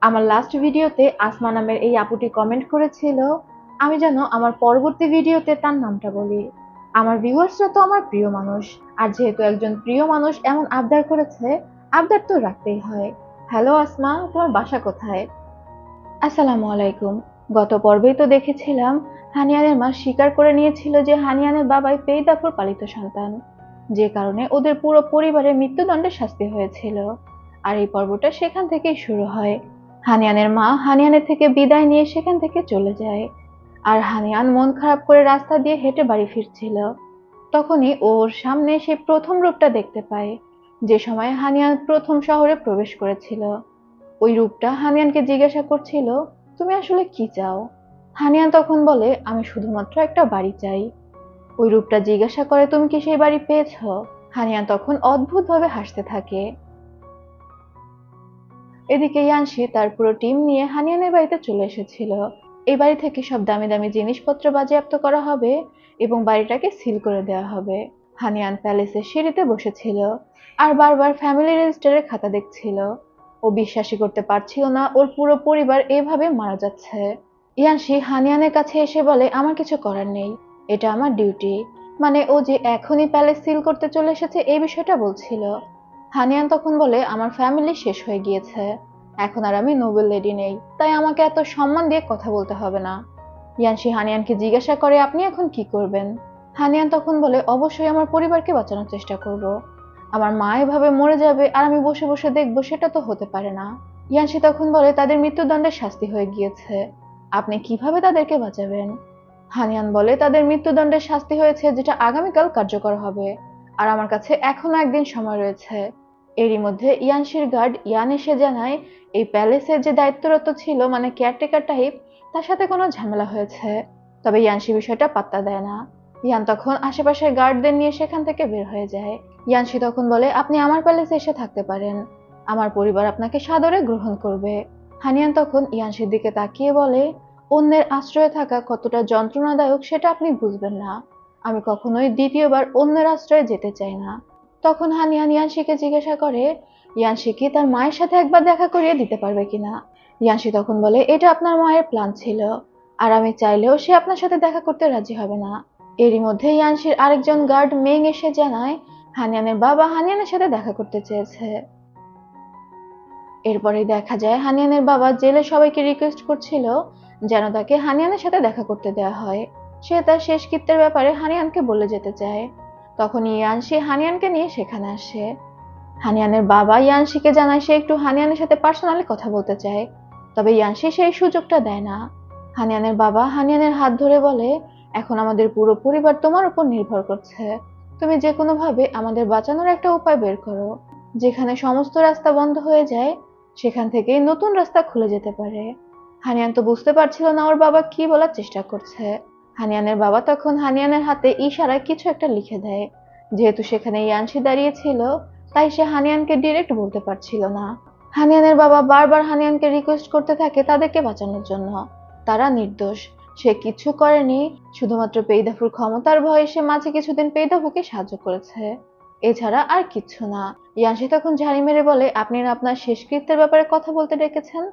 আমার লাস্ট ভিডিওতে আসমা নামের এই আপুটি কমেন্ট করেছিল আমি যেন আমার পরবর্তী ভিডিওতে তার নামটা বলি। আমার ভিউয়ার্সরা তো আমার প্রিয় মানুষ, আর যেহেতু একজন প্রিয় মানুষ এমন আবদার করেছে, আবদার তো রাখতেই হয়। হ্যালো আসমা, তোমার বাসা কোথায়? আসসালামু আলাইকুম। গত পর্বেই তো দেখেছিলাম হানিয়ানের মা স্বীকার করে নিয়েছিল যে হানিয়ানের বাবাই পেইদাফুর পালিত সন্তান, যে কারণে ওদের পুরো পরিবারের মৃত্যুদণ্ডের শাস্তি হয়েছিল। আর এই পর্বটা সেখান থেকেই শুরু হয়। হানিয়ানের মা হানিয়ানের থেকে বিদায় নিয়ে সেখান থেকে চলে যায়, আর হানিয়ান মন খারাপ করে রাস্তা দিয়ে হেঁটে বাড়ি ফিরছিল। তখনই ওর সামনে সে প্রথম রূপটা দেখতে পায়, যে সময় হানিয়ান প্রথম শহরে প্রবেশ করেছিল। ওই রূপটা হানিয়ানকে জিজ্ঞাসা করছিল, তুমি আসলে কি চাও? হানিয়ান তখন বলে, আমি শুধুমাত্র একটা বাড়ি চাই। ওই রূপটা জিজ্ঞাসা করে, তুমি কি সেই বাড়ি পেয়েছো? হানিয়ান তখন অদ্ভুতভাবে হাসতে থাকে। এদিকে ইয়ানশি তার পুরো টিম নিয়ে হানিয়ানের বাড়িতে চলে এসেছিল। এই বাড়ি থেকে সব দামি দামি জিনিসপত্র বাজেয়াপ্ত করা হবে এবং বাড়িটাকে সিল করে দেওয়া হবে। হানিয়ান প্যালেসের সিঁড়িতে বসেছিল আর বারবার ফ্যামিলি রেজিস্টারের খাতা দেখছিল। ও বিশ্বাসই করতে পারছিল না ওর পুরো পরিবার এভাবে মারা যাচ্ছে। ইয়ানশি হানিয়ানের কাছে এসে বলে, আমার কিছু করার নেই, এটা আমার ডিউটি। মানে ও যে এখনই প্যালেস সিল করতে চলে এসেছে এই বিষয়টা বলছিল। হানিয়ান তখন বলে, আমার ফ্যামিলি শেষ হয়ে গিয়েছে, এখন আর আমি নোবেল লেডি নেই, তাই আমাকে এত সম্মান দিয়ে কথা বলতে হবে না। ইয়ানশি হানিয়ানকে জিজ্ঞাসা করে, আপনি এখন কি করবেন? হানিয়ান তখন বলে, অবশ্যই আমার পরিবারকে বাঁচানোর চেষ্টা করব। আমার মা এভাবে মরে যাবে আর আমি বসে বসে দেখবো, সেটা তো হতে পারে না। ইয়ানশি তখন বলে, তাদের মৃত্যুদণ্ডের শাস্তি হয়ে গিয়েছে, আপনি কিভাবে তাদেরকে বাঁচাবেন? হানিয়ান বলে, তাদের মৃত্যুদণ্ডের শাস্তি হয়েছে, যেটা আগামীকাল কার্যকর হবে, আর আমার কাছে এখনো একদিন সময় রয়েছে। এরই মধ্যে ইয়ানশির গার্ড ইয়ান এসে জানায়, এই প্যালেসের যে দায়িত্বরত ছিল, মানে কেয়ারটেকার টাইপ, তার সাথে কোনো ঝামেলা হয়েছে। তবে ইয়ানশি বিষয়টা পাত্তা দেয় না। ইয়ান তখন আশেপাশের গার্ডদের নিয়ে সেখান থেকে বের হয়ে যায়। ইয়ানশি তখন বলে, আপনি আমার প্যালেসে এসে থাকতে পারেন, আমার পরিবার আপনাকে সাদরে গ্রহণ করবে। হানিয়ান তখন ইয়ানশির দিকে তাকিয়ে বলে, অন্যের আশ্রয়ে থাকা কতটা যন্ত্রণাদায়ক সেটা আপনি বুঝবেন না। আমি কখনোই দ্বিতীয়বার অন্যের আশ্রয়ে যেতে চাই না। তখন হানিয়ান ইয়ানশিকে জিজ্ঞাসা করে, ইয়ানশি কি তার মায়ের সাথে একবার দেখা করিয়ে দিতে পারবে কিনা? ইয়ানশি তখন বলে, এটা আপনার মায়ের প্ল্যান ছিল, আর আমি চাইলেও সে আপনার সাথে দেখা করতে রাজি হবে না। এরই মধ্যে ইয়ানশির আরেকজন গার্ড মেং এসে জানায়, হানিয়ানের বাবা হানিয়ানের সাথে দেখা করতে চেয়েছে। এরপরে দেখা যায় হানিয়ানের বাবা জেলে সবাইকে রিকোয়েস্ট করছিল যেন তাকে হানিয়ানের সাথে দেখা করতে দেওয়া হয়। সে তার শেষকৃত্যের ব্যাপারে হানিয়ানকে বলে যেতে চায়। তখন ইয়ানশি হানিয়ানকে নিয়ে সেখানে আসে। হানিয়ানের বাবা ইয়ানশিকে জানায় সে একটু হানিয়ানের সাথে পার্সোনালি কথা বলতে চায়, তবে ইয়ানশি সেই সুযোগটা দেয় না। হানিয়ানের বাবা হানিয়ানের হাত ধরে বলে, এখন আমাদের পুরো পরিবার তোমার উপর নির্ভর করছে, তুমি যে কোনো ভাবে আমাদের বাঁচানোর একটা উপায় বের করো। যেখানে সমস্ত রাস্তা বন্ধ হয়ে যায়, সেখান থেকেই নতুন রাস্তা খুলে যেতে পারে। হানিয়ান তো বুঝতে পারছিল না ওর বাবা কি বলার চেষ্টা করছে। হানিয়ানের বাবা তখন হানিয়ানের হাতে ইশারায় কিছু একটা লিখে দেয়। যেহেতু সেখানে ইয়ানশি দাঁড়িয়ে ছিল, তাই সে হানিয়ানকে ডিরেক্ট বলতে পারছিল না। হানিয়ানের বাবা বারবার হানিয়ানকে রিকোয়েস্ট করতে থাকে তাদেরকে বাঁচানোর জন্য। তারা নির্দোষ, সে কিছু করেনি, শুধুমাত্র পেইদাফুর ক্ষমতার ভয়ে সে মাঝে কিছুদিন পেইদাফুকে সাহায্য করেছে, এছাড়া আর কিচ্ছু না। ইয়ানশি তখন ঝাড়ি মেরে বলে, আপনি না আপনার শেষকৃত্যের ব্যাপারে কথা বলতে ডেকেছেন?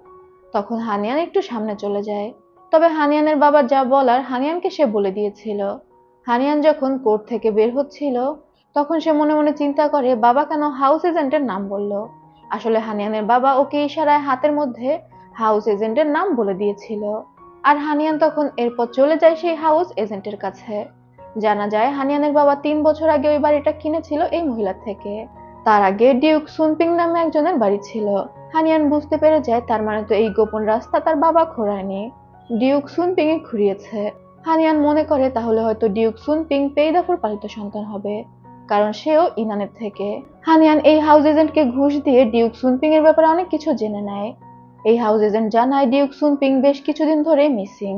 তখন হানিয়ান একটু সামনে চলে যায়। তবে হানিয়ানের বাবা যা বলার হানিয়ানকে সে বলে দিয়েছিল। হানিয়ান যখন কোর্ট থেকে বের হচ্ছিল, তখন সে মনে মনে চিন্তা করে, বাবা কেন হাউস এজেন্টের নাম বলল। আসলে হানিয়ানের বাবা ওকে ইশারায় হাতের মধ্যে হাউস এজেন্টের নাম বলে দিয়েছিল। আর হানিয়ান তখন এরপর চলে যায় সেই হাউস এজেন্টের কাছে। জানা যায় হানিয়ানের বাবা 3 বছর আগে ওই বাড়িটা কিনেছিল এই মহিলার থেকে। তার আগে ডিউক সুনপিং নামে একজনের বাড়ি ছিল। হানিয়ান বুঝতে পেরে যায়, তার মানে তো এই গোপন রাস্তা তার বাবা খোঁড়ায়নি, ডিউক সুনপিং এ খুঁড়িয়েছে। হানিয়ান মনে করে তাহলে হয়তো ডিউক সুনপিং পেইদাফুর পালিত সন্তান হবে, কারণ সেও ইনানের থেকে। হানিয়ান এই হাউস এজেন্টকে ঘুষ দিয়ে ডিউক সুনপিং এর ব্যাপারে অনেক কিছু জেনে নেয়। এই হাউস এজেন্ট জানায় ডিউক সুনপিং বেশ কিছুদিন ধরে মিসিং,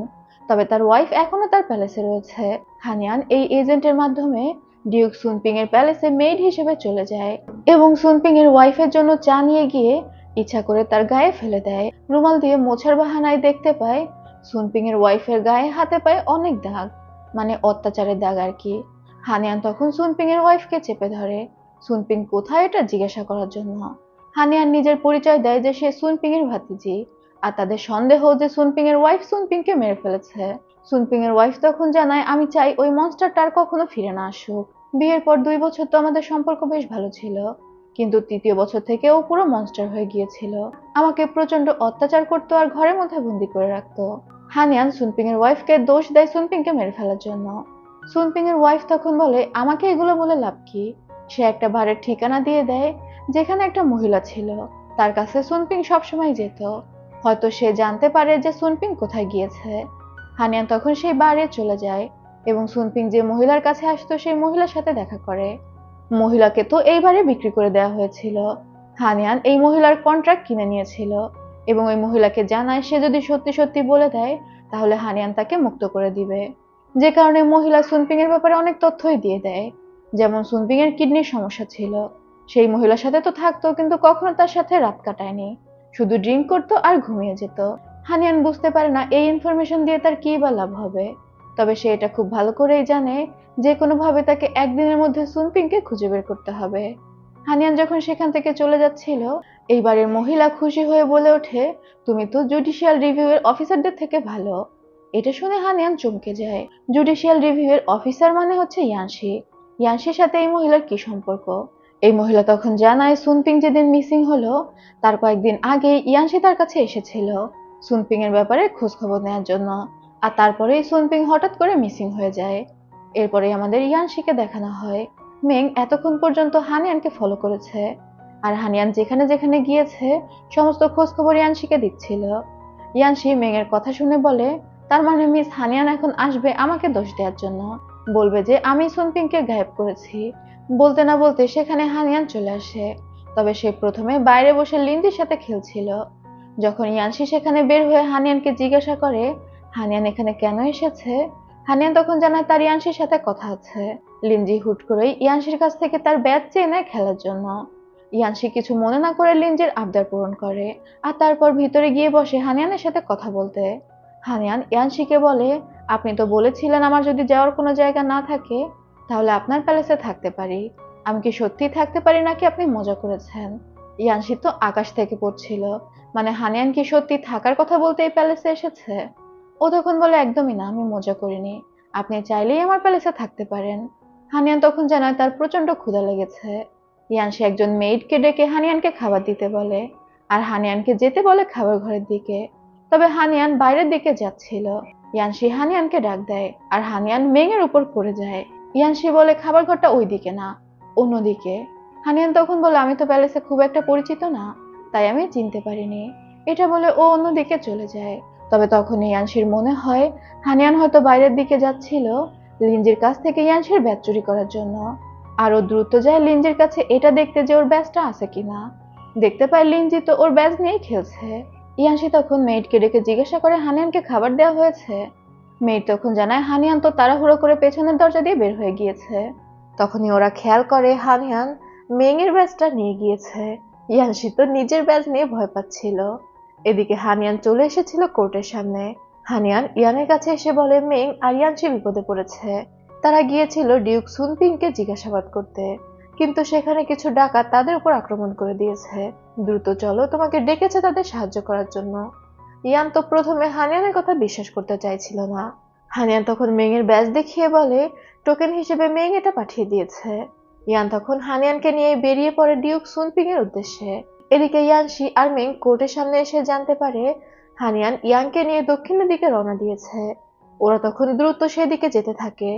তবে তার ওয়াইফ এখনো তার প্যালেসে রয়েছে। হানিয়ান এই এজেন্টের মাধ্যমে ডিউক সুনপিং এর প্যালেসে মেইড হিসেবে চলে যায় এবং সুনপিং এর ওয়াইফের জন্য চা নিয়ে গিয়ে ইচ্ছা করে তার গায়ে ফেলে দেয়। রুমাল দিয়ে মোছার বাহানায় দেখতে পায় সুনপিং এর ওয়াইফের গায়ে হাতে পায়ে অনেক দাগ, মানে অত্যাচারের দাগ আর কি। হানিয়ান তখন সুনপিং এর ওয়াইফকে চেপে ধরে সুনপিং কোথায় এটা জিজ্ঞাসা করার জন্য। হানিয়ান নিজের পরিচয় দেয় যে সে সুনপিং এর ভাতিজি, আর তাদের সন্দেহ যে সুনপিং এর ওয়াইফ সুনপিং কে মেরে ফেলেছে। সুনপিং এর ওয়াইফ তখন জানায়, আমি চাই ওই মনস্টারটা আর কখনো ফিরে না আসুক। বিয়ের পর 2 বছর তো আমাদের সম্পর্ক বেশ ভালো ছিল, কিন্তু তৃতীয় বছর থেকে ও পুরো মনস্টার হয়ে গিয়েছিল। আমাকে প্রচন্ড অত্যাচার করতো আর ঘরের মধ্যে বন্দি করে রাখতো। হানিয়ান সুনপিং এর ওয়াইফকে দোষ দেয় সুনপিং কে মেরে ফেলার জন্য। সুনপিং এর ওয়াইফ তখন বলে, আমাকে এগুলো বলে লাভ কি। সে একটা বারের ঠিকানা দিয়ে দেয় যেখানে একটা মহিলা ছিল, তার কাছে সুনপিং সবসময় যেত। হয়তো সে জানতে পারে যে সুনপিং কোথায় গিয়েছে। হানিয়ান তখন সেই বারে চলে যায় এবং সুনপিং যে মহিলার কাছে আসতো সেই মহিলার সাথে দেখা করে। মহিলাকে তো এইবারে বিক্রি করে দেওয়া হয়েছিল। হানিয়ান এই মহিলার কন্ট্রাক্ট কিনে নিয়েছিল এবং ওই মহিলাকে জানায় সে যদি সত্যি সত্যি বলে দেয় তাহলে হানিয়ান তাকে মুক্ত করে দিবে। যে কারণে মহিলা সুনপিং এর ব্যাপারে অনেক তথ্যই দিয়ে দেয়, যেমন সুনপিং এর কিডনির সমস্যা ছিল। সেই মহিলার সাথে তো থাকতো কিন্তু কখনো তার সাথে রাত কাটায়নি, শুধু ড্রিঙ্ক করতো আর ঘুমিয়ে যেত। হানিয়ান বুঝতে পারে না এই ইনফরমেশন দিয়ে তার কি বা লাভ হবে, তবে সে এটা খুব ভালো করেই জানে যে কোনোভাবে তাকে একদিনের মধ্যে সুনপিংকে খুঁজে বের করতে হবে। হানিয়ান যখন সেখান থেকে চলে যাচ্ছিল, এইবারের মহিলা খুশি হয়ে বলে ওঠে, তুমি তো জুডিশিয়াল রিভিউ এর অফিসারদের থেকে ভালো। এটা শুনে হানিয়ান চমকে যায়। জুডিশিয়াল রিভিউ এর অফিসার মানে হচ্ছে ইয়ানশি। ইয়ানশির সাথে এই মহিলার কি সম্পর্ক? এই মহিলা তখন জানায় সুনপিং যেদিন মিসিং হলো তার কয়েকদিন আগে ইয়ানশি তার কাছে এসেছিল সুনপিং এর ব্যাপারে খোঁজ খবর নেওয়ার জন্য, আর তারপরেই সুনপিং হঠাৎ করে মিসিং হয়ে যায়। এরপরে আমাদের ইয়ানশিকে দেখানো হয় মেং এতক্ষণ পর্যন্ত হানিয়ানকে ফলো করেছে, আর হানিয়ান যেখানে যেখানে গিয়েছে সমস্ত খোঁজ খবর ইয়ানশিকে দিচ্ছিল। ইয়ানশি মেং এর কথা শুনে বলে, তার মানে মিস হানিয়ান এখন আসবে আমাকে দোষ দেওয়ার জন্য, বলবে যে আমি সুনপিংকে গায়েব করেছি। বলতে না বলতে সেখানে হানিয়ান চলে আসে। তবে সে প্রথমে বাইরে বসে লিন্দির সাথে খেলছিল। যখন ইয়ানশি সেখানে বের হয়ে হানিয়ানকে জিজ্ঞাসা করে হানিয়ান এখানে কেন এসেছে, হানিয়ান তখন জানায় তার ইয়ানশির সাথে কথা আছে। লিনজি হুট করেই ইয়ানশির কাছ থেকে তার ব্যাট চেয়ে নেয় খেলার জন্য। ইয়ানশি কিছু মনে না করে লিনজির আবদার পূরণ করে আর তারপর ভিতরে গিয়ে বসে হানিয়ানের সাথে কথা বলতে। হানিয়ান ইয়ানশিকে বলে, আপনি তো বলেছিলেন আমার যদি যাওয়ার কোনো জায়গা না থাকে তাহলে আপনার প্যালেসে থাকতে পারি। আমি কি সত্যিই থাকতে পারি নাকি আপনি মজা করেছেন? ইয়ানশি তো আকাশ থেকে পড়ছিল, মানে হানিয়ান কি সত্যি থাকার কথা বলতে এই প্যালেসে এসেছে? ও তখন বলে, একদমই না, আমি মজা করিনি, আপনি চাইলেই আমার প্যালেসে থাকতে পারেন। হানিয়ান তখন জানায় তার প্রচন্ড ক্ষুধা লেগেছে। ইয়ানশি একজন মেইডকে ডেকে হানিয়ানকে খাবার দিতে বলে আর হানিয়ানকে যেতে বলে খাবার ঘরের দিকে। তবে হানিয়ান বাইরের দিকে যাচ্ছিল। ইয়ানশি হানিয়ানকে ডাক দেয় আর হানিয়ান মেং এর উপর পড়ে যায়। ইয়ানশি বলে, খাবার ঘরটা ওই দিকে না, অন্যদিকে। হানিয়ান তখন বলে, আমি তো প্যালেসে খুব একটা পরিচিত না, তাই আমি চিনতে পারিনি। এটা বলে ও অন্যদিকে চলে যায়। তবে তখন ইয়ানশির মনে হয় হানিয়ান হয়তো বাইরের দিকে যাচ্ছিল লিনজির কাছ থেকে ইয়ানশির ব্যাজ চুরি করার জন্য। আরো দ্রুত যায় লিনজির কাছে এটা দেখতে যে ওর ব্যাজটা আছে কিনা। দেখতে পায় লিনজি তো ওর ব্যাজ নিয়েই খেলছে। ইয়ানশি তখন মেইডকে ডেকে জিজ্ঞাসা করে হানিয়ানকে খাবার দেওয়া হয়েছে। মেইড তখন জানায় হানিয়ান তো তাড়াহুড়ো করে পেছনের দরজা দিয়ে বের হয়ে গিয়েছে। তখনই ওরা খেয়াল করে হানিয়ান মেং এর ব্যাজটা নিয়ে গিয়েছে। ইয়ানশি তো নিজের ব্যাজ নিয়ে ভয় পাচ্ছিল। এদিকে হানিয়ান চলে এসেছিল কোর্টের সামনে। হানিয়ান ইয়ানের কাছে এসে বলে মেং আর ইয়ানশি বিপদে পড়েছে। তারা গিয়েছিল ডিউক সুনপিংকে জিজ্ঞাসাবাদ করতে, কিন্তু সেখানে কিছু ডাকাত তাদের উপর আক্রমণ করে দিয়েছে। দ্রুত চলো, তোমাকে ডেকেছে তাদের সাহায্য করার জন্য। ইয়ান তো প্রথমে হানিয়ানের কথা বিশ্বাস করতে চাইছিল না। হানিয়ান তখন মেং এর ব্যাজ দেখিয়ে বলে টোকেন হিসেবে মেং এটা পাঠিয়ে দিয়েছে। ইয়ান তখন হানিয়ানকে নিয়ে বেরিয়ে পড়ে ডিউক সুনপিং এর উদ্দেশ্যে। এদিকে ইয়ানশি আর মেং কোর্টের সামনে এসে জানতে পারে হানিয়ান ইয়ানকে নিয়ে দক্ষিণের দিকে রওনা দিয়েছে। ওরা তখন দ্রুত সেদিকে যেতে থাকে,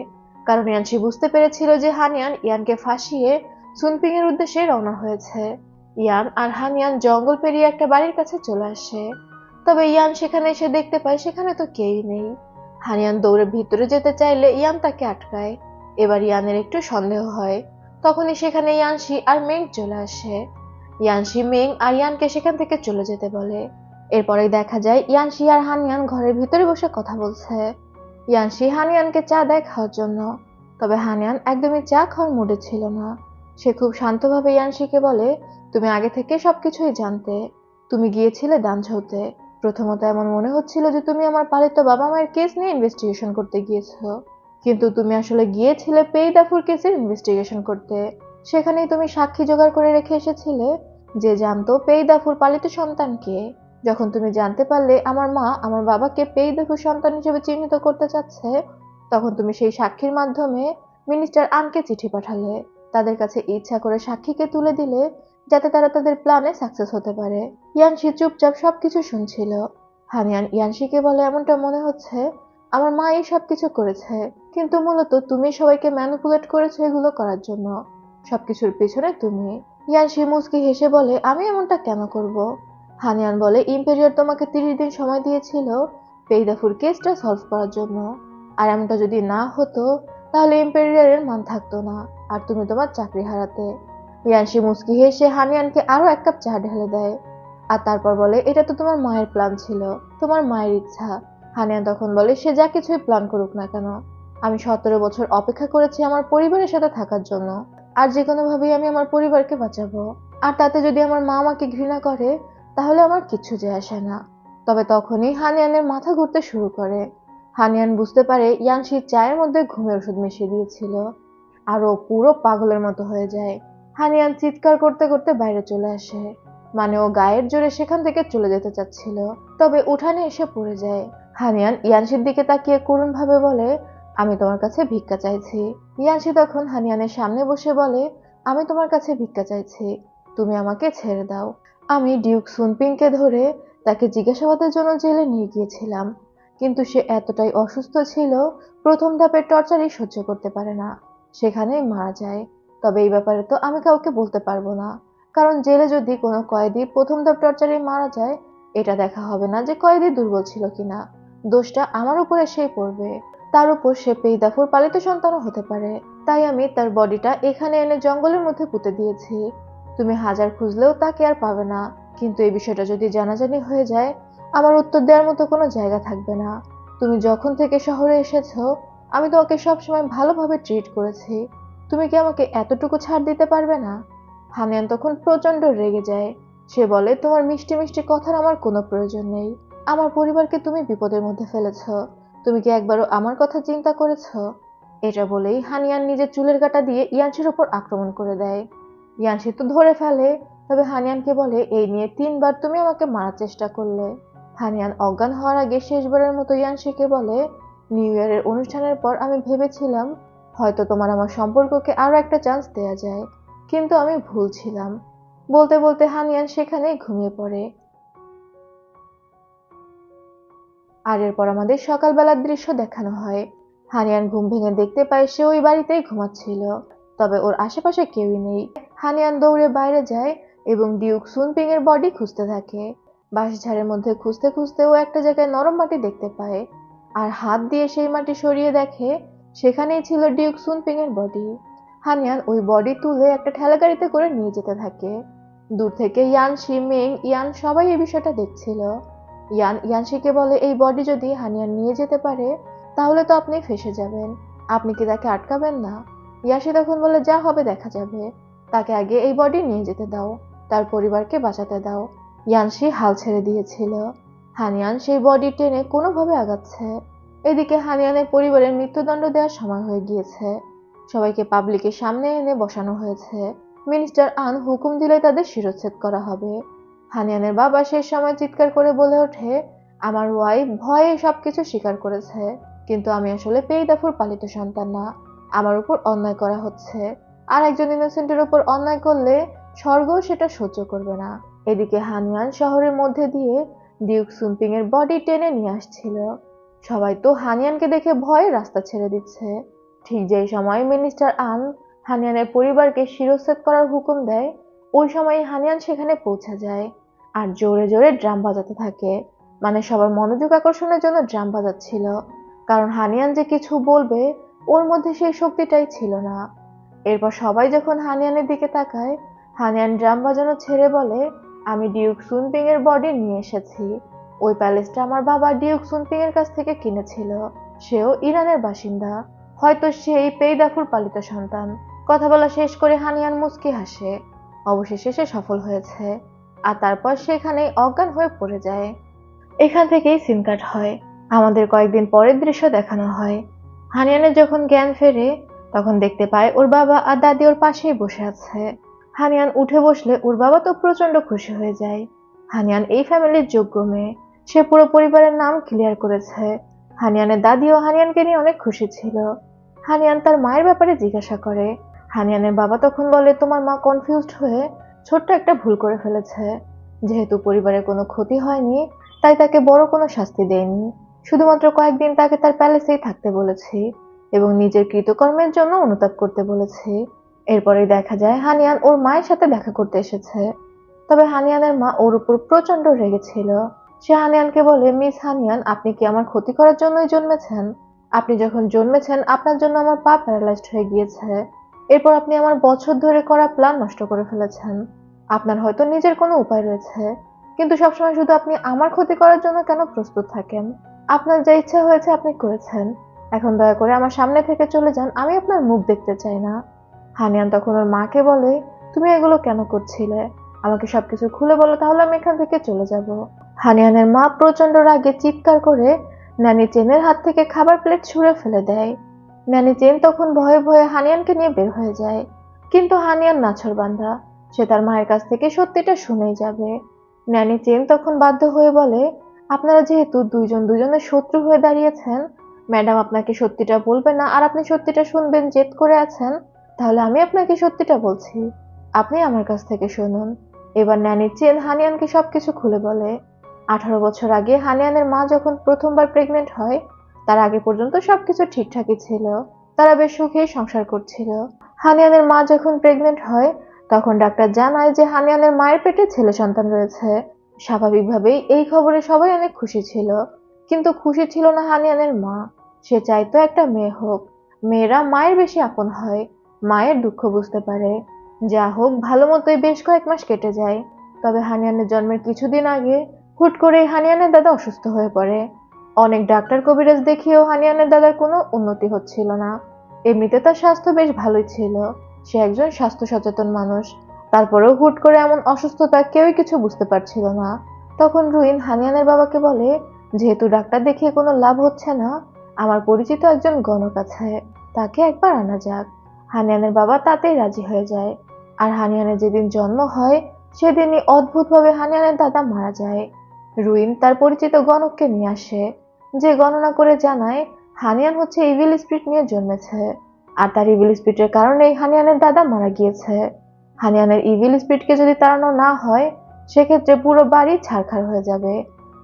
কারণ ইয়ানশি বুঝতে পেরেছিল যে হানিয়ান ইয়ানকে ফাঁসিয়ে সুনপিং এর উদ্দেশ্যে রওনা হয়েছে। ইয়ান আর হানিয়ান জঙ্গল পেরিয়ে একটা বাড়ির কাছে চলে আসে। তবে ইয়ান সেখানে এসে দেখতে পায় সেখানে তো কেউই নেই। হানিয়ান দৌড়ে ভিতরে যেতে চাইলে ইয়ান তাকে আটকায়। এবার ইয়ানের একটু সন্দেহ হয়। তখনই সেখানে ইয়ানশি আর মেং চলে আসে। ইয়ানশি মেং আর ইয়ানকে সেখান থেকে চলে যেতে বলে। এরপরে দেখা যায় ইয়ানশি আর হানিয়ান ঘরের ভিতরে বসে কথা বলছে। ইয়ানশি হানিয়ানকে চা দেয় খাওয়ার জন্য, তবে হানিয়ান একদমই চা খাওয়ার মুডে ছিল না। সে খুব শান্তভাবে ইয়ানশিকে বলে, তুমি আগে থেকে সবকিছুই জানতে, তুমি গিয়েছিলে দানঝৌতে। প্রথমত এমন মনে হচ্ছিল যে তুমি আমার পালিত বাবা মায়ের কেস নিয়ে ইনভেস্টিগেশন করতে গিয়েছো, কিন্তু তুমি আসলে গিয়েছিলে পেইদাফুর কেসের ইনভেস্টিগেশন করতে। সেখানেই তুমি সাক্ষী জোগাড় করে রেখে এসেছিলে যে জানতো পেইদাফুর পালিত সন্তানকে। যখন তুমি জানতে পারলে আমার মা আমার বাবাকে পেইদাফুর সন্তান হিসেবে চিহ্নিত করতে চাচ্ছে, তখন তুমি সেই সাক্ষীর মাধ্যমে মিনিস্টার আনকে চিঠি পাঠালে। তাদের কাছে ইচ্ছা করে সাক্ষীকে তুলে দিলে যাতে তারা তাদের প্ল্যানে সাকসেস হতে পারে। ইয়ানশি চুপচাপ সবকিছু শুনছিল। হানিয়ান ইয়ানশিকে বলে, এমনটা মনে হচ্ছে আমার মা এই সবকিছু করেছে, কিন্তু মূলত তুমি সবাইকে ম্যানিপুলেট করেছো এগুলো করার জন্য। সবকিছুর পেছনে তুমি। ইয়ানশি মুচকি হেসে বলে, আমি এমনটা কেন করব? হানিয়ান বলে, ইম্পেরিয়র তোমাকে 30 দিন সময় দিয়েছিল পেইদাফুর কেসটা সলভ করার জন্য। আর এমনটা যদি না হতো তাহলে ইম্পেরিয়রের মান থাকতো না, আর তুমি তোমার চাকরি হারাতে। ইয়ানশি মুচকি হেসে হানিয়ানকে আরো 1 কাপ চা ঢেলে দেয়, আর তারপর বলে, এটা তো তোমার মায়ের প্ল্যান ছিল, তোমার মায়ের ইচ্ছা। হানিয়ান তখন বলে, সে যা কিছুই প্ল্যান করুক না কেন, আমি 17 বছর অপেক্ষা করেছি আমার পরিবারের সাথে থাকার জন্য, আর যে কোনো ভাবেই আমি আমার পরিবারকে বাঁচাবো। আর তাতে যদি আমার মা আমাকে ঘৃণা করে তাহলে আমার কিচ্ছু যায় আসে না। তবে তখনই হানিয়ানের মাথা ঘুরতে শুরু করে। হানিয়ান বুঝতে পারে ইয়ানশি চায়ের মধ্যে ঘুমের ওষুধ মিশিয়ে দিয়েছিল, আর ও পুরো পাগলের মতো হয়ে যায়। হানিয়ান চিৎকার করতে করতে বাইরে চলে আসে, মানে ও গায়ের জোরে সেখান থেকে চলে যেতে চাচ্ছিল, তবে উঠানে এসে পড়ে যায়। হানিয়ান ইয়ানশির দিকে তাকিয়ে করুণ ভাবে বলে, আমি তোমার কাছে ভিক্ষা চাইছি। ইয়ানশি তখন হানিয়ানের সামনে বসে বলে, আমি তোমার কাছে ভিক্ষা চাইছি, তুমি আমাকে ছেড়ে দাও। আমি ডিউক সুনপিংকে ধরে তাকে জিজ্ঞাসাবাদের জন্য জেলে নিয়ে গিয়েছিলাম, কিন্তু সে এতটাই অসুস্থ ছিল প্রথম ধাপের টর্চারই সহ্য করতে পারে না, সেখানেই মারা যায়। তবে এই ব্যাপারে তো আমি কাউকে বলতে পারবো না, কারণ জেলে যদি কোনো কয়েদি প্রথম ধাপ টর্চারে মারা যায়, এটা দেখা হবে না যে কয়েদি দুর্বল ছিল কিনা, দোষটা আমার উপর এসেই পড়বে। তার উপর সে পেইদাফুর পালিত সন্তানও হতে পারে, তাই আমি তার বডিটা এখানে এনে জঙ্গলের মধ্যে পুঁতে দিয়েছি। তুমি হাজার খুঁজলেও তাকে আর পাবে না, কিন্তু এই বিষয়টা যদি জানাজানি হয়ে যায় আমার উত্তর দেওয়ার মতো কোনো জায়গা থাকবে না। তুমি যখন থেকে শহরে এসেছো আমি তোমাকে সবসময় ভালোভাবে ট্রিট করেছি, তুমি কি আমাকে এতটুকু ছাড় দিতে পারবে না? হানিয়ান তখন প্রচন্ড রেগে যায়। সে বলে, তোমার মিষ্টি মিষ্টি কথার আমার কোনো প্রয়োজন নেই। আমার পরিবারকে তুমি বিপদের মধ্যে ফেলেছো, তুমি কি একবারও আমার কথা চিন্তা করেছো? এটা বলেই হানিয়ান নিজের চুলের কাঁটা দিয়ে ইয়ানশির উপর আক্রমণ করে দেয়। ইয়ানশি তো ধরে ফেলে, তবে হানিয়ানকে বলে, এই নিয়ে 3 বার তুমি আমাকে মারার চেষ্টা করলে। হানিয়ান অজ্ঞান হওয়ার আগে শেষবারের মতো ইয়ানশিকে বলে, নিউ ইয়ারের অনুষ্ঠানের পর আমি ভেবেছিলাম হয়তো তোমার আমার সম্পর্ককে আরো একটা চান্স দেয়া যায়, কিন্তু আমি ভুল ছিলাম। বলতে বলতে হানিয়ান সেখানেই ঘুমিয়ে পড়ে। আর এরপর আমাদের সকালবেলার দৃশ্য দেখানো হয়। হানিয়ান ঘুম ভেঙে দেখতে পায় সে ওই বাড়িতেই ঘুমাচ্ছিল, তবে ওর আশেপাশে কেউই নেই। হানিয়ান দৌড়ে বাইরে যায় এবং ডিউক সুনপিং এর বডি খুঁজতে থাকে। বাঁশঝাড়ের মধ্যে খুঁজতে খুঁজতে ও একটা জায়গায় নরম মাটি দেখতে পায়, আর হাত দিয়ে সেই মাটি সরিয়ে দেখে সেখানেই ছিল ডিউক সুনপিং এর বডি। হানিয়ান ওই বডি তুলে একটা ঠেলাগাড়িতে করে নিয়ে যেতে থাকে। দূর থেকে ইয়ানশি, মেং, ইয়ান সবাই এই বিষয়টা দেখছিল। ইয়ান ইয়ানশিকে বলে, এই বডি যদি হানিয়ান নিয়ে যেতে পারে তাহলে তো আপনি ফেঁসে যাবেন, আপনি কি তাকে আটকাবেন না? ইয়ানশি তখন বলে, যা হবে দেখা যাবে, তাকে আগে এই বডি নিয়ে যেতে দাও, তার পরিবারকে বাঁচাতে দাও। ইয়ানশি হাল ছেড়ে দিয়েছিল। হানিয়ান সেই বডি টেনে কোনোভাবে আগাচ্ছে। এদিকে হানিয়ানের পরিবারের মৃত্যুদণ্ড দেওয়ার সময় হয়ে গিয়েছে, সবাইকে পাবলিকের সামনে এনে বসানো হয়েছে। মিনিস্টার আন হুকুম দিলে তাদের শিরচ্ছেদ করা হবে। হানিয়ানের বাবা শেষ সময় চিৎকার করে বলে ওঠে, আমার ওয়াইফ ভয়ে সবকিছু স্বীকার করেছে, কিন্তু আমি আসলে পেইদাফুর পালিত সন্তান না, আমার উপর অন্যায় করা হচ্ছে, আর একজন ইনোসেন্টের উপর অন্যায় করলে স্বর্গ সেটা সহ্য করবে না। এদিকে হানিয়ান শহরের মধ্যে দিয়ে ডিউক সুনপিং এর বডি টেনে নিয়ে আসছিল। সবাই তো হানিয়ানকে দেখে ভয়ে রাস্তা ছেড়ে দিচ্ছে। ঠিক যেই সময় মিনিস্টার আন হানিয়ানের পরিবারকে শিরচ্ছেদ করার হুকুম দেয়, ওই সময় হানিয়ান সেখানে পৌঁছে যায় আর জোরে জোরে ড্রাম বাজাতে থাকে, মানে সবার মনোযোগ আকর্ষণের জন্য ড্রাম বাজাচ্ছিল, কারণ হানিয়ান যে কিছু বলবে ওর মধ্যে সেই শক্তিটাই ছিল না। এরপর সবাই যখন হানিয়ানের দিকে তাকায়, হানিয়ান ড্রাম বাজানো ছেড়ে বলে, আমি ডিউক সুনপিং এর বডি নিয়ে এসেছি, ওই প্যালেসটা আমার বাবা ডিউক সুনপিং এর কাছ থেকে কিনেছিল, সেও ইরানের বাসিন্দা, হয়তো সেই পেইদাফুর পালিত সন্তান। কথা বলা শেষ করে হানিয়ান মুচকি হাসে, অবশেষে সে সফল হয়েছে, আর তারপর সেখানেই অজ্ঞান হয়ে পড়ে যায়। এখান থেকেই সিন কাট হয়। আমাদের কয়েকদিন পরের দৃশ্য দেখানো হয়। হানিয়ানের যখন জ্ঞান ফেরে তখন দেখতে পায় ওর বাবা আর দাদি ওর পাশেই বসে আছে। হানিয়ান উঠে বসলে ওর বাবা তো প্রচন্ড খুশি হয়ে যায়। হানিয়ান এই ফ্যামিলির যোগ্য মেয়ে, সে পুরো পরিবারের নাম ক্লিয়ার করেছে। হানিয়ানের দাদিও হানিয়ানকে নিয়ে অনেক খুশি ছিল। হানিয়ান তার মায়ের ব্যাপারে জিজ্ঞাসা করে। হানিয়ানের বাবা তখন বলে, তোমার মা কনফিউজড হয়ে ছোট্ট একটা ভুল করে ফেলেছে। যেহেতু পরিবারের কোনো ক্ষতি হয়নি, তাই তাকে বড় কোনো শাস্তি দেয়নি, শুধুমাত্র কয়েকদিন তাকে তার প্যালেসেই থাকতে বলেছি এবং নিজের কৃতকর্মের জন্য অনুতাপ করতে বলেছি। এরপরে দেখা যায় হানিয়ান ওর মায়ের সাথে দেখা করতে এসেছে। তবে হানিয়ানের মা ওর উপর প্রচন্ড রেগেছিল। সে হানিয়ানকে বলে, মিস হানিয়ান, আপনি কি আমার ক্ষতি করার জন্যই জন্মেছেন? আপনি যখন জন্মেছেন আপনার জন্য আমার পা প্যারালাইজড হয়ে গিয়েছে। এরপর আপনি আমার বছর ধরে করা প্ল্যান নষ্ট করে ফেলেছেন। আপনার হয়তো নিজের কোনো উপায় রয়েছে, কিন্তু সবসময় শুধু আপনি আমার ক্ষতি করার জন্য কেন প্রস্তুত থাকেন? আপনার যা ইচ্ছা হয়েছে আপনি করেছেন। এখন দয়া করে আমার সামনে থেকে চলে যান, আমি আপনার মুখ দেখতে চাই না। হানিয়ান তখন ওর মাকে বলে, তুমি এগুলো কেন করছিলে? আমাকে সবকিছু খুলে বলো, তাহলে আমি এখান থেকে চলে যাব। হানিয়ানের মা প্রচন্ড রাগে চিৎকার করে ন্যানি চেনের হাত থেকে খাবার প্লেট ছুঁড়ে ফেলে দেয়। ন্যানি চেন তখন ভয়ে ভয়ে হানিয়ানকে নিয়ে বের হয়ে যায়। কিন্তু হানিয়ান নাছোড়বান্দা, সে তার মায়ের কাছ থেকে সত্যিটা শুনেই যাবে। ন্যানি চেন তখন বাধ্য হয়ে বলে, আপনারা যেহেতু দুইজন দুজনের শত্রু হয়ে দাঁড়িয়েছেন, ম্যাডাম আপনাকে সত্যিটা বলবে না আর আপনি সত্যিটা শুনবেন জেদ করে আছেন, তাহলে আমি আপনাকে সত্যিটা বলছি, আপনি আমার কাছ থেকে শুনুন। এবার ন্যানি চেন হানিয়ানকে সবকিছু খুলে বলে। 18 বছর আগে হানিয়ানের মা যখন প্রথমবার প্রেগনেন্ট হয়, তার আগে পর্যন্ত সবকিছু ঠিকঠাকই ছিল। তারা বেশ সুখেই সংসার করছিল। হানিয়ানের মা যখন প্রেগনেন্ট হয়, তখন ডাক্তার জানায় যে হানিয়ানের মায়ের পেটে ছেলে সন্তান রয়েছে। স্বাভাবিকভাবেই এই খবরে সবাই অনেক খুশি ছিল, কিন্তু খুশি ছিল না হানিয়ানের মা। সে চাইতো একটা মেয়ে হোক। মেয়েরা মায়ের বেশি আপন হয়, মায়ের দুঃখ বুঝতে পারে। যা হোক, ভালো মতোই বেশ কয়েক মাস কেটে যায়। তবে হানিয়ানের জন্মের কিছুদিন আগে হুট করেই হানিয়ানের দাদা অসুস্থ হয়ে পড়ে। অনেক ডাক্তার কবিরাজ দেখিয়েও হানিয়ানের দাদার কোনো উন্নতি হচ্ছিল না। এমনিতে তার স্বাস্থ্য বেশ ভালোই ছিল, সে একজন স্বাস্থ্য সচেতন মানুষ। তারপরেও হুট করে এমন অসুস্থতা কেউই কিছু বুঝতে পারছিল না। তখন রুইন হানিয়ানের বাবাকে বলে, যেহেতু ডাক্তার দেখিয়ে কোনো লাভ হচ্ছে না, আমার পরিচিত একজন গণক আছে, তাকে একবার আনা যাক। হানিয়ানের বাবা তাতেই রাজি হয়ে যায়। আর হানিয়ানের যেদিন জন্ম হয়, সেদিনই অদ্ভুতভাবে হানিয়ানের দাদা মারা যায়। রুইন তার পরিচিত গণককে নিয়ে আসে, যে গণনা করে জানায় হানিয়ান হচ্ছে ইভিল স্পিরিট নিয়ে জন্মেছে, আর তার ইভিল স্পিরিটের কারণেই হানিয়ানের দাদা মারা গিয়েছে। হানিয়ানের ইভিল স্পিরিটকে যদি তাড়ানো না হয়, সেক্ষেত্রে পুরো বাড়ি ছারখার হয়ে যাবে।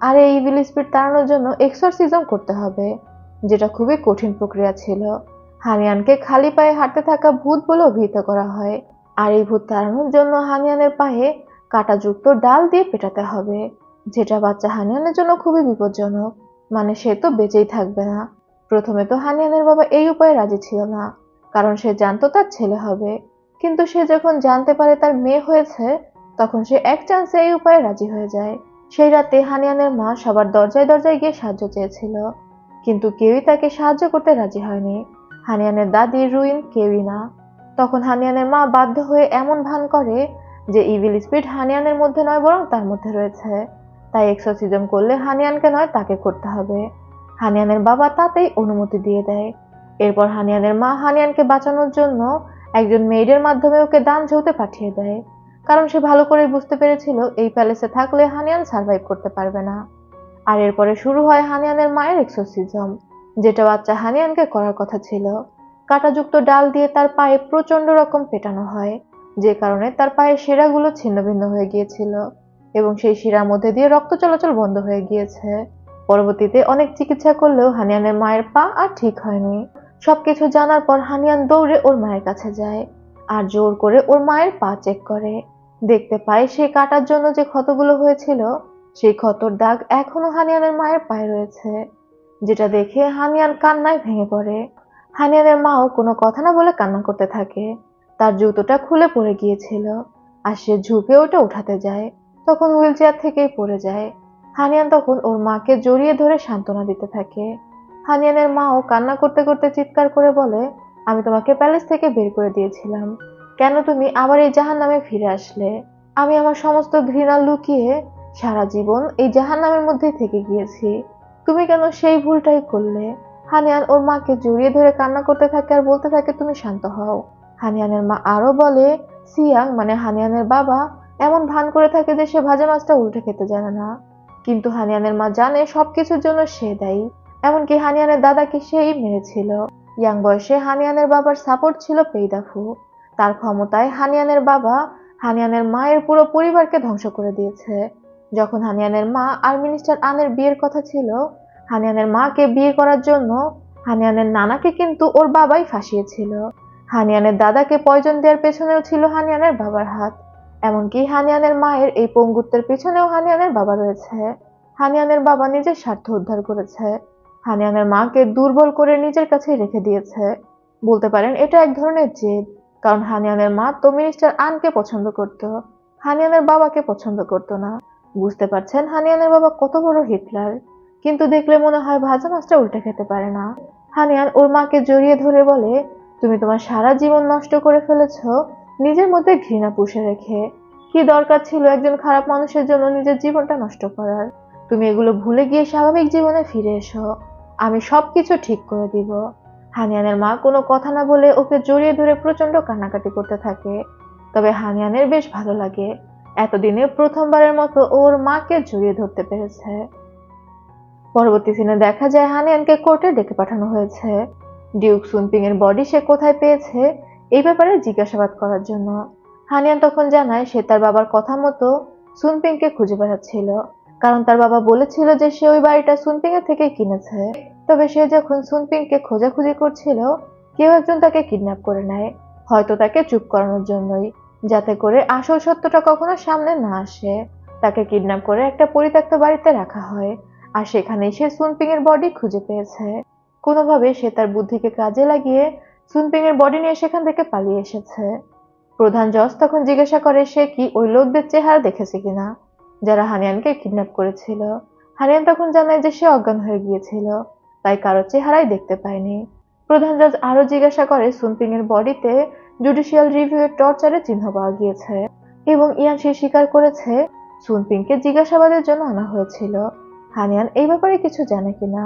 আর এই ইভিল স্পিরিট তাড়ানোর জন্য এক্সরসিজম করতে হবে, যেটা খুবই কঠিন প্রক্রিয়া ছিল। হানিয়ানকে খালি পায়ে হাঁটতে থাকা ভূত বলে অভিহিত করা হয়। আর এই ভূত তাড়ানোর জন্য হানিয়ানের পায়ে কাঁটাযুক্ত ডাল দিয়ে পেটাতে হবে, যেটা বাচ্চা হানিয়ানের জন্য খুবই বিপজ্জনক। মানে সে তো বেঁচেই থাকবে না। প্রথমে তো হানিয়ানের বাবা এই উপায়ে রাজি ছিল না, কারণ সে জানতো তার ছেলে হবে। কিন্তু সে যখন জানতে পারে তার মেয়ে হয়েছে, তখন সে এক চান্সে এই উপায়ে রাজি হয়ে যায়। সেই রাতে হানিয়ানের মা সবার দরজায় দরজায় গিয়ে সাহায্য চেয়েছিল, কিন্তু কেউই তাকে সাহায্য করতে রাজি হয়নি। হানিয়ানের দাদি, রুইন, কেউই না। তখন হানিয়ানের মা বাধ্য হয়ে এমন ভান করে যে ইভিল স্পিরিট হানিয়ানের মধ্যে নয় বরং তার মধ্যে রয়েছে, তাই এক্সরসিজম করলে হানিয়ানকে নয় তাকে করতে হবে। হানিয়ানের বাবা তাতেই অনুমতি দিয়ে দেয়। এরপর হানিয়ানের মা হানিয়ানকে বাঁচানোর জন্য একজন মেইডের মাধ্যমে ওকে দান ঝৌতে পাঠিয়ে দেয়, কারণ সে ভালো করে বুঝতে পেরেছিল এই প্যালেসে থাকলে হানিয়ান সার্ভাইভ করতে পারবে না। আর এরপরে শুরু হয় হানিয়ানের মায়ের এক্সরসিজম, যেটা বাচ্চা হানিয়ানকে করার কথা ছিল। কাঁটাযুক্ত ডাল দিয়ে তার পায়ে প্রচন্ড রকম পেটানো হয়, যে কারণে তার পায়ের শিরাগুলো ছিন্নভিন্ন হয়ে গিয়েছিল এবং সেই শিরার মধ্যে দিয়ে রক্ত চলাচল বন্ধ হয়ে গিয়েছে। পরবর্তীতে অনেক চিকিৎসা করলেও হানিয়ানের মায়ের পা আর ঠিক হয়নি। সবকিছু জানার পর হানিয়ান দৌড়ে ওর মায়ের কাছে যায় আর জোর করে ওর মায়ের পা চেক করে। দেখতে পায় সেই কাটার জন্য যে ক্ষতগুলো হয়েছিল, সেই ক্ষতর দাগ এখনো হানিয়ানের মায়ের পায়ে রয়েছে, যেটা দেখে হানিয়ান কান্নায় ভেঙে পড়ে। হানিয়ানের মাও কোনো কথা না বলে কান্না করতে থাকে। তার জুতোটা খুলে পড়ে গিয়েছিল, আর সে ঝুঁকে ওটা উঠাতে যায়, তখন হুইল চেয়ার থেকেই পড়ে যায়। হানিয়ান তখন ওর মাকে জড়িয়ে ধরে সান্ত্বনা দিতে থাকে। হানিয়ানের মাও কান্না করতে করতে চিৎকার করে বলে, আমি তোমাকে প্যালেস থেকে বের করে দিয়েছিলাম, কেন তুমি আবার এই জাহান্নামে ফিরে আসলে? আমি আমার সমস্ত ঘৃণা লুকিয়ে সারা জীবন এই জাহান্নামের মধ্যেই থেকে গিয়েছি, তুমি কেন সেই ভুলটাই করলে? হানিয়ান ওর মাকে জড়িয়ে ধরে কান্না করতে থাকে আর বলতে থাকে, তুমি শান্ত হও। হানিয়ানের মা আরো বলে সিয়াং মানে হানিয়ানের বাবা এমন ভান করে থাকে যে সে ভাজা মাছটা উল্টে খেতে জানে না, কিন্তু হানিয়ানের মা জানে সবকিছুর জন্য সে দায়ী। এমনকি হানিয়ানের দাদাকে সেই মেরেছিল। ইয়াং বয়সে হানিয়ানের বাবার সাপোর্ট ছিল পেইদাফু। তার ক্ষমতায় হানিয়ানের বাবা হানিয়ানের মায়ের পুরো পরিবারকে ধ্বংস করে দিয়েছে। যখন হানিয়ানের মা আর মিনিস্টার আনের বিয়ের কথা ছিল, হানিয়ানের মাকে বিয়ে করার জন্য হানিয়ানের নানাকে কিন্তু ওর বাবাই ফাঁসিয়েছিল। হানিয়ানের দাদাকে পয়জন দেওয়ার পেছনেও ছিল হানিয়ানের বাবার হাত। এমনকি হানিয়ানের মায়ের এই পঙ্গুত্বের পেছনেও হানিয়ানের বাবা রয়েছে। হানিয়ানের বাবা নিজের স্বার্থ উদ্ধার করেছে, হানিয়ানের মাকে দুর্বল করে নিজের কাছেই রেখে দিয়েছে। বলতে পারেন এটা এক ধরনের জেদ, কারণ হানিয়ানের মা তো মিনিস্টার আনকে পছন্দ করত, হানিয়ানের বাবাকে পছন্দ করত না। বুঝতে পারছেন হানিয়ানের বাবা কত বড় হিটলার, কিন্তু দেখলে মনে হয় ভাজা মাছটা উল্টে খেতে পারে না। হানিয়ান ওর মাকে জড়িয়ে ধরে বলে, তুমি তোমার সারা জীবন নষ্ট করে ফেলেছ নিজের মধ্যে ঘৃণা পুষে রেখে। কি দরকার ছিল একজন খারাপ মানুষের জন্য নিজের জীবনটা নষ্ট করার? তুমি এগুলো ভুলে গিয়ে স্বাভাবিক জীবনে ফিরে এসো, আমি সবকিছু ঠিক করে দিব। হানিয়ানের মা কোনো কথা না বলে ওকে জড়িয়ে ধরে প্রচন্ড কান্নাকাটি করতে থাকে। তবে হানিয়ানের বেশ ভালো লাগে, এতদিনে প্রথমবারের মতো ওর মাকে জড়িয়ে ধরতে পেরেছে। পরবর্তী সিনে দেখা যায় হানিয়ানকে কোর্টে ডেকে পাঠানো হয়েছে ডিউক সুনপিং এর বডি সে কোথায় পেয়েছে এই ব্যাপারে জিজ্ঞাসাবাদ করার জন্য। হানিয়ান তখন জানায় সে তার বাবার কথা মতো সুনপিংকে খুঁজে বেড়াচ্ছিল, কারণ তার বাবা বলেছিল যে সে ওই বাড়িটা সুনপিং এর থেকে কিনেছে। তবে সে যখন সুনপিংকে খোঁজাখুঁজি করছিল, কেউ একজন তাকে কিডন্যাপ করে নেয়, হয়তো তাকে চুপ করানোর জন্যই, যাতে করে আসল সত্যটা কখনো সামনে না আসে। তাকে কিডন্যাপ করে একটা পরিত্যক্ত বাড়িতে রাখা হয়, আর সেখানেই সে সুনপিং এর বডি খুঁজে পেয়েছে। কোনোভাবে সে তার বুদ্ধিকে কাজে লাগিয়ে সুনপিং এর বডি নিয়ে সেখান থেকে পালিয়ে এসেছে। প্রধান জজ তখন জিজ্ঞাসা করে সে কি ওই লোকদের চেহারা দেখেছে কিনা যারা হানিয়ানকে কিডন্যাপ করেছিল। হানিয়ান তখন জানায় যে সে অজ্ঞান হয়ে গিয়েছিল, তাই কারো চেহারাই দেখতে পায়নি। প্রধান জজ আরো জিজ্ঞাসা করে সুনপিং এর বডিতে জুডিশিয়াল রিভিউ এর টর্চারের চিহ্ন পাওয়া গিয়েছে, এবং ইয়ান সে স্বীকার করেছে সুনপিংকে জিজ্ঞাসাবাদের জন্য আনা হয়েছিল। হানিয়ান এই ব্যাপারে কিছু জানে কিনা?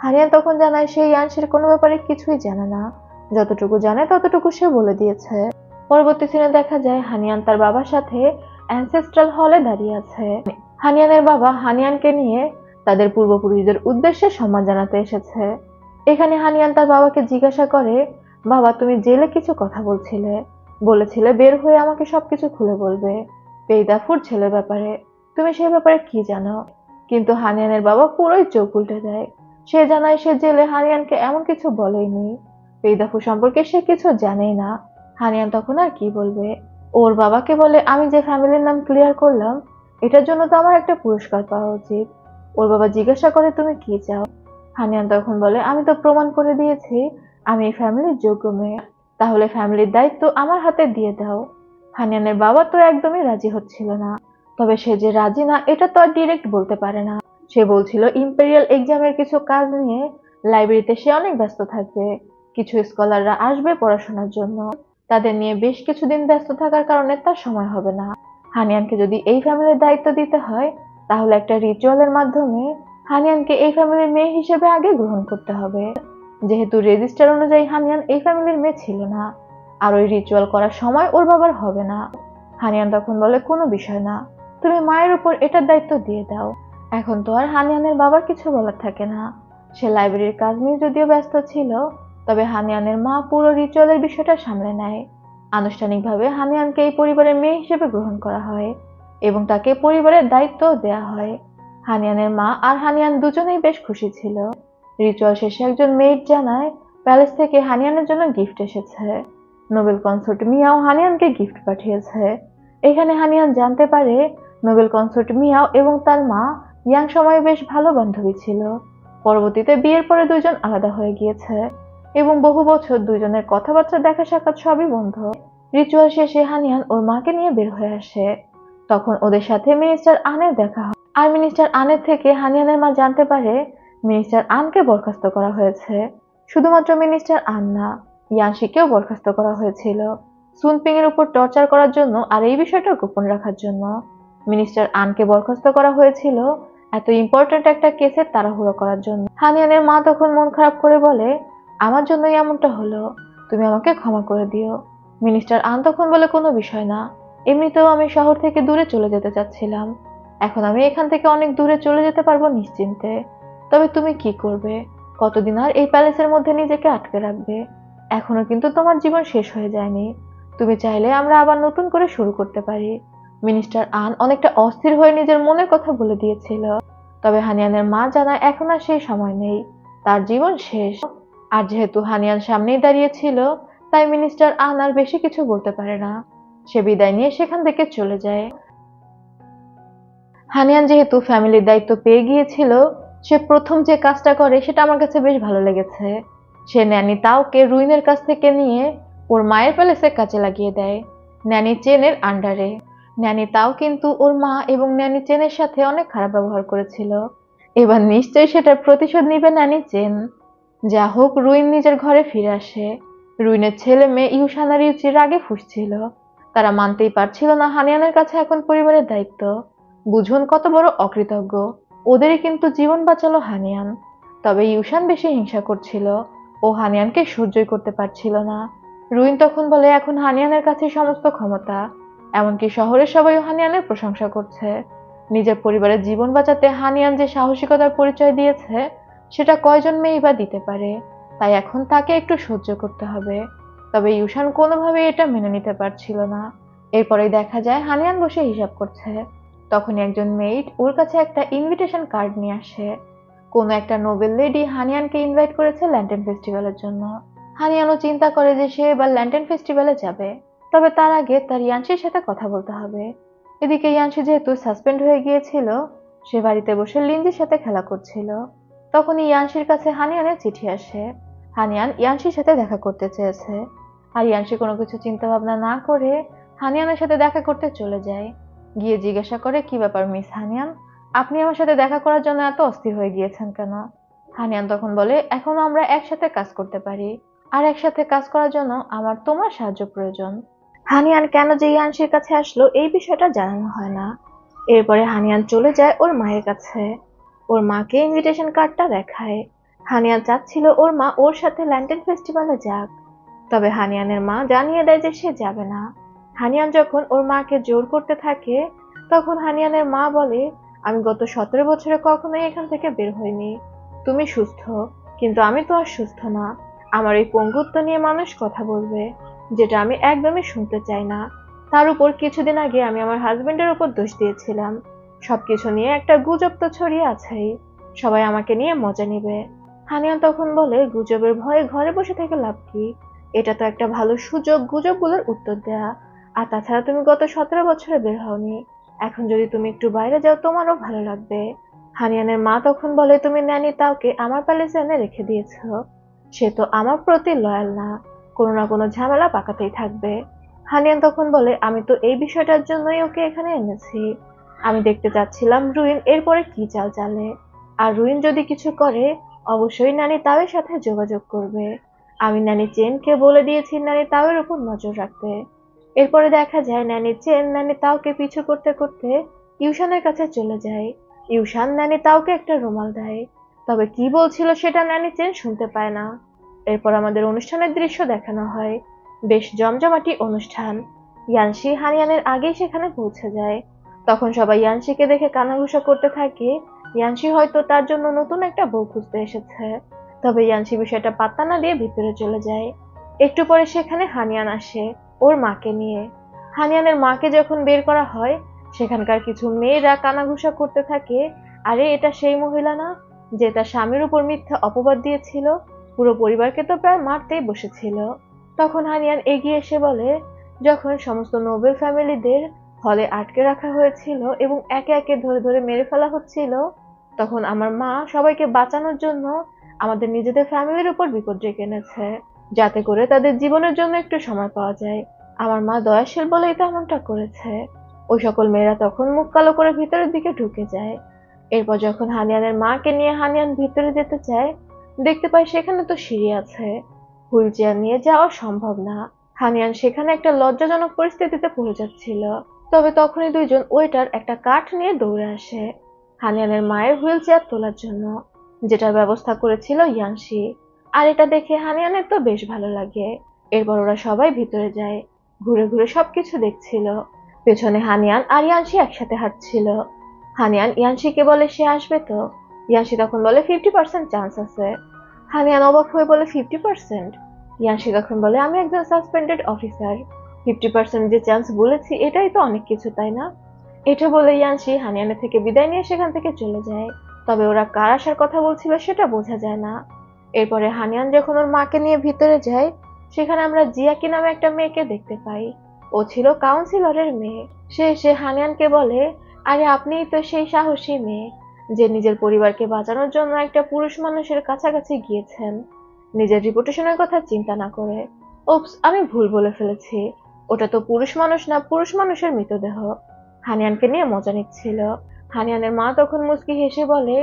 হানিয়ান তখন জানায় সে ইয়ানসের কোনো ব্যাপারে কিছুই জানে না, যতটুকু জানে ততটুকু সে বলে দিয়েছে। পরবর্তী সিনে দেখা যায় হানিয়ান তার বাবার সাথে অ্যানসেস্ট্রাল হলে দাঁড়িয়ে আছে। হানিয়ানের বাবা হানিয়ানকে নিয়ে তাদের পূর্বপুরুষদের উদ্দেশ্যে সম্মান জানাতে এসেছে। এখানে হানিয়ান তার বাবাকে জিজ্ঞাসা করে, বাবা তুমি জেলে কিছু কথা বলেছিলে বের হয়ে আমাকে সবকিছু খুলে বলবে পেইদাফুর ছেলের ব্যাপারে, তুমি সেই ব্যাপারে কি জানো? কিন্তু হানিয়ানের বাবা পুরোই চোখ উল্টে দেয়। সে জানায় সে জেলে হানিয়ানকে এমন কিছু বলেইনি, পেইদাফু সম্পর্কে সে কিছু জানেই না। হানিয়ান তখন আর কি বলবে? ওর বাবাকে বলে, আমি যে ফ্যামিলির নাম ক্লিয়ার করলাম এটার জন্য তো আমার একটা পুরস্কার পাওয়া উচিত। ওর বাবা জিজ্ঞাসা করে তুমি কি চাও? হানিয়ান তখন বলে, আমি তো প্রমাণ করে দিয়েছি আমি এই ফ্যামিলির যোগ্য মেয়ে, তাহলে ফ্যামিলির দায়িত্ব আমার হাতে দিয়ে দাও। হানিয়ানের বাবা তো একদমই রাজি হচ্ছিল না, তবে সে যে রাজি না এটা তো আর ডিরেক্ট বলতে পারে না। সে বলছিল ইম্পেরিয়াল এক্সামের কিছু কাজ নিয়ে লাইব্রেরিতে সে অনেক ব্যস্ত থাকবে, কিছু স্কলাররা আসবে পড়াশোনার জন্য, তাদের নিয়ে বেশ কিছুদিন ব্যস্ত থাকার কারণে তার সময় হবে না। হানিয়ানকে যদি এই ফ্যামিলির দায়িত্ব দিতে হয় তাহলে একটা রিচুয়ালের মাধ্যমে হানিয়ানকে এই ফ্যামিলির মেয়ে হিসেবে আগে গ্রহণ করতে হবে, যেহেতু রেজিস্টার অনুযায়ী হানিয়ান এই ফ্যামিলির মেয়ে ছিল না, আর ওই রিচুয়াল করার সময় ওর বাবার হবে না। হানিয়ান তখন বলে, কোনো বিষয় না, তুমি মায়ের উপর এটার দায়িত্ব দিয়ে দাও। এখন তো আর হানিয়ানের বাবার কিছু বলার থাকে না। সে লাইব্রেরির কাজ নিয়ে যদিও ব্যস্ত ছিল, তবে হানিয়ানের মা পুরো রিচুয়ালের বিষয়টা সামলে নেয়। আনুষ্ঠানিকভাবে হানিয়ানকে এই পরিবারের মেয়ে হিসেবে গ্রহণ করা হয় এবং তাকে পরিবারের দায়িত্ব দেয়া হয়। হানিয়ানের মা আর হানিয়ান দুজনেই বেশ খুশি ছিল। রিচুয়াল শেষে একজন মেয়েড জানায় প্যালেস থেকে হানিয়ানের জন্য গিফট এসেছে। নোবেল কনসোর্ট মিয়াও হানিয়ানকে গিফট পাঠিয়েছে। এখানে হানিয়ান জানতে পারে নোবেল কনসোর্ট মিয়াও এবং তার মা ইয়াং সময়ে বেশ ভালো বান্ধবী ছিল। পরবর্তীতে বিয়ের পরে দুজন আলাদা হয়ে গিয়েছে এবং বহু বছর দুজনের কথাবার্তা দেখা সাক্ষাৎ সবই বন্ধ। রিচুয়াল শেষে হানিয়ান ওর মাকে নিয়ে বের হয়ে আসে। তখন ওদের সাথে মিনিস্টার আনের দেখা হয়, আর মিনিস্টার আনের থেকে হানিয়ানের মা জানতে পারে মিনিস্টার আনকে বরখাস্ত করা হয়েছে। শুধুমাত্র মিনিস্টার আন না, ইয়ানশিকেও বরখাস্ত করা হয়েছিল সুনপিং এর উপর টর্চার করার জন্য, আর এই বিষয়টা গোপন রাখার জন্য। মিনিস্টার আনকে বরখাস্ত করা হয়েছিল এত ইম্পর্টেন্ট একটা কেসের তাড়াহুড়ো করার জন্য। হানিয়ানের মা তখন মন খারাপ করে বলে, আমার জন্যই এমনটা হলো, তুমি আমাকে ক্ষমা করে দিও। মিনিস্টার আন তখন বলে, কোনো বিষয় না, এমনিতেও আমি শহর থেকে দূরে চলে যেতে চাচ্ছিলাম। এখন আমি এখান থেকে অনেক দূরে চলে যেতে পারবো নিশ্চিন্তে। তবে তুমি কি করবে? কতদিন আর এই প্যালেসের মধ্যে নিজেকে আটকে রাখবে? এখনো কিন্তু তোমার জীবন শেষ হয়ে যায়নি। তুমি চাইলে আমরা আবার নতুন করে শুরু করতে পারি। মিনিস্টার আন অনেকটা অস্থির হয়ে নিজের মনের কথা বলে দিয়েছিল। তবে হানিয়ানের মা জানায় এখন আর সেই সময় নেই, তার জীবন শেষ। আর যেহেতু হানিয়ান সামনেই দাঁড়িয়ে ছিল, তাই মিনিস্টার আন আর বেশি কিছু বলতে পারে না। সে বিদায় নিয়ে সেখান থেকে চলে যায়। হানিয়ান যেহেতু ফ্যামিলির দায়িত্ব পেয়ে গিয়েছিল, সে প্রথম যে কাজটা করে সেটা আমার কাছে বেশ ভালো লেগেছে। সে ন্যানি তাওকে রুইনের কাছ থেকে নিয়ে ওর মায়ের প্যালেসে কাজে লাগিয়ে দেয়, ন্যানি চেনের আন্ডারে। ন্যানি তাও কিন্তু ওর মা এবং ন্যানি চেনের সাথে অনেক খারাপ ব্যবহার করেছিল। এবার নিশ্চয়ই সেটার প্রতিশোধ নিবে ন্যানি চেন। যা হোক, রুইন নিজের ঘরে ফিরে আসে। রুইনের ছেলে মেয়ে ইউসান আর ইউচি রাগে ফুঁসছিল। তারা মানতেই পারছিল না হানিয়ানের কাছে এখন পরিবারের দায়িত্ব। বুঝুন কত বড় অকৃতজ্ঞ, ওদেরই কিন্তু জীবন বাঁচালো হানিয়ান। তবে ইউসান বেশি হিংসা করছিল, ও হানিয়ানকে সহ্যই করতে পারছিল না। রুইন তখন বলে এখন হানিয়ানের কাছে সমস্ত ক্ষমতা, এমনকি শহরের সবাই হানিয়ানের প্রশংসা করছে। নিজের পরিবারের জীবন বাঁচাতে হানিয়ান যে সাহসিকতার পরিচয় দিয়েছে, সেটা কয়জন মেয়েই বা দিতে পারে। তাই এখন তাকে একটু সহ্য করতে হবে। তবে ইউসান কোনোভাবেই এটা মেনে নিতে পারছিল না। এরপরেই দেখা যায় হানিয়ান বসে হিসাব করছে। তখনই একজন মেইড ওর কাছে একটা ইনভিটেশন কার্ড নিয়ে আসে। কোনো একটা নোবেল লেডি হানিয়ানকে ইনভাইট করেছে ল্যান্টেন ফেস্টিভ্যালের জন্য। হানিয়ানও চিন্তা করে যে সে এবার ল্যান্টেন ফেস্টিভ্যালে যাবে। তবে তার আগে তার ইয়ানশির সাথে কথা বলতে হবে। এদিকে ইয়ানশি যেহেতু সাসপেন্ড হয়ে গিয়েছিল, সে বাড়িতে বসে লিনজির সাথে খেলা করছিল। তখনই ইয়ানশির কাছে হানিয়ানের চিঠি আসে। হানিয়ান ইয়ানশির সাথে দেখা করতে চেয়েছে। আর ইয়ানশি কোনো কিছু চিন্তা ভাবনা না করে হানিয়ানের সাথে দেখা করতে চলে যায়। গিয়ে জিজ্ঞাসা করে, কি ব্যাপার মিস হানিয়ান, আপনি আমার সাথে দেখা করার জন্য এত অস্থির হয়ে গিয়েছেন কেন? হানিয়ান তখন বলে, এখনো আমরা একসাথে কাজ করতে পারি, আর একসাথে কাজ করার জন্য আমার তোমার সাহায্য প্রয়োজন। হানিয়ান কেন যে ইয়ানশির কাছে আসলো এই বিষয়টা জানানো হয় না। এরপরে হানিয়ান চলে যায় ওর মায়ের কাছে। ওর মাকে ইনভিটেশন কার্ডটা দেখায়। হানিয়ান চাচ্ছিল ওর মা ওর সাথে ল্যান্টেন ফেস্টিভ্যালে যাক, তবে হানিয়ানের মা জানিয়ে দেয় যে সে যাবে না। হানিয়ান যখন ওর মাকে জোর করতে থাকে, তখন হানিয়ানের মা বলে, আমি গত 17 বছরে কখনোই এখান থেকে বের হইনি। তুমি সুস্থ, কিন্তু আমি তো আর সুস্থ না। আমার এই পঙ্গুত্ব নিয়ে মানুষ কথা বলবে, যেটা আমি একদমই শুনতে চাই না। তার উপর কিছুদিন আগে আমি আমার হাজবেন্ডের উপর দোষ দিয়েছিলাম। সবকিছু নিয়ে একটা গুজব তো ছড়িয়ে আছেই, সবাই আমাকে নিয়ে মজা নিবে। হানিয়ান তখন বলে, গুজবের ভয়ে ঘরে বসে থেকে লাভ কি? এটা তো একটা ভালো সুযোগ গুজবগুলোর উত্তর দেয়া। আর তাছাড়া তুমি গত 17 বছরে বের হওনি, এখন যদি তুমি একটু বাইরে যাও তোমারও ভালো লাগবে। হানিয়ানের মা তখন বলে, তুমি ন্যানি তাওকে আমার প্যালেসে এনে রেখে দিয়েছো, সে তো আমার প্রতি লয়াল না, কোনো না কোনো ঝামেলা পাকাতেই থাকবে। হানিয়ান তখন বলে, আমি তো এই বিষয়টার জন্যই ওকে এখানে এনেছি। আমি দেখতে চাচ্ছিলাম রুইন এরপরে কি চাল চালে। আর রুইন যদি কিছু করে, অবশ্যই নানি তাওয়ের সাথে যোগাযোগ করবে। আমি নানি চেনকে বলে দিয়েছি নানি তাওয়ের উপর নজর রাখতে। এরপরে দেখা যায় নানি চেন নানি তাওকে পিছু করতে করতে ইউশানের কাছে চলে যায়। ইউশান নানি তাওকে একটা রুমাল দেয়, তবে কি বলছিল সেটা নানি চেন শুনতে পায় না। এরপর আমাদের অনুষ্ঠানের দৃশ্য দেখানো হয়। বেশ জমজমাটি অনুষ্ঠান। ইয়ানশি হানিয়ানের আগেই সেখানে পৌঁছে যায়। তখন সবাই ইয়ানশিকে দেখে কানাঘুষা করতে থাকে। ইয়ানশি হয়তো তার জন্য নতুন একটা বউ খুঁজতে এসেছে। তবে ইয়ানশি বিষয়টা পাত্তা না দিয়ে ভিতরে চলে যায়। একটু পরে সেখানে হানিয়ান আসে ওর মাকে নিয়ে। হানিয়ানের মাকে যখন বের করা হয়, সেখানকার কিছু মেয়েরা কানাঘুষা করতে থাকে, আরে এটা সেই মহিলা না যে তার স্বামীর উপর মিথ্যা অপবাদ দিয়েছিল, পুরো পরিবারকে তো প্রায় মারতেই বসেছিল। তখন হানিয়ান এগিয়ে এসে বলে, যখন সমস্ত নোবেল ফ্যামিলিদের হলে আটকে রাখা হয়েছিল এবং একে একে ধরে ধরে মেরে ফেলা হচ্ছিল, তখন আমার মা সবাইকে বাঁচানোর জন্য আমাদের নিজেদের ফ্যামিলির উপর বিপদ ডেকে এনেছে, যাতে করে তাদের জীবনের জন্য একটু সময় পাওয়া যায়। আমার মা দয়াশীল বলেই তো এমনটা করেছে। ওই সকল মেয়েরা তখন মুখ কালো করে ভিতরের দিকে ঢুকে যায়। এরপর যখন হানিয়ানের মাকে নিয়ে হানিয়ান ভিতরে যেতে চায়, দেখতে পায় সেখানে তো সিঁড়ি আছে, হুইল চেয়ার নিয়ে যাওয়া সম্ভব না। হানিয়ান সেখানে একটা লজ্জাজনক পরিস্থিতিতে পড়ে যাচ্ছিল। তবে তখনই দুইজন ওয়েটার একটা কাঠ নিয়ে দৌড়ে আসে হানিয়ানের মায়ের হুইল চেয়ার তোলার জন্য, যেটার ব্যবস্থা করেছিল ইয়ানশি। আর এটা দেখে হানিয়ানের তো বেশ ভালো লাগে। এরপর ওরা সবাই ভিতরে যায়, ঘুরে ঘুরে সবকিছু দেখছিল। পেছনে হানিয়ান আর ইয়ানশি একসাথে হাঁটছিল। হানিয়ান ইয়ানশিকে বলে সে আসবে তো। ইয়ানশি তখন বলে 50% চান্স আছে। হানিয়ান অবাক হয়ে বলে 50%? ইয়ানশি তখন বলে আমি একজন সাসপেন্ডেড অফিসার, 50% যে চান্স বলেছি এটাই তো অনেক কিছু, তাই না? এটা বলে ইয়ানশি হানিয়ানের থেকে বিদায় নিয়ে সেখান থেকে চলে যায়। তবে ওরা কার আসার কথা বলছিল সেটা বোঝা যায় না। এরপরে হানিয়ান যখন ওর মাকে নিয়ে ভিতরে যায়, সেখানে আমরা জিয়াকি নামে একটা মেয়েকে দেখতে পাই। ও ছিল কাউন্সিলরের মেয়ে। সে এসে হানিয়ানকে বলে, আরে আপনিই তো সেই সাহসী মেয়ে যে নিজের পরিবারকে বাঁচানোর জন্য একটা পুরুষ মানুষের কাছাকাছি গিয়েছেন, নিজের রিপুটেশনের কথা চিন্তা না করে। ওপস, আমি ভুল বলে ফেলেছি, ওটা তো পুরুষ মানুষ না, পুরুষ মানুষের মৃতদেহ। হানিয়ানকে নিয়ে মজা নিচ্ছিল। হানিয়ানের মা তখন মুচকি হেসে বলে,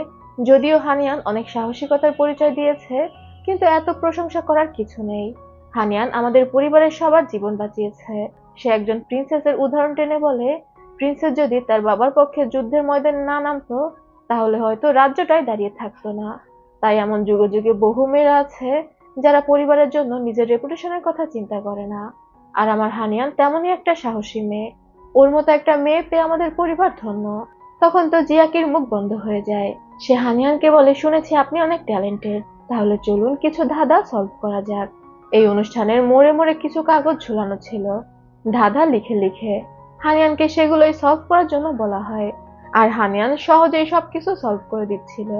যদিও হানিয়ান অনেক সাহসিকতার পরিচয় দিয়েছে, কিন্তু এত প্রশংসা করার কিছু নেই। হানিয়ান আমাদের পরিবারের সবার জীবন বাঁচিয়েছে। সে একজন প্রিন্সেসের উদাহরণ টেনে বলে, প্রিন্সেস যদি তার বাবার পক্ষে যুদ্ধের ময়দানে না নামতো তাহলে হয়তো রাজ্যটাই দাঁড়িয়ে থাকতো না। তাই এমন যুগে যুগে বহু মেয়েরা আছে যারা পরিবারের জন্য নিজের রেপুটেশনের কথা চিন্তা করে না। আর আমার হানিয়ান তেমনই একটা সাহসী মেয়ে। ওর মতো একটা মেয়ে পেয়ে আমাদের পরিবার ধন্য। তখন তো জিয়াকির মুখ বন্ধ হয়ে যায়। সে হানিয়ানকে বলে, শুনেছি আপনি অনেক ট্যালেন্টেড, তাহলে চলুন কিছু ধাঁধা সলভ করা যাক। এই অনুষ্ঠানের মোড়ে মোড়ে কিছু কাগজ ঝুলানো ছিল, ধাঁধা লিখে লিখে। হানিয়ানকে সেগুলোই সলভ করার জন্য বলা হয়, আর হানিয়ান সহজেই সবকিছু সলভ করে দিচ্ছিল।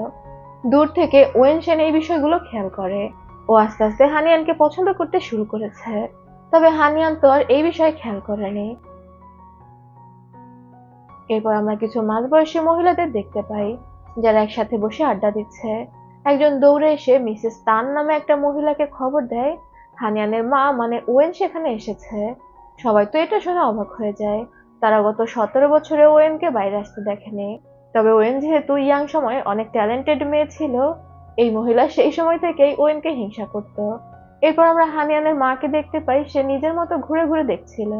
দূর থেকে ওয়েন সেন এই বিষয়গুলো খেয়াল করে। ও আস্তে আস্তে হানিয়ানকে পছন্দ করতে শুরু করেছে। তবে হানিয়ান তো আর এই বিষয়ে খেয়াল করেনি। এরপর আমরা কিছু মাঝবয়সী মহিলাদের দেখতে পাই যারা একসাথে বসে আড্ডা দিচ্ছে। একজন দৌড়ে এসে মিসেস তান নামে একটা মহিলাকে খবর দেয় হানিয়ানের মা মানে ওয়েন সেখানে এসেছে। সবাই তো এটা শুনে অবাক হয়ে যায়। তারা গত 17 বছরে ওয়েনকে বাইরে আসতে দেখেনি। তবে ওয়েন যেহেতু ইয়াং সময় অনেক ট্যালেন্টেড মেয়ে ছিল, এই মহিলা সেই সময় থেকেই ওয়েনকে হিংসা করত। এরপর আমরা হানিয়ানের মাকে দেখতে পাই সে নিজের মতো ঘুরে ঘুরে দেখছিল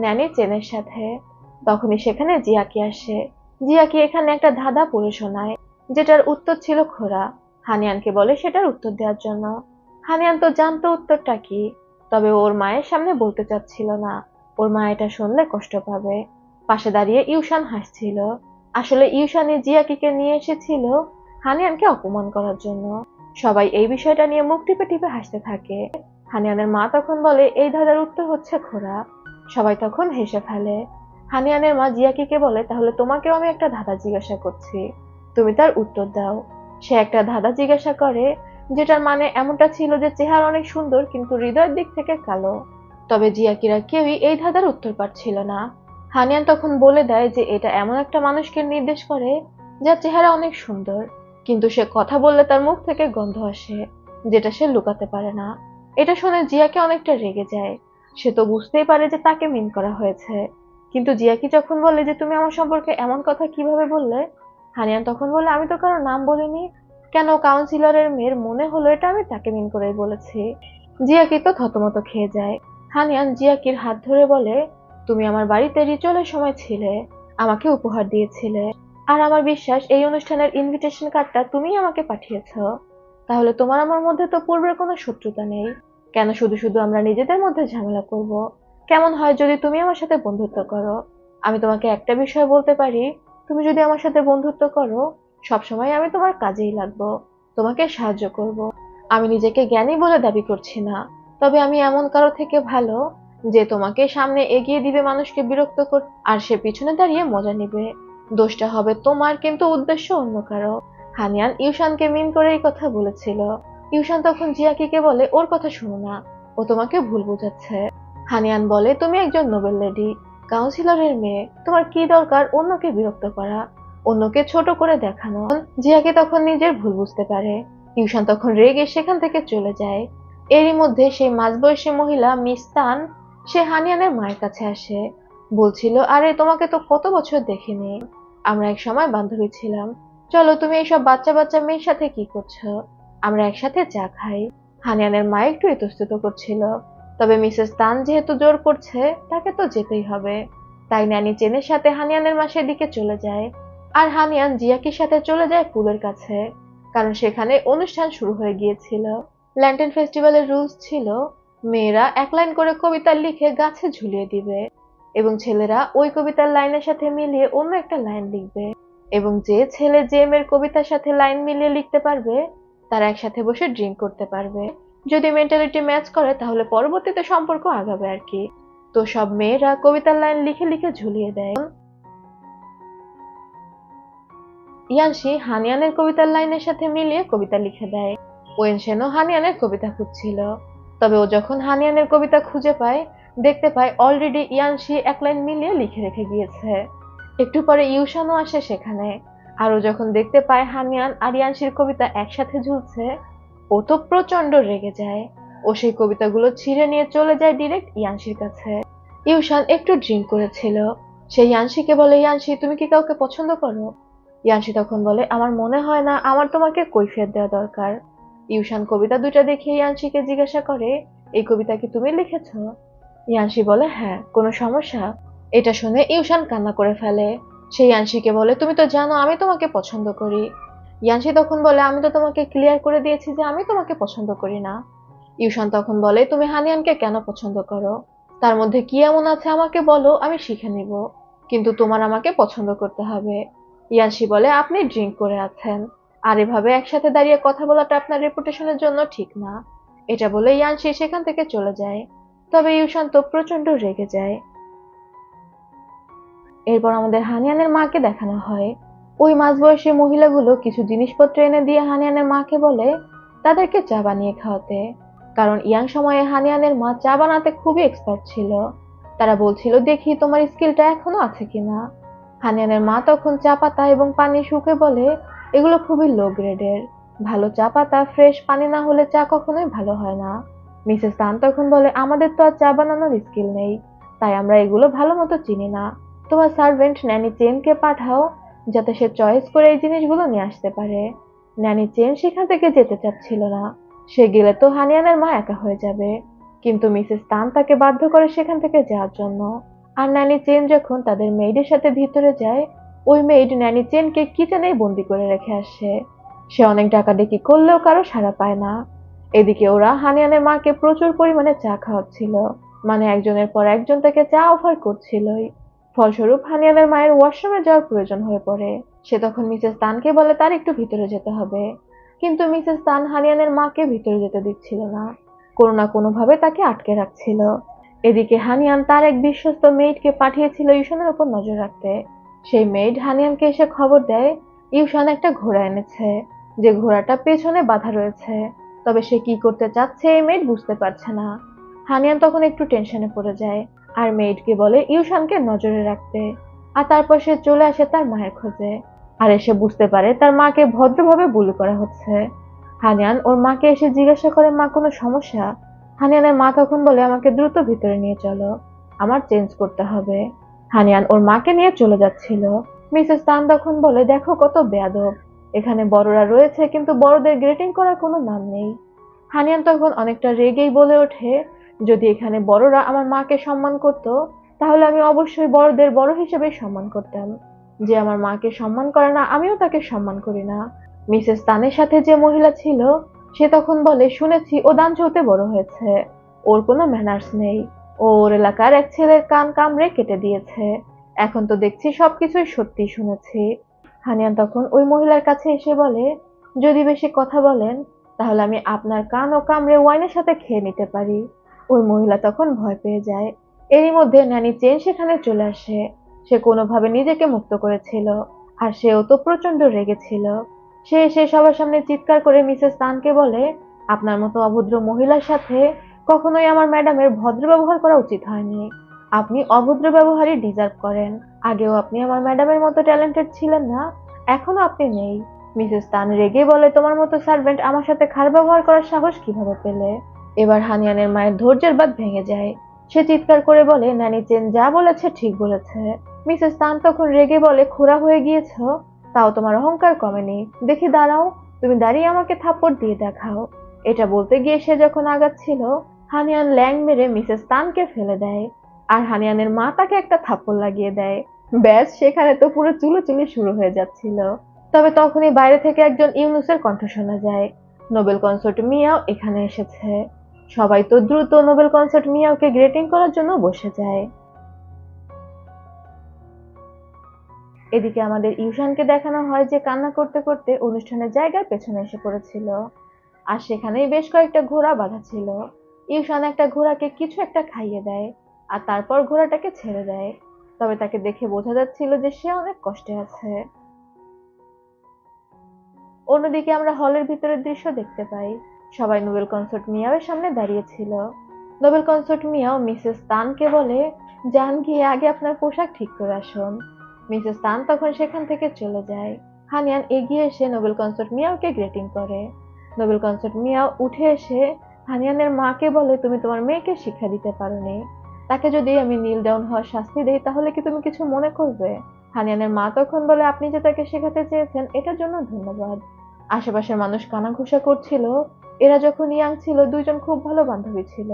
ন্যানি চেনের সাথে। তখনই সেখানে জিয়াকি আসে। জিয়াকি এখানে একটা ধাঁধা পড়ে শোনায়, যেটার উত্তর ছিল খোঁড়া। হানিয়ানকে বলে সেটার উত্তর দেওয়ার জন্য। হানিয়ান তো জানতো উত্তরটা কি, তবে ওর মায়ের সামনে বলতে চাচ্ছিল না, ওর মা এটা শুনলে কষ্ট পাবে। পাশে দাঁড়িয়ে ইউশান হাসছিল। আসলে ইউশানই জিয়াকিকে নিয়ে এসেছিল হানিয়ানকে অপমান করার জন্য। সবাই এই বিষয়টা নিয়ে মুখ টিপে টিপে হাসতে থাকে। হানিয়ানের মা তখন বলে এই ধাঁধার উত্তর হচ্ছে খোঁড়া। সবাই তখন হেসে ফেলে। হানিয়ানের মা জিয়াকিকে বলে, তাহলে তোমাকেও আমি একটা ধাঁধা জিজ্ঞাসা করছি, তুমি তার উত্তর দাও। সে একটা ধাঁধা জিজ্ঞাসা করে যেটার মানে এমনটা ছিল যে চেহারা অনেক সুন্দর কিন্তু হৃদয়ের দিক থেকে কালো। তবে জিয়াকিরা কেউই এই ধাঁধার উত্তর পারছিল না। হানিয়ান তখন বলে দেয় যে এটা এমন একটা মানুষকে নির্দেশ করে যার চেহারা অনেক সুন্দর, কিন্তু সে কথা বললে তার মুখ থেকে গন্ধ আসে, যেটা সে লুকাতে পারে না। এটা শুনে জিয়াকে অনেকটা রেগে যায়। সে তো বুঝতেই পারে যে তাকে মিন করা হয়েছে, কিন্তু জিয়াকি যখন বলে যে তুমি আমার সম্পর্কে এমন কথা কিভাবে বললে, হানিয়ান তখন বলে আমি তো কারো নাম বলিনি। কেন কাউন্সিলরের মেয়ের মনে হলো এটা আমি তাকে মিন করেই বলেছি। জিয়াকি তো থতমত খেয়ে যায়। হানিয়ান জিয়াকির হাত ধরে বলে, তুমি আমার বাড়িতে রিচুয়ালের সময় ছিলে, আমাকে উপহার দিয়েছিলে, আর আমার বিশ্বাস এই অনুষ্ঠানের ইনভিটেশন কার্ডটা তুমিই আমাকে পাঠিয়েছো। তাহলে তোমার আমার মধ্যে তো পূর্বের কোনো শত্রুতা নেই, কেন শুধু শুধু আমরা নিজেদের মধ্যে ঝামেলা করব? কেমন হয় যদি তুমি আমার সাথে বন্ধুত্ব করো? আমি তোমাকে একটা বিষয় বলতে পারি, তুমি যদি আমার সাথে বন্ধুত্ব করো, সবসময় আমি তোমার কাজেই লাগবো, তোমাকে সাহায্য করব। আমি নিজেকে জ্ঞানী বলে দাবি করছি না, তবে আমি এমন কারো থেকে ভালো যে তোমাকে সামনে এগিয়ে দিবে মানুষকে বিরক্ত কর, আর সে পিছনে দাঁড়িয়ে মজা নিবে। দোষটা হবে তোমার, কিন্তু উদ্দেশ্য অন্য কারো। হানিয়ান ইউশানকে মিন করে এই কথা বলেছিল। ইউশান তখন জিয়াকিকে বলে ওর কথা শুনো না, ও তোমাকে ভুল বোঝাচ্ছে। হানিয়ান বলে তুমি একজন নোবেল লেডি, কাউন্সিলরের মেয়ে, তোমার কি দরকার অন্যকে বিরক্ত করা, অন্যকে ছোট করে দেখানো। জিয়াকি তখন নিজের ভুল বুঝতে পারে। ইউশান তখন রেগে সেখান থেকে চলে যায়। এরই মধ্যে সেই মাঝবয়সী মহিলা মিস তান, সে হানিয়ানের মায়ের কাছে আসে। বলছিল, আরে তোমাকে তো কত বছর দেখিনি, আমরা এক সময় বান্ধবী ছিলাম, চলো তুমি এইসব বাচ্চা বাচ্চা মেয়ের সাথে কি করছো, আমরা একসাথে চা খাই। হানিয়ানের মা একটু ইতস্তত করছিল, তবে মিসেস তান যেহেতু জোর করছে তাকে তো যেতেই হবে। তাই ন্যানি চেনের সাথে হানিয়ানের মা সেদিকে চলে যায়, আর হানিয়ান জিয়াকির সাথে চলে যায় পুলের কাছে, কারণ সেখানে অনুষ্ঠান শুরু হয়ে গিয়েছিল। ল্যান্টেন ফেস্টিভ্যালের রুলস ছিল মেয়েরা এক লাইন করে কবিতা লিখে গাছে ঝুলিয়ে দিবে এবং ছেলেরা ওই কবিতার লাইনের সাথে মিলিয়ে অন্য একটা লাইন লিখবে, এবং যে ছেলে যে মেয়ের কবিতার সাথে লাইন মিলিয়ে লিখতে পারবে তারা একসাথে বসে ড্রিঙ্ক করতে পারবে। যদি মেন্টালিটি ম্যাচ করে তাহলে পরবর্তীতে সম্পর্ক আগাবে আর কি। তো সব মেয়েরা কবিতার লাইন লিখে লিখে ঝুলিয়ে দেয়। ইয়ানশি হানিয়ানের কবিতার লাইনের সাথে মিলিয়ে কবিতা লিখে দেয়। ওয়েনশেনও হানিয়ানের কবিতা খুঁজছিল, তবে ও যখন হানিয়ানের কবিতা খুঁজে পায় দেখতে পায় অলরেডি ইয়ানশি এক লাইন মিলিয়ে লিখে রেখে গিয়েছে। একটু পরে ইউশানও আসে সেখানে, আর ও যখন দেখতে পায় হানিয়ান আর ইয়ানশির কবিতা একসাথে ঝুলছে ও তো প্রচন্ড রেগে যায়। ও সেই কবিতাগুলো ছিঁড়ে নিয়ে চলে যায় ডিরেক্ট ইয়ানশির কাছে। ইউশান একটু ড্রিঙ্ক করেছিল। সে ইয়ানশিকে বলে, ইয়ানশি তুমি কি কাউকে পছন্দ করো? ইয়ানশি তখন বলে, আমার মনে হয় না, আমার তোমাকে কৈফিয়ত দেওয়া দরকার। ইউশান কবিতা দুইটা দেখিয়ে ইয়ানশিকে জিজ্ঞাসা করে, এই কবিতা কি তুমি লিখেছো? ইয়ানশি বলে, হ্যাঁ। কোনো সমস্যা? এটা শুনে ইউশান কান্না করে ফেলে। সে ইয়ানশিকে বলে, তুমি তো জানো আমি তোমাকে পছন্দ করি। ইয়ানশি তখন বলে, আমি তো তোমাকে ক্লিয়ার করে দিয়েছি যে আমি তোমাকে পছন্দ করি না। ইউশান তখন বলে, তুমি হানিয়ানকে কেন পছন্দ করো? তার মধ্যে কি এমন আছে আমাকে বলো, আমি শিখে নিব, কিন্তু তোমার আমাকে পছন্দ করতে হবে। ইয়ানশি বলে, আপনি ড্রিঙ্ক করে আছেন, আর এভাবে একসাথে দাঁড়িয়ে কথা বলাটা আপনার রেপুটেশনের জন্য ঠিক না। এটা বলে ইয়ানশি সেখান থেকে চলে যায়। তবে ইউশান তো প্রচন্ড রেগে যায়। এরপর আমাদের হানিয়ানের মাকে দেখানো হয়। ওই মাঝবয়সী মহিলাগুলো কিছু জিনিসপত্র এনে দিয়ে হানিয়ানের মাকে বলে তাদেরকে চা বানিয়ে খাওয়াতে, কারণ ইয়াং সময়ে হানিয়ানের মা চা বানাতে খুবই এক্সপার্ট ছিল। তারা বলছিল, দেখি তোমার স্কিলটা এখনো আছে কিনা। হানিয়ানের মা তখন চা পাতা এবং পানি শুকে বলে, এগুলো খুবই লো গ্রেডের, ভালো চা পাতা ফ্রেশ পানি না হলে চা কখনোই ভালো হয় না। মিসেস তান তখন বলে, আমাদের তো আর চা বানানোর স্কিল নেই, তাই আমরা এগুলো ভালো মতো চিনি না। তোমার সার্ভেন্ট ন্যানি চেনকে পাঠাও যাতে সে চয়েস করে এই জিনিসগুলো নিয়ে আসতে পারে। ন্যানি চেন সেখান থেকে যেতে চাচ্ছিল না, সে গেলে তো হানিয়ানের মা একা হয়ে যাবে, কিন্তু মিসেস তান তাকে বাধ্য করে সেখান থেকে যাওয়ার জন্য। আর ন্যানি চেন যখন তাদের মেইডের সাথে ভিতরে যায়, ওই মেইড ন্যানি চেনকে কিচেনে বন্দি করে রেখে আসে। সে অনেক ডাকাডাকি করলেও কারো সাড়া পায় না। এদিকে ওরা হানিয়ানের মাকে প্রচুর পরিমাণে চা খাওয়াচ্ছিল, মানে একজনের পর একজন তাকে চা অফার করছিলই। ফলস্বরূপ হানিয়ানের মায়ের ওয়াশরুমে যাওয়ার প্রয়োজন হয়ে পড়ে। সে তখন মিসেস তানকে বলে তার একটু ভিতরে যেতে হবে, কিন্তু মিসেস তান হানিয়ানের মাকে ভিতরে যেতে দিচ্ছিল না, কোনো না কোনো ভাবে তাকে আটকে রাখছিল। এদিকে হানিয়ান তার এক বিশ্বস্ত মেইডকে পাঠিয়েছিল ইউশানের উপর নজর রাখতে। সেই মেইড হানিয়ানকে এসে খবর দেয় ইউশান একটা ঘোড়া এনেছে, যে ঘোড়াটা পেছনে বাঁধা রয়েছে, তবে সে কি করতে চাচ্ছে এই মেইড বুঝতে পারছে না। হানিয়ান তখন একটু টেনশনে পড়ে যায় আর মেইডকে বলে ইউশানকে নজরে রাখতে। আর তারপর সে চলে আসে তার মায়ের খোঁজে, আর এসে বুঝতে পারে তার মাকে ভদ্রভাবে বুলি করা হচ্ছে। হানিয়ান ওর মাকে এসে জিজ্ঞাসা করে, মা কোনো সমস্যা? হানিয়ানের মা তখন বলে, আমাকে দ্রুত ভিতরে নিয়ে চলো, আমার চেঞ্জ করতে হবে। হানিয়ান ওর মাকে নিয়ে চলে যাচ্ছিল। মিসেস তান তখন বলে, দেখো কত বেয়াদব, এখানে বড়রা রয়েছে কিন্তু বড়দের গ্রেটিং করার কোনো নাম নেই। হানিয়ান তখন অনেকটা রেগেই বলে ওঠে, যদি এখানে বড়রা আমার মাকে সম্মান করত তাহলে আমি অবশ্যই বড়দের বড় হিসেবে সম্মান করতাম। যে আমার মাকে সম্মান করে না আমিও তাকে সম্মান করি না। মিসেস তানের সাথে যে মহিলা ছিল সে তখন বলে, শুনেছি ও দানচৌতে বড় হয়েছে, ওর কোনো ম্যানার্স নেই, ও ওর এলাকার এক ছেলের কান কামড়ে কেটে দিয়েছে, এখন তো দেখছি সবকিছুই সত্যি শুনেছি। হানিয়ান তখন ওই মহিলার কাছে এসে বলে, যদি বেশি কথা বলেন তাহলে আমি আপনার কান ও কামড়ে ওয়াইনের সাথে খেয়ে নিতে পারি। ওই মহিলা তখন ভয় পেয়ে যায়। এরই মধ্যে ন্যানি চেন সেখানে চলে আসে। সে কোনোভাবে নিজেকে মুক্ত করেছিল, আর সেও তো প্রচন্ড রেগেছিল। সে এসে সবার সামনে চিৎকার করে মিসেস তানকে বলে, আপনার মতো অভদ্র মহিলার সাথে কখনোই আমার ম্যাডামের ভদ্র ব্যবহার করা উচিত হয়নি। আপনি অভদ্র ব্যবহারই ডিজার্ভ করেন। আগেও আপনি আমার ম্যাডামের মতো ট্যালেন্টেড ছিলেন না, এখনো আপনি নেই। মিসেস তান রেগে বলে, তোমার মতো সার্ভেন্ট আমার সাথে খারাপ ব্যবহার করার সাহস কিভাবে পেলে? এবার হানিয়ানের মায়ের ধৈর্যের বাঁধ ভেঙে যায়। সে চিৎকার করে বলে, ন্যানি চেন যা বলেছে ঠিক বলেছে। মিসেস তান তখন রেগে বলে, খোঁড়া হয়ে গিয়েছ, তাও তোমার অহংকার কমেনি, দেখি দাঁড়াও, তুমি দাঁড়িয়ে আমাকে থাপ্পড় দিয়ে দেখাও। এটা বলতে গিয়ে সে যখন আগাচ্ছিল হানিয়ান ল্যাং মেরে মিসেস তানকে ফেলে দেয়, আর হানিয়ানের মা তাকে একটা থাপ্পড় লাগিয়ে দেয়। ব্যাস, সেখানে তো পুরো চুলোচুলি শুরু হয়ে যাচ্ছিল। তবে তখনই বাইরে থেকে একজন ইউনুসের কণ্ঠ শোনা যায়, নোবেল কনসোর্ট মিয়াও এখানে এসেছে। সবাই তো দ্রুত নোবেল কনসার্ট মিয়াওকে গ্রেটিং করার জন্য বসে যায়। এদিকে আমাদের ইউশানকে দেখানো হয় যে কান্না করতে করতে অনুষ্ঠানের জায়গার পেছনে এসে পড়েছিল, আর সেখানেই বেশ কয়েকটা ঘোড়া বাঁধা ছিল। ইউশান একটা ঘোড়াকে কিছু একটা খাইয়ে দেয়, আর তারপর ঘোড়াটাকে ছেড়ে দেয়। তবে তাকে দেখে বোঝা যাচ্ছিল যে সে অনেক কষ্টে আছে। অন্যদিকে আমরা হলের ভিতরের দৃশ্য দেখতে পাই। সবাই নোবেল কনসার্ট মিয়াওয়ের সামনে দাঁড়িয়েছিল। নোবেল কনসার্ট মিয়াও মিসেস তানকে বলে, যান গিয়ে আগে আপনার পোশাক ঠিক করে আসুন। মিসেস তান তখন সেখান থেকে চলে যায়। হানিয়ান এগিয়ে এসে নোবেল কনসার্ট মিয়াওকে গ্রেটিং করে। নোবেল কনসার্ট মিয়াও উঠে এসে হানিয়ানের মাকে বলে, তুমি তোমার মেয়েকে শিক্ষা দিতে পারোনি, তাকে যদি আমি নীল ডাউন হওয়ার শাস্তি দেই তাহলে কি তুমি কিছু মনে করবে? হানিয়ানের মা তখন বলে, আপনি যে তাকে শেখাতে চেয়েছেন এটার জন্য ধন্যবাদ। আশেপাশের মানুষ কানাঘুষা করছিল। এরা যখন ইয়াং ছিল দুইজন খুব ভালো বান্ধবী ছিল,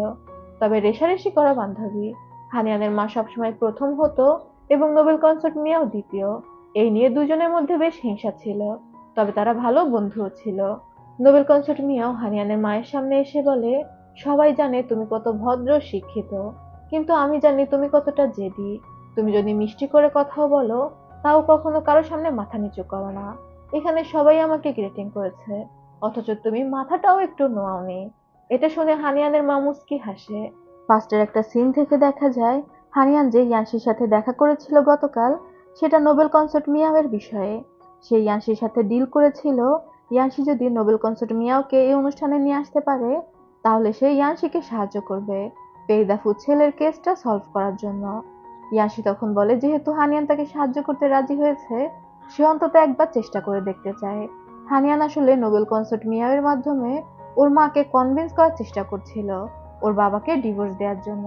তবে রেষারেষি করা বান্ধবী। হানিয়ানের মা সবসময় প্রথম হতো এবং নোবেল কনসার্ট মিয়াও দ্বিতীয়। এই নিয়ে দুজনের মধ্যে বেশ হিংসা ছিল, তবে তারা ভালো বন্ধুও ছিল। নোবেল কনসার্ট মিয়াও হানিয়ানের মায়ের সামনে এসে বলে, সবাই জানে তুমি কত ভদ্র শিক্ষিত, কিন্তু আমি জানি তুমি কতটা জেদি। তুমি যদি মিষ্টি করে কথাও বলো, তাও কখনো কারোর সামনে মাথা নিচু করো না। এখানে সবাই আমাকে গ্রেটিং করেছে, অথচ তুমি মাথাটাও একটু নোয়াওনি। এটা শুনে হানিয়ানের মা মুচকি হাসে। ফার্স্টের একটা সিন থেকে দেখা যায় হানিয়ান যে ইয়ানশির সাথে দেখা করেছিল গতকাল, সেটা নোবেল কনসার্ট মিয়াওয়ের বিষয়ে। সে ইয়ানশির সাথে ডিল করেছিল, ইয়ানশি যদি নোবেল কনসার্ট মিয়াওকে এই অনুষ্ঠানে নিয়ে আসতে পারে তাহলে সে ইয়ানশিকে সাহায্য করবে পেইদাফু ছেলের কেসটা সলভ করার জন্য। ইয়ানশি তখন বলে, যেহেতু হানিয়ান তাকে সাহায্য করতে রাজি হয়েছে, সে অন্তত একবার চেষ্টা করে দেখতে চায়। হানিয়ান আসলে নোবেল কনসার্ট মিয়াওয়ের মাধ্যমে ওর মাকে কনভিন্স করার চেষ্টা করছিল ওর বাবাকে ডিভোর্স দেওয়ার জন্য।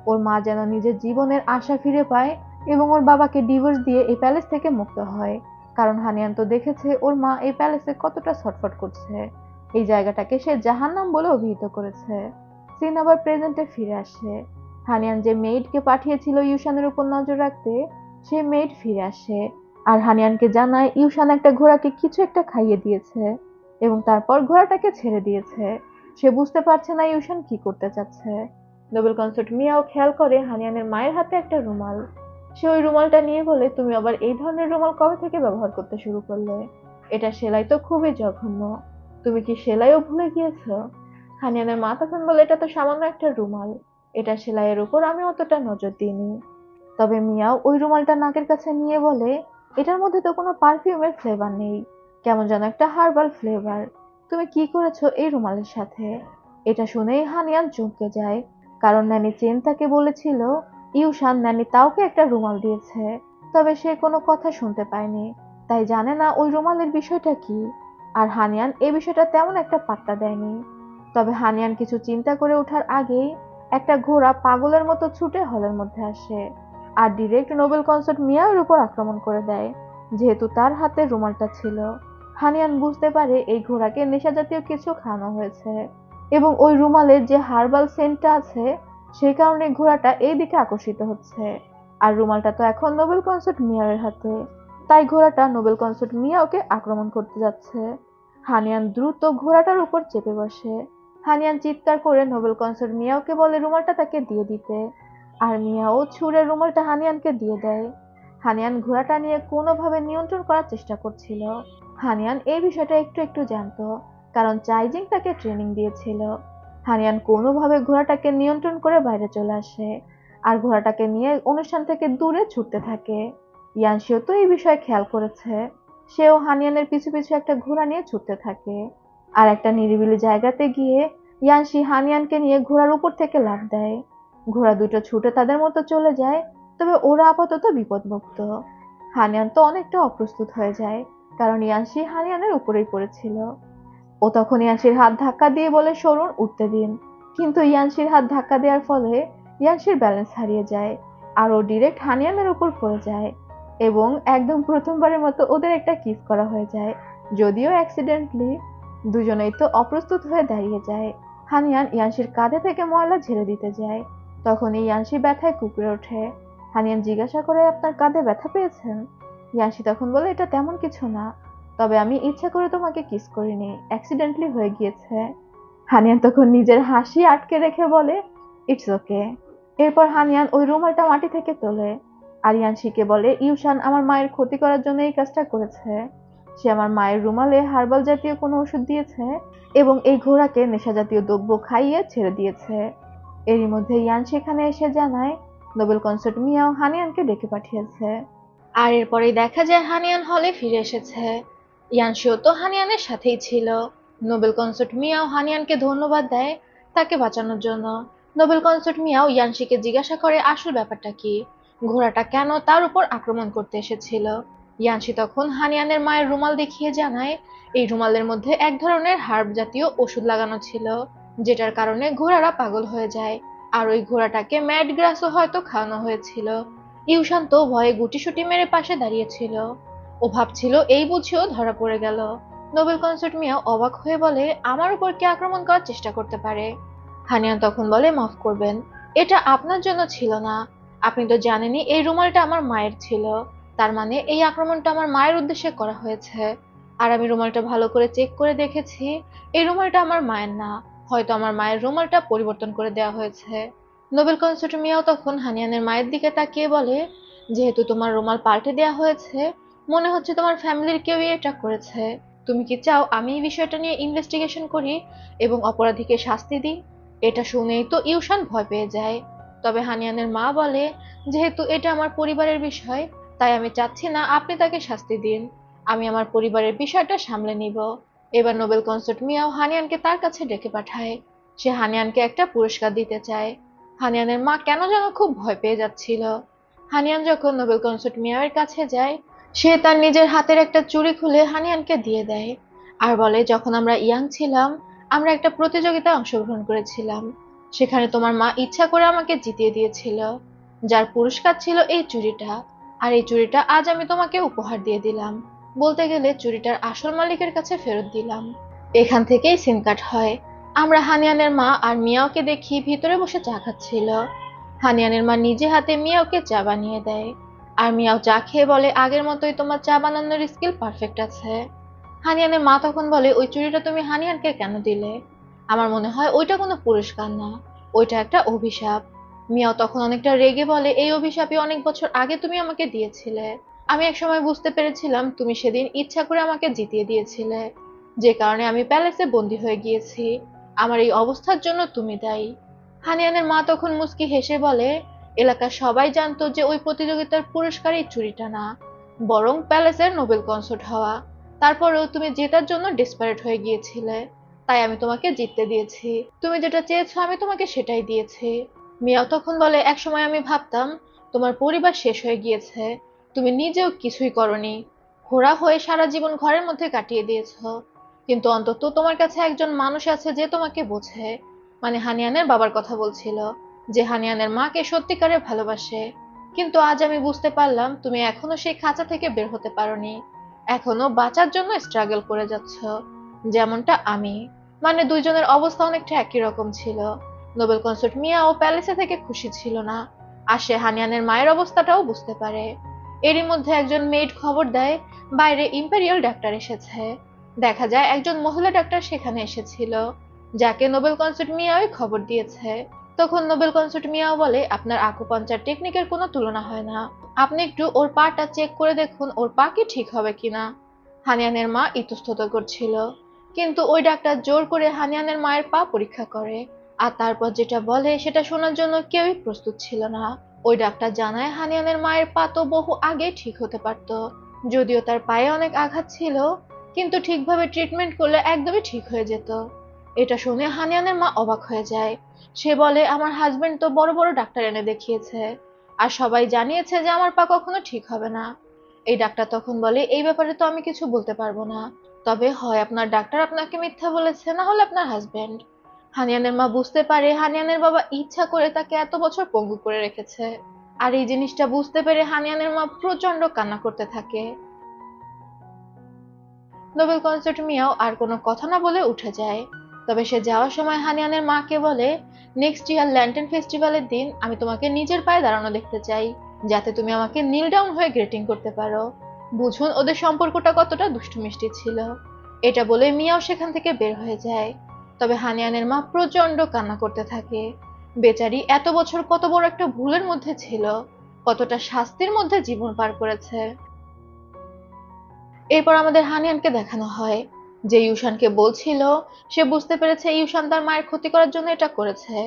ওর মা যেন নিজের জীবনের আশা ফিরে পায় এবং ওর বাবাকে ডিভোর্স দিয়ে এই প্যালেস থেকে মুক্ত হয়। কারণ হানিয়ান তো দেখেছে ওর মা এই প্যালেসে কতটা ছটফট করছে। এই জায়গাটাকে সে জাহান্নাম বলে অভিহিত করেছে। সিন আবার প্রেজেন্টে ফিরে আসে। হানিয়ান যে মেইডকে পাঠিয়েছিল ইউশানের উপর নজর রাখতে, সে মেইড ফিরে আসে আর হানিয়ানকে জানায় ইউশান একটা ঘোড়াকে কিছু একটা খাইয়ে দিয়েছে এবং তারপর ঘোড়াটাকে ছেড়ে দিয়েছে। সে বুঝতে পারছে না ইউশান কি করতে চাচ্ছে। নোবেল কনসার্ট মিয়াও খেয়াল করে হানিয়ানের মায়ের হাতে একটা রুমাল। সে ওই রুমালটা নিয়ে বলে, তুমি আবার এই ধরনের রুমাল কবে থেকে ব্যবহার করতে শুরু করলে? এটা সেলাই তো খুবই জঘন্য, তুমি কি সেলাইও ভুলে গিয়েছো? হানিয়ানের মা তখন বলে, এটা তো সামান্য একটা রুমাল, এটা সেলাইয়ের উপর আমি অতটা নজর দিইনি। তবে মিয়াও ওই রুমালটা নাকের কাছে নিয়ে বলে, এটার মধ্যে তো কোনো পারফিউমের ফ্লেভার নেই, কেমন যেন একটা হার্বাল ফ্লেভার। তুমি কি করেছো এই রুমালের সাথে? এটা শুনেই হানিয়ান চমকে যায়, কারণ ন্যানি চেন তাকে বলেছিল ইউশান ন্যানি তাওকে একটা রুমাল দিয়েছে, তবে সে কোনো কথা শুনতে পায়নি, তাই জানে না ওই রুমালের বিষয়টা কি। আর হানিয়ান এই বিষয়টা তেমন একটা পাত্তা দেয়নি। তবে হানিয়ান কিছু চিন্তা করে ওঠার আগেই একটা ঘোড়া পাগলের মতো ছুটে হলের মধ্যে আসে আর ডিরেক্ট নোবেল কনসার্ট মিয়ার উপর আক্রমণ করে দেয়, যেহেতু তার হাতে রুমালটা ছিল। হানিয়ান বুঝতে পারে এই ঘোড়াকে নেশা জাতীয় কিছু খাওয়ানো হয়েছে এবং ওই রুমালের যে হার্বাল সেন্টটা আছে সেই কারণে ঘোড়াটা এই দিকে আকর্ষিত হচ্ছে। আর রুমালটা তো এখন নোবেল কনসার্ট মিয়ারের হাতে, তাই ঘোড়াটা নোবেল কনসার্ট মিয়াওকে আক্রমণ করতে যাচ্ছে। হানিয়ান দ্রুত ঘোড়াটার উপর চেপে বসে। হানিয়ান চিৎকার করে নোবেল কনসার্ট মিয়াওকে বলে রুমালটা তাকে দিয়ে দিতে, আর মিয়াও ছুঁড়ে রুমালটা হানিয়ানকে দিয়ে দেয়। হানিয়ান ঘোড়াটা নিয়ে কোনোভাবে নিয়ন্ত্রণ করার চেষ্টা করছিল। হানিয়ান এই বিষয়টা একটু একটু জানতো, কারণ চাইজিং তাকে ট্রেনিং দিয়েছিল। হানিয়ান কোনোভাবে ঘোড়াটাকে নিয়ন্ত্রণ করে বাইরে চলে আসে আর ঘোড়াটাকে নিয়ে অনুষ্ঠান থেকে দূরে ছুটতে থাকে। ইয়ানশিও তো এই বিষয়ে খেয়াল করেছে, সেও হানিয়ানের পিছু পিছু একটা ঘোড়া নিয়ে ছুটতে থাকে। আর একটা নিরিবিলি জায়গাতে গিয়ে ইয়ানশি হানিয়ানকে নিয়ে ঘোড়ার উপর থেকে লাফ দেয়। ঘোড়া দুটো ছুটে তাদের মতো চলে যায়, তবে ওরা আপাতত বিপদমুক্ত। হানিয়ান তো অনেকটা অপ্রস্তুত হয়ে যায়, কারণ ইয়ানশি হানিয়ানের উপরেই পড়েছিল। ও তখন ইয়ানশির হাত ধাক্কা দিয়ে বলে, সরুন, উঠতে দিন। কিন্তু ইয়ানশির হাত ধাক্কা দেওয়ার ফলে ইয়ানশির ব্যালেন্স হারিয়ে যায় আর ও ডিরেক্ট হানিয়ানের উপর পড়ে যায় এবং একদম প্রথমবারের মতো ওদের একটা কিস করা হয়ে যায়, যদিও অ্যাক্সিডেন্টলি। দুজনেই তো অপ্রস্তুত হয়ে দাঁড়িয়ে যায়। হানিয়ান ইয়ানশির কাঁধে থেকে ময়লা ঝেড়ে দিতে যায়, তখনই ইয়ানশি ব্যথায় কুঁকড়ে ওঠে। হানিয়ান জিজ্ঞাসা করে, আপনার কাঁধে ব্যথা পেয়েছেন? ইয়ানশি তখন বলে, এটা তেমন কিছু না, তবে আমি ইচ্ছা করে তোমাকে কিস করিনি, অ্যাক্সিডেন্টলি হয়ে গিয়েছে। হানিয়ান তখন নিজের হাসি আটকে রেখে বলে, ইটস ওকে। এরপর হানিয়ান ওই রুমালটা মাটি থেকে তোলে আর ইয়ানশিকে বলে, ইউশান আমার মায়ের ক্ষতি করার জন্য এই কাজটা করেছে। সে আমার মায়ের রুমালে হার্বাল জাতীয় কোনো ওষুধ দিয়েছে এবং এই ঘোড়াকে নেশা জাতীয় দ্রব্য খাইয়ে ছেড়ে দিয়েছে। এরই মধ্যে ইয়ান সেখানে এসে জানায় নোবেল কনসার্ট মিয়াও হানিয়ানকে ডেকে পাঠিয়েছে। আর এরপরেই দেখা যায় হানিয়ান হলে ফিরে এসেছে। ইয়ানশিও তো হানিয়ানের সাথেই ছিল। নোবেল কনসার্ট মিয়াও হানিয়ানকে ধন্যবাদ দেয় তাকে বাঁচানোর জন্য। নোবেল কনসার্ট মিয়াও ইয়ানশিকে জিজ্ঞাসা করে আসল ব্যাপারটা কি, ঘোড়াটা কেন তার উপর আক্রমণ করতে এসেছিল। ইয়ানশি তখন হানিয়ানের মায়ের রুমাল দেখিয়ে জানায় এই রুমালের মধ্যে এক ধরনের হার্ব জাতীয় ওষুধ লাগানো ছিল, যেটার কারণে ঘোড়ারা পাগল হয়ে যায়। আর ওই ঘোড়াটাকে ম্যাড গ্রাসও হয়তো খাওয়ানো হয়েছিল। ইউশান তো ভয়ে গুটিসুটি মেরে পাশে দাঁড়িয়েছিল। ও ভাবছিল এই বুঝিও ধরা পড়ে গেল। নোবেল কনসার্ট মিয়াও অবাক হয়ে বলে, আমার উপর কে আক্রমণ করার চেষ্টা করতে পারে। হানিয়ান তখন বলে, মাফ করবেন, এটা আপনার জন্য ছিল না। আপনি তো জানেনই এই রুমালটা আমার মায়ের ছিল। তার মানে এই আক্রমণটা আমার মায়ের উদ্দেশ্যে করা হয়েছে। আর আমি রুমালটা ভালো করে চেক করে দেখেছি, এই রুমালটা আমার মায়ের না, হয়তো আমার মায়ের রুমালটা পরিবর্তন করে দেওয়া হয়েছে। নোবেল কনসার্ট মিয়াও তখন হানিয়ানের মায়ের দিকে তাকিয়ে বলে, যেহেতু তোমার রুমাল পাল্টে দেওয়া হয়েছে, মনে হচ্ছে তোমার ফ্যামিলির কেউই এটা করেছে। তুমি কি চাও আমি এই বিষয়টা নিয়ে ইনভেস্টিগেশন করি এবং অপরাধীকে শাস্তি দিই? এটা শুনেই তো ইউশান ভয় পেয়ে যায়। তবে হানিয়ানের মা বলে, যেহেতু এটা আমার পরিবারের বিষয়, তাই আমি চাচ্ছি না আপনি তাকে শাস্তি দিন। আমি আমার পরিবারের বিষয়টা সামলে নিব। এবার নোবেল কনসার্ট মিয়াও হানিয়ানকে তার কাছে ডেকে পাঠায়। সে হানিয়ানকে একটা পুরস্কার দিতে চায়। হানিয়ানের মা কেন যেন খুব ভয় পেয়ে যাচ্ছিল। হানিয়ান যখন নোবেল কনসার্ট মিয়াওয়ের কাছে যায়, সে তার নিজের হাতের একটা চুড়ি খুলে হানিয়ানকে দিয়ে দেয় আর বলে, যখন আমরা ইয়াং ছিলাম আমরা একটা প্রতিযোগিতায় অংশগ্রহণ করেছিলাম। সেখানে তোমার মা ইচ্ছা করে আমাকে জিতিয়ে দিয়েছিল, যার পুরস্কার ছিল এই চুড়িটা। আর এই চুড়িটা আজ আমি তোমাকে উপহার দিয়ে দিলাম, বলতে গেলে চুড়িটার আসল মালিকের কাছে ফেরত দিলাম। এখান থেকেই সিন কাট হয়। আমরা হানিয়ানের মা আর মিয়াওকে দেখি ভিতরে বসে চা খাচ্ছিল। হানিয়ানের মা নিজে হাতে মিয়াওকে চা বানিয়ে দেয় আর মিয়াও চা খেয়ে বলে, আগের মতোই তোমার চা বানানোর স্কিল পারফেক্ট আছে। হানিয়ানের মা তখন বলে, ওই চুড়িটা তুমি হানিয়ানকে কেন দিলে? আমার মনে হয় ওইটা কোনো পুরস্কার না, ওইটা একটা অভিশাপ। মিয়াও তখন অনেকটা রেগে বলে, এই অভিশাপই অনেক বছর আগে তুমি আমাকে দিয়েছিলে। আমি একসময় বুঝতে পেরেছিলাম তুমি সেদিন ইচ্ছা করে আমাকে জিতিয়ে দিয়েছিলে, যে কারণে আমি প্যালেসে বন্দী হয়ে গিয়েছি। আমার এই অবস্থার জন্য তুমি দায়ী। হানিয়ানের মা তখন মুচকি হেসে বলে, এলাকার সবাই জানতো যে ওই প্রতিযোগিতার পুরস্কার এই চুড়িটা না, বরং প্যালেসের নোবেল কনসার্ট হওয়া। তারপরেও তুমি জেতার জন্য ডেসপারেট হয়ে গিয়েছিলে, তাই আমি তোমাকে জিততে দিয়েছি। তুমি যেটা চেয়েছো আমি তোমাকে সেটাই দিয়েছি। মিয়াও তখন বলে, একসময় আমি ভাবতাম তোমার পরিবার শেষ হয়ে গিয়েছে, তুমি নিজেও কিছুই করনি, ঘোড়া হয়ে সারা জীবন ঘরের মধ্যে কাটিয়ে দিয়েছো, কিন্তু অন্তত তোমার কাছে একজন মানুষ আছে যে তোমাকে বোঝে। মানে হানিয়ানের বাবার কথা বলছিল, যে হানিয়ানের মাকে সত্যিকারে ভালোবাসে। কিন্তু আজ আমি বুঝতে পারলাম তুমি এখনো সেই খাঁচা থেকে বের হতে পারোনি, এখনো বাঁচার জন্য স্ট্রাগল করে যাচ্ছ, যেমনটা আমি। মানে দুইজনের অবস্থা অনেকটা একই রকম ছিল। নোবেল কনসার্ট মিয়া ও প্যালেসে থেকে খুশি ছিল না, আর সে হানিয়ানের মায়ের অবস্থাটাও বুঝতে পারে। এরই মধ্যে একজন মেইড খবর দেয় বাইরে ইম্পেরিয়াল ডাক্তার এসেছে। দেখা যায় একজন মহিলা ডাক্তার সেখানে এসেছিল, যাকে নোবেল কনসার্ট মিয়াও খবর দিয়েছে। তখন নোবেল কনসার্ট মিয়াও বলে, আপনার আকুপাঞ্চার টেকনিকের কোনো তুলনা হয় না, আপনি একটু ওর পাটা চেক করে দেখুন ওর পা কি ঠিক হবে কিনা। হানিয়ানের মা ইতস্তত করছিল, কিন্তু ওই ডাক্তার জোর করে হানিয়ানের মায়ের পা পরীক্ষা করে, আর তারপর যেটা বলে সেটা শোনার জন্য কেউই প্রস্তুত ছিল না। ওই ডাক্তার জানায় হানিয়ানের মায়ের পা তো বহু আগে ঠিক হতে পারত, যদিও তার পায়ে অনেক আঘাত ছিল, কিন্তু ঠিকভাবে ট্রিটমেন্ট করলে একদমই ঠিক হয়ে যেত। এটা শুনে হানিয়ানের মা অবাক হয়ে যায়। সে বলে, আমার হাজবেন্ড তো বড় বড় ডাক্তার এনে দেখিয়েছে, আর সবাই জানিয়েছে যে আমার পা কখনো ঠিক হবে না। এই ডাক্তার তখন বলে, এই ব্যাপারে তো আমি কিছু বলতে পারবো না, তবে হয় আপনার ডাক্তার আপনাকে মিথ্যা বলেছে, না হলে আপনার হাজবেন্ড। হানিয়ানের মা বুঝতে পারে হানিয়ানের বাবা ইচ্ছা করে তাকে এত বছর পঙ্গু করে রেখেছে, আর এই জিনিসটা বুঝতে পেরে হানিয়ানের মা প্রচন্ড কান্না করতে থাকে। নোবেল কনসার্ট মিয়াও আর কোনো কথা না বলে উঠে যায়। তবে সে যাওয়ার সময় হানিয়ানের মাকে বলে, নেক্সট ইয়ার ল্যান্টেন ফেস্টিভ্যালের দিন আমি তোমাকে নিজের পায়ে দাঁড়ানো দেখতে চাই, যাতে তুমি আমাকে নীল ডাউন হয়ে গ্রেটিং করতে পারো। বুঝুন ওদের সম্পর্কটা কতটা দুষ্টু মিষ্টি ছিল। এটা বলে মিয়াও সেখান থেকে বের হয়ে যায়। তবে হানিয়ানের মা প্রচন্ড কান্না করতে থাকে। বেচারি এত বছর কত বড় একটা ভুলের মধ্যে ছিল, কতটা শাস্তির মধ্যে জীবন পার করেছে। এরপর আমাদের হানিয়ানকে দেখানো হয়, যে ইউশানকে বলছিল সে বুঝতে পেরেছে ইউশান তার মায়ের ক্ষতি করার জন্য এটা করেছে,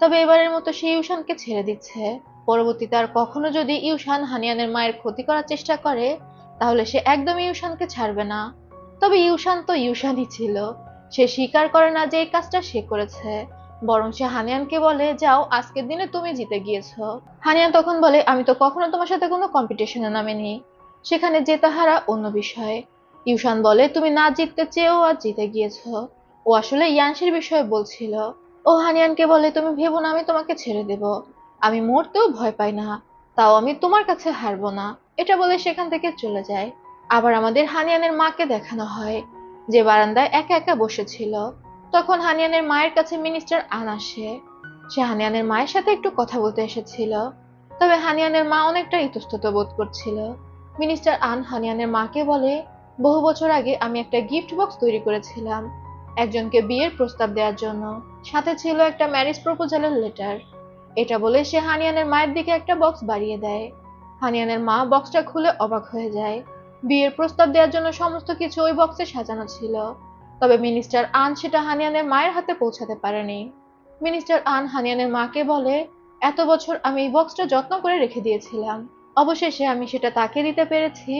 তবে এবারের মতো সে ইউশানকে ছেড়ে দিচ্ছে। পরবর্তীতে আর কখনো যদি ইউশান হানিয়ানের মায়ের ক্ষতি করার চেষ্টা করে, তাহলে সে একদমই ইউশানকে ছাড়বে না। তবে ইউশান তো ইউশানই ছিল, সে স্বীকার করে না যে এই কাজটা সে করেছে, বরং সে হানিয়ানকে বলে, যাও, আজকের দিনে তুমি জিতে গিয়েছো। হানিয়ান তখন বলে, আমি তো কখনো তোমার সাথে কোনো কম্পিটিশনে নামিনি, সেখানে জেতা হারা অন্য বিষয়। ইউশান বলে, তুমি না জিততে চেয়েও আজ জিতে গিয়েছো। ও আসলে ইয়ানশির বিষয়ে বলছিল। ও হানিয়ানকে বলে, তুমি ভেবো না আমি তোমাকে ছেড়ে দেব, আমি মরতেও ভয় পাই না, তাও আমি তোমার কাছে হারবো না। এটা বলে সেখান থেকে চলে যায়। আবার আমাদের হানিয়ানের মাকে দেখানো হয়, যে বারান্দায় একা একা বসেছিল। তখন হানিয়ানের মায়ের কাছে মিনিস্টার আন আসে। সে হানিয়ানের মায়ের সাথে একটু কথা বলতে এসেছিল, তবে হানিয়ানের মা অনেকটা ইতস্তত বোধ করছিল। মিনিস্টার আন হানিয়ানের মাকে বলে, বহু বছর আগে আমি একটা গিফট বক্স তৈরি করেছিলাম একজনকে বিয়ের প্রস্তাব দেওয়ার জন্য, সাথে ছিল একটা ম্যারেজ প্রপোজালের লেটার। এটা বলে সে হানিয়ানের মায়ের দিকে একটা বক্স বাড়িয়ে দেয়। হানিয়ানের মা বক্সটা খুলে অবাক হয়ে যায়। বিয়ের প্রস্তাব দেওয়ার জন্য সমস্ত কিছু ওই বক্সে সাজানো ছিল, তবে মিনিস্টার আন সেটা হানিয়ানের মায়ের হাতে পৌঁছাতে পারেনি। মিনিস্টার আন হানিয়ানের মাকে বলে, এত বছর আমি এই বক্সটা যত্ন করে রেখে দিয়েছিলাম, অবশেষে আমি সেটা তাকে দিতে পেরেছি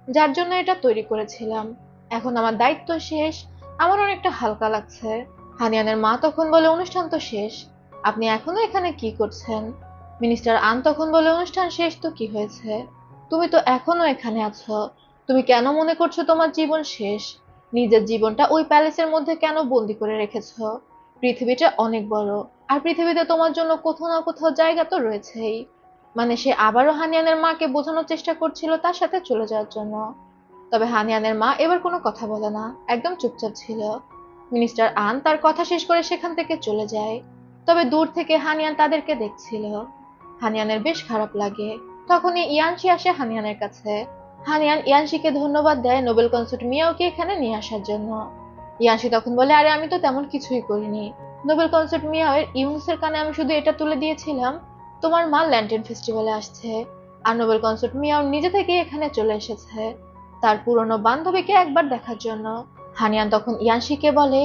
যার জন্য এটা তৈরি করেছিলাম। এখন আমার দায়িত্ব শেষ, আমার অনেকটা হালকা লাগছে। হানিয়ানের মা তখন বলে, অনুষ্ঠান তো শেষ, আপনি এখনো এখানে কি করছেন? মিনিস্টার আন তখন বলে, অনুষ্ঠান শেষ তো কি হয়েছে, তুমি তো এখনো এখানে আছো, তুমি কেন মনে করছো তোমার জীবন শেষ? নিজের জীবনটা ওই প্যালেসের মধ্যে কেন বন্দি করে রেখেছো? পৃথিবীটা অনেক বড়, আর পৃথিবীতে তোমার জন্য কোথাও না কোথাও জায়গা তো রয়েছেই। মানে সে আবারও হানিয়ানের মাকে বোঝানোর চেষ্টা করছিল তার সাথে চলে যাওয়ার জন্য। তবে হানিয়ানের মা এবার কোনো কথা বলে না, একদম চুপচাপ ছিল। মিনিস্টার আন তার কথা শেষ করে সেখান থেকে চলে যায়। তবে দূর থেকে হানিয়ান তাদেরকে দেখছিল। হানিয়ানের বেশ খারাপ লাগে। তখনই ইয়ানশি আসে হানিয়ানের কাছে। হানিয়ান ইয়ানশিকে ধন্যবাদ দেয় নোবেল কনসার্ট মিয়াওকে এখানে নিয়ে আসার জন্য। ইয়ানশি তখন বলে, আরে আমি তো তেমন কিছুই করিনি, নোবেল কনসার্ট মিয়াওয়ের ইউনুসের কানে আমি শুধু এটা তুলে দিয়েছিলাম তোমার মা ল্যান্টেন ফেস্টিভ্যালে আসছে, আর নোবেল কনসার্ট মিয়াও নিজে থেকে এখানে চলে এসেছে তার পুরনো বান্ধবীকে একবার দেখার জন্য। হানিয়ান তখন ইয়ানশিকে বলে,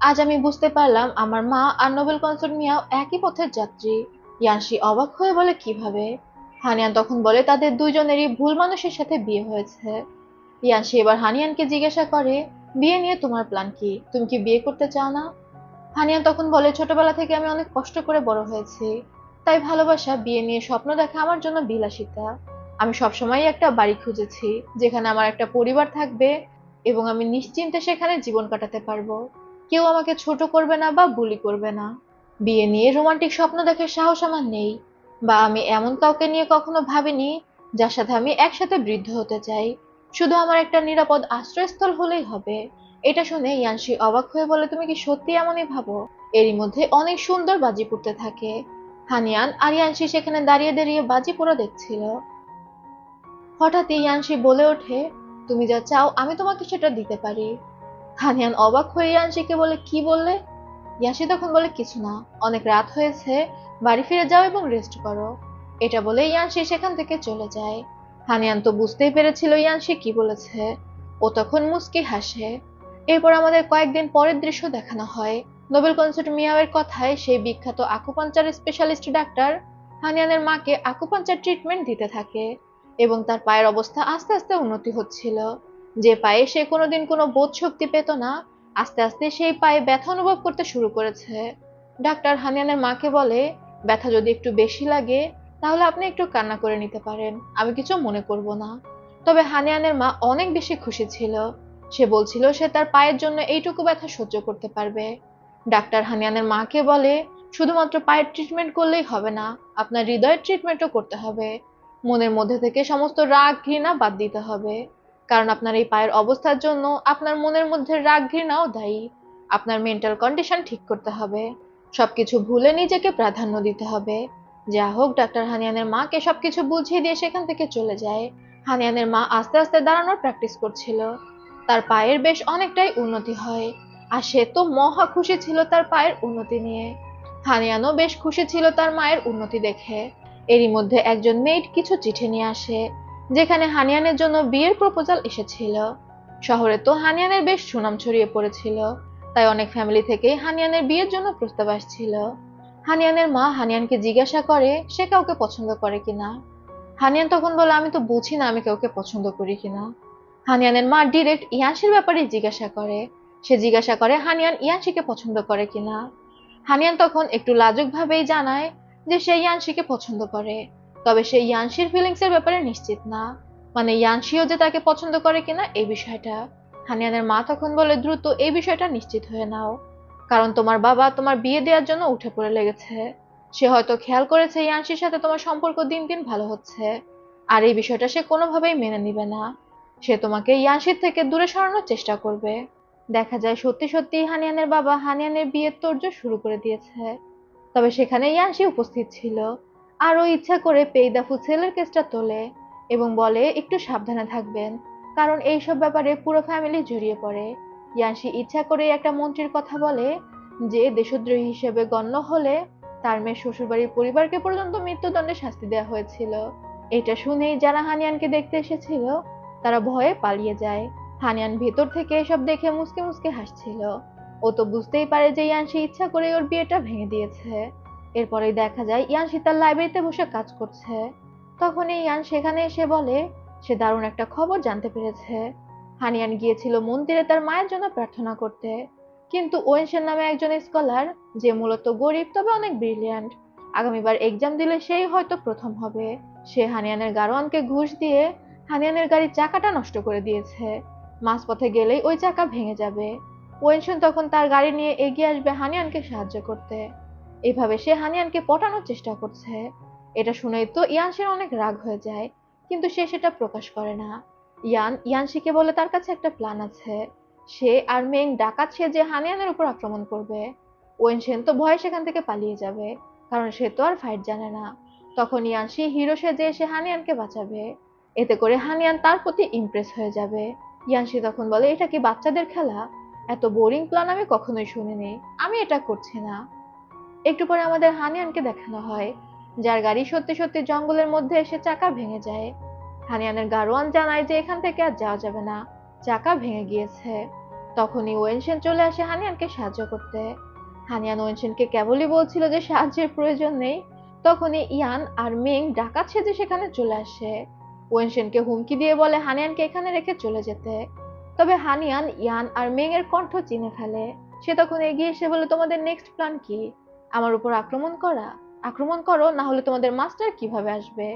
আজ আমি বুঝতে পারলাম আমার মা আর নোবেল কনসার্ট মিয়াও একই পথের যাত্রী। ইয়ানশি অবাক হয়ে বলে, কিভাবে? হানিয়ান তখন বলে, তাদের দুইজনেরই ভুল মানুষের সাথে বিয়ে হয়েছে। ইয়ানশি এবার হানিয়ানকে জিজ্ঞাসা করে, বিয়ে নিয়ে তোমার প্ল্যান কি, তুমি কি বিয়ে করতে চাও না? হানিয়ান তখন বলে, ছোটবেলা থেকে আমি অনেক কষ্ট করে বড় হয়েছি, তাই ভালোবাসা, বিয়ে নিয়ে স্বপ্ন দেখা আমার জন্য বিলাসিতা। আমি সবসময় একটা বাড়ি খুঁজেছি যেখানে আমার একটা পরিবার থাকবে এবং আমি নিশ্চিন্তে সেখানে জীবন কাটাতে পারবো, কেউ আমাকে ছোট করবে না বা বুলি করবে না। বিয়ে নিয়ে রোমান্টিক স্বপ্ন দেখার সাহস আমার নেই, বা আমি এমন কাউকে নিয়ে কখনো ভাবিনি যার সাথে আমি একসাথে বৃদ্ধ হতে চাই। শুধু আমার একটা নিরাপদ আশ্রয়স্থল হলেই হবে। এটা শুনে ইয়ানশি অবাক হয়ে বলে, তুমি কি সত্যি এমনই ভাবো? এরই মধ্যে অনেক সুন্দর বাজি পড়তে থাকে। হানিয়ান আর ইয়ানশি সেখানে দাঁড়িয়ে দাঁড়িয়ে বাজি পোড়া দেখছিল। হঠাৎই ইয়ানশি বলে ওঠে, তুমি যা চাও আমি তোমাকে সেটা দিতে পারি। হানিয়ান অবাক হয়ে ইয়ানশিকে বলে, কি বললে? ইয়ানশি তখন বলে, কিছু না, অনেক রাত হয়েছে, বাড়ি ফিরে যাও এবং রেস্ট করো। এটা বলে ইয়ানশি সেখান থেকে চলে যায়। হানিয়ান তো বুঝতেই পেরেছিল ইয়ানশি কি বলেছে। ও তখন মুচকি হাসে। এরপর আমাদের কয়েকদিন পরের দৃশ্য দেখানো হয়। নোবেল কনসার্ট মিয়াওয়ের কথায় সেই বিখ্যাত আকুপাঞ্চার স্পেশালিস্ট ডাক্তার হানিয়ানের মাকে আকুপাঞ্চার ট্রিটমেন্ট দিতে থাকে এবং তার পায়ের অবস্থা আস্তে আস্তে উন্নতি হচ্ছিল। যে পায়ে সে কোনোদিন কোনো বোধ শক্তি পেত না, আস্তে আস্তে সেই পায়ে ব্যথা অনুভব করতে শুরু করেছে। ডাক্তার হানিয়ানের মাকে বলে, ব্যথা যদি একটু বেশি লাগে তাহলে আপনি একটু কান্না করে নিতে পারেন, আমি কিছু মনে করব না। তবে হানিয়ানের মা অনেক বেশি খুশি ছিল। সে বলছিল সে তার পায়ের জন্য এইটুকু ব্যথা সহ্য করতে পারবে। ডাক্তার হানিয়ানের মাকে বলে, শুধুমাত্র পায়ের ট্রিটমেন্ট করলেই হবে না, আপনার হৃদয়ের ট্রিটমেন্টও করতে হবে। মনের মধ্যে থেকে সমস্ত রাগ ঘৃণা বাদ দিতে হবে, কারণ আপনার এই পায়ের অবস্থার জন্য আপনার মনের মধ্যে রাগ ঘৃণাও দায়ী। আপনার মেন্টাল কন্ডিশন ঠিক করতে হবে, সবকিছু ভুলে নিজেকে প্রাধান্য দিতে হবে। যা হোক, ডাক্তার হানিয়ানের মাকে সবকিছু বুঝিয়ে দিয়ে সেখান থেকে চলে যায়। হানিয়ানের মা আস্তে আস্তে দাঁড়ানোর প্র্যাকটিস করছিল। তার পায়ের বেশ অনেকটাই উন্নতি হয়। আর সে তো মহা খুশি ছিল তার পায়ের উন্নতি নিয়ে। হানিয়ানও বেশ খুশি ছিল তার মায়ের উন্নতি দেখে। এরই মধ্যে একজন মেয়েড কিছু চিঠি নিয়ে আসে, যেখানে হানিয়ানের জন্য বিয়ের প্রপোজাল এসেছিল। শহরে তো হানিয়ানের বেশ সুনাম ছড়িয়ে পড়েছিল, তাই অনেক ফ্যামিলি থেকেই হানিয়ানের বিয়ের জন্য প্রস্তাব আসছিল। হানিয়ানের মা হানিয়ানকে জিজ্ঞাসা করে সে কাউকে পছন্দ করে কিনা। হানিয়ান তখন বলে আমি তো বুঝি না আমি কাউকে পছন্দ করি কিনা। হানিয়ানের মা ডিরেক্ট ইয়ানশির ব্যাপারে জিজ্ঞাসা করে। সে জিজ্ঞাসা করে হানিয়ান ইয়ানশিকে পছন্দ করে কিনা। হানিয়ান তখন একটু লাজুক ভাবেই জানায় যে সে ইয়ানশিকে পছন্দ করে, তবে সে ইয়ানশির ফিলিংস এর ব্যাপারে নিশ্চিত না, মানে ইয়ানশিও যে তাকে পছন্দ করে কিনা এই বিষয়টা। হানিয়ানের মা তখন বলে দ্রুত এই বিষয়টা নিশ্চিত হয়ে নাও, কারণ তোমার বাবা তোমার বিয়ে দেওয়ার জন্য উঠে পড়ে লেগেছে। সে হয়তো খেয়াল করেছে ইয়ানশির সাথে তোমার সম্পর্ক দিন দিন ভালো হচ্ছে, আর এই বিষয়টা সে কোনোভাবেই মেনে নিবে না। সে তোমাকে ইয়ানশির থেকে দূরে সরানোর চেষ্টা করবে। দেখা যায় সত্যি সত্যি হানিয়ানের বাবা হানিয়ানের বিয়ের তোড়জোড় শুরু করে দিয়েছে। তবে সেখানে ইয়ানশি উপস্থিত ছিল, আর ও ইচ্ছা করে পেইদাফু ছেলের কেসটা তোলে এবং বলে একটু সাবধানে থাকবেন, কারণ এইসব ব্যাপারে পুরো ফ্যামিলি জড়িয়ে পড়ে। ইয়ানশি ইচ্ছা করে একটা মন্ত্রীর কথা বলে যে দেশদ্রোহী হিসেবে গণ্য হলে তার মেয়ে শ্বশুরবাড়ির পরিবারকে পর্যন্ত মৃত্যুদণ্ডে শাস্তি দেওয়া হয়েছিল। এটা শুনেই যারা হানিয়ানকে দেখতে এসেছিল তারা ভয়ে পালিয়ে যায়। হানিয়ান ভেতর থেকে এসব দেখে মুসকে মুসকে হাসছিল। ও তো বুঝতেই পারে যে ইয়ানশি ইচ্ছা করে ওর বিয়েটা ভেঙে দিয়েছে। এরপরেই দেখা যায় ইয়ানশি তার লাইব্রেরিতে বসে কাজ করছে। তখনই ইয়ান সেখানে এসে বলে সে দারুণ একটা খবর জানতে পেরেছে। হানিয়ান গিয়েছিল মন্দিরে তার মায়ের জন্য প্রার্থনা করতে, কিন্তু ওয়েনশেন নামে একজন স্কলার, যে মূলত গরিব তবে অনেক ব্রিলিয়ান্ট, আগামীবার এক্সাম দিলে সেই হয়তো প্রথম হবে, সে হানিয়ানের গাড়োয়ানকে ঘুষ দিয়ে হানিয়ানের গাড়ির চাকাটা নষ্ট করে দিয়েছে। মাঝপথে গেলেই ওই চাকা ভেঙে যাবে। ওয়েনশেন তখন তার গাড়ি নিয়ে এগিয়ে আসবে হানিয়ানকে সাহায্য করতে। এভাবে সে হানিয়ানকে পটানোর চেষ্টা করছে। এটা শুনেই তো ইয়ানশির অনেক রাগ হয়ে যায়, কিন্তু সে সেটা প্রকাশ করে না। ইয়ানশিকে বলে তার কাছে একটা প্ল্যান আছে। সে আর মেং ডাকাত সেজে হানিয়ানের উপর আক্রমণ করবে। ওয়েনশেন তো ভয়ে সেখান থেকে পালিয়ে যাবে, কারণ সে তো আর ফাইট জানে না। তখন ইয়ানশি হিরো সেজে এসে হানিয়ানকে বাঁচাবে। এতে করে হানিয়ান তার প্রতি ইমপ্রেস হয়ে যাবে। ইয়ানশি তখন বলে এটা কি বাচ্চাদের খেলা? এত বোরিং প্ল্যান আমি কখনোই শুনিনি, আমি এটা করছি না। একটু পরে আমাদের হানিয়ানকে দেখানো হয়, যার গাড়ি সত্যি সত্যি জঙ্গলের মধ্যে এসে চাকা ভেঙে যায়। হানিয়ানের গাড়োয়ান জানায় যে এখান থেকে আর যাওয়া যাবে না, চাকা ভেঙে গিয়েছে। তখনই ওয়েনশেন চলে আসে হানিয়ানকে সাহায্য করতে। হানিয়ান ওয়েনশেনকে কেবলই বলছিল যে সাহায্যের প্রয়োজন নেই, তখনই ইয়ান আর মিং ডাকাত সেজে সেখানে চলে আসে। ওয়েনশেনকে হুমকি দিয়ে বলে হানিয়ানকে এখানে রেখে চলে যেতে। তবে হানিয়ান ইয়ান আর মিং এর কণ্ঠ চিনে ফেলে। সে তখন এগিয়ে এসে বলে তোমাদের নেক্সট প্ল্যান কি? আমার উপর আক্রমণ করা? আক্রমণ করো, না হলে তোমাদের মাস্টার কিভাবে আসবে?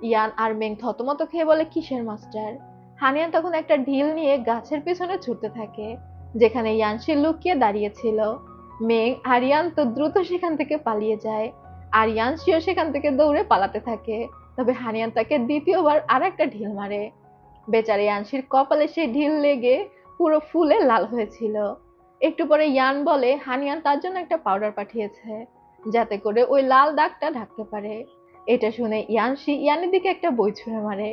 ইয়ান আর মেং থতমত খেয়ে বলে কিসের মাস্টার? হানিয়ান তখন একটা ঢিল নিয়ে গাছের পিছনে ছুটতে থাকে, যেখানে ইয়ানশি লুকিয়ে দাঁড়িয়েছিল। মেং আর ইয়ান তো দ্রুত সেখান থেকে পালিয়ে যায়, আর ইয়ানশিও সেখান থেকে দৌড়ে পালাতে থাকে। তবে হানিয়ান তাকে দ্বিতীয়বার আর একটা ঢিল মারে। বেচারা ইয়ানশির কপালে সেই ঢিল লেগে পুরো ফুলে লাল হয়েছিল। একটু পরে ইয়ান বলে হানিয়ান তার জন্য একটা পাউডার পাঠিয়েছে, যাতে করে ওই লাল দাগটা ঢাকতে পারে। এটা শুনে ইয়ানশি ইয়ানের দিকে একটা বই ছুঁড়ে মারে।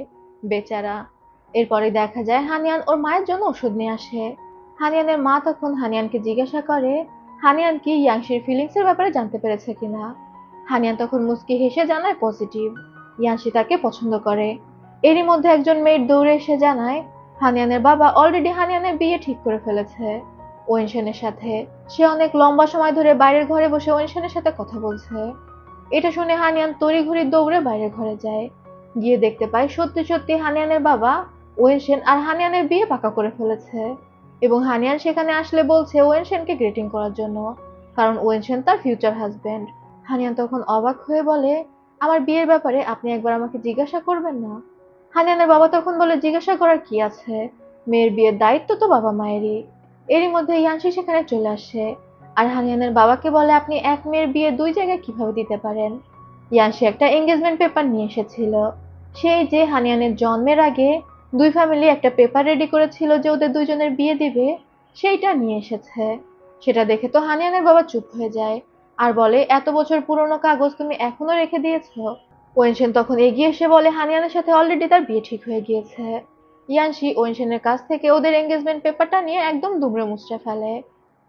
বেচারা। এরপরে দেখা যায় হানিয়ান ওর মায়ের জন্য ওষুধ নিয়ে আসে। হানিয়ানের মা তখন হানিয়ানকে জিজ্ঞাসা করে হানিয়ান কি ইয়ানশির ফিলিংস এর ব্যাপারে জানতে পেরেছে কিনা। হানিয়ান তখন মুচকি হেসে জানায় পজিটিভ, ইয়ানশি তাকে পছন্দ করে। এরই মধ্যে একজন মেয়ের দৌড়ে এসে জানায় হানিয়ানের বাবা অলরেডি হানিয়ানের বিয়ে ঠিক করে ফেলেছে ওয়েনশেনের সাথে। সে অনেক লম্বা সময় ধরে বাইরের ঘরে বসে ওয়েনশেনের সাথে কথা বলছে। এটা শুনে হানিয়ান তড়িঘড়ি দৌড়ে বাইরের ঘরে যায়। গিয়ে দেখতে পায় সত্যি সত্যি হানিয়ানের বাবা ওয়েনশেন আর হানিয়ানের বিয়ে পাকা করে ফেলেছে, এবং হানিয়ান সেখানে আসলে বলছে ওয়েনশেনকে গ্রিটিং করার জন্য, কারণ ওয়েনশেন তার ফিউচার হাজবেন্ড। হানিয়ান তখন অবাক হয়ে বলে আমার বিয়ের ব্যাপারে আপনি একবার আমাকে জিজ্ঞাসা করবেন না? হানিয়ানের বাবা তখন বলে জিজ্ঞাসা করার কি আছে, মেয়ের বিয়ের দায়িত্ব তো বাবা মায়েরই। এরই মধ্যে ইয়ানশি সেখানে চলে আসে, আর হানিয়ানের বাবাকে বলে আপনি এক মেয়ের বিয়ে দুই জায়গায় কিভাবে দিতে পারেন? ইয়ানশি একটা এঙ্গেজমেন্ট পেপার নিয়ে এসেছিল, সেই যে হানিয়ানের জন্মের আগে দুই ফ্যামিলি একটা পেপার রেডি করেছিল যে ওদের দুইজনের বিয়ে দিবে, সেইটা নিয়ে এসেছে। সেটা দেখে তো হানিয়ানের বাবা চুপ হয়ে যায়, আর বলে এত বছর পুরনো কাগজ তুমি এখনো রেখে দিয়েছো? ওয়েনশেন তখন এগিয়ে এসে বলে হানিয়ানের সাথে অলরেডি তার বিয়ে ঠিক হয়ে গিয়েছে। ইয়ানশি ওয়েনশেনের কাছ থেকে ওদের এঙ্গেজমেন্ট পেপারটা নিয়ে একদম দুমড়ে মুচড়ে ফেলে।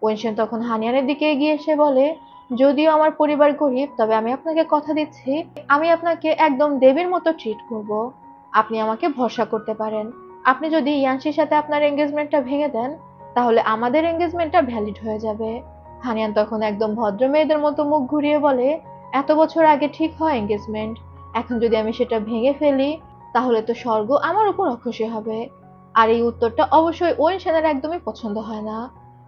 ওয়েনশেন তখন হানিয়ানের দিকে এগিয়ে এসে বলে, যদিও আমার পরিবার গরিব, তবে আমি আপনাকে কথা দিচ্ছি আমি আপনাকে একদম দেবীর মতো ট্রিট করব। আপনি আমাকে ভরসা করতে পারেন। আপনি যদি ইয়ানশির সাথে আপনার এঙ্গেজমেন্টটা ভেঙে দেন, তাহলে আমাদের এঙ্গেজমেন্টটা ভ্যালিড হয়ে যাবে। হানিয়ান তখন একদম ভদ্র মেয়েদের মতো মুখ ঘুরিয়ে বলে, এত বছর আগে ঠিক হয় এঙ্গেজমেন্ট, এখন যদি আমি সেটা ভেঙে ফেলি তাহলে তো স্বর্গ আমার উপর অখুশি হবে। আর এই উত্তরটা অবশ্যই ওয়েনশেনের একদমই পছন্দ হয় না।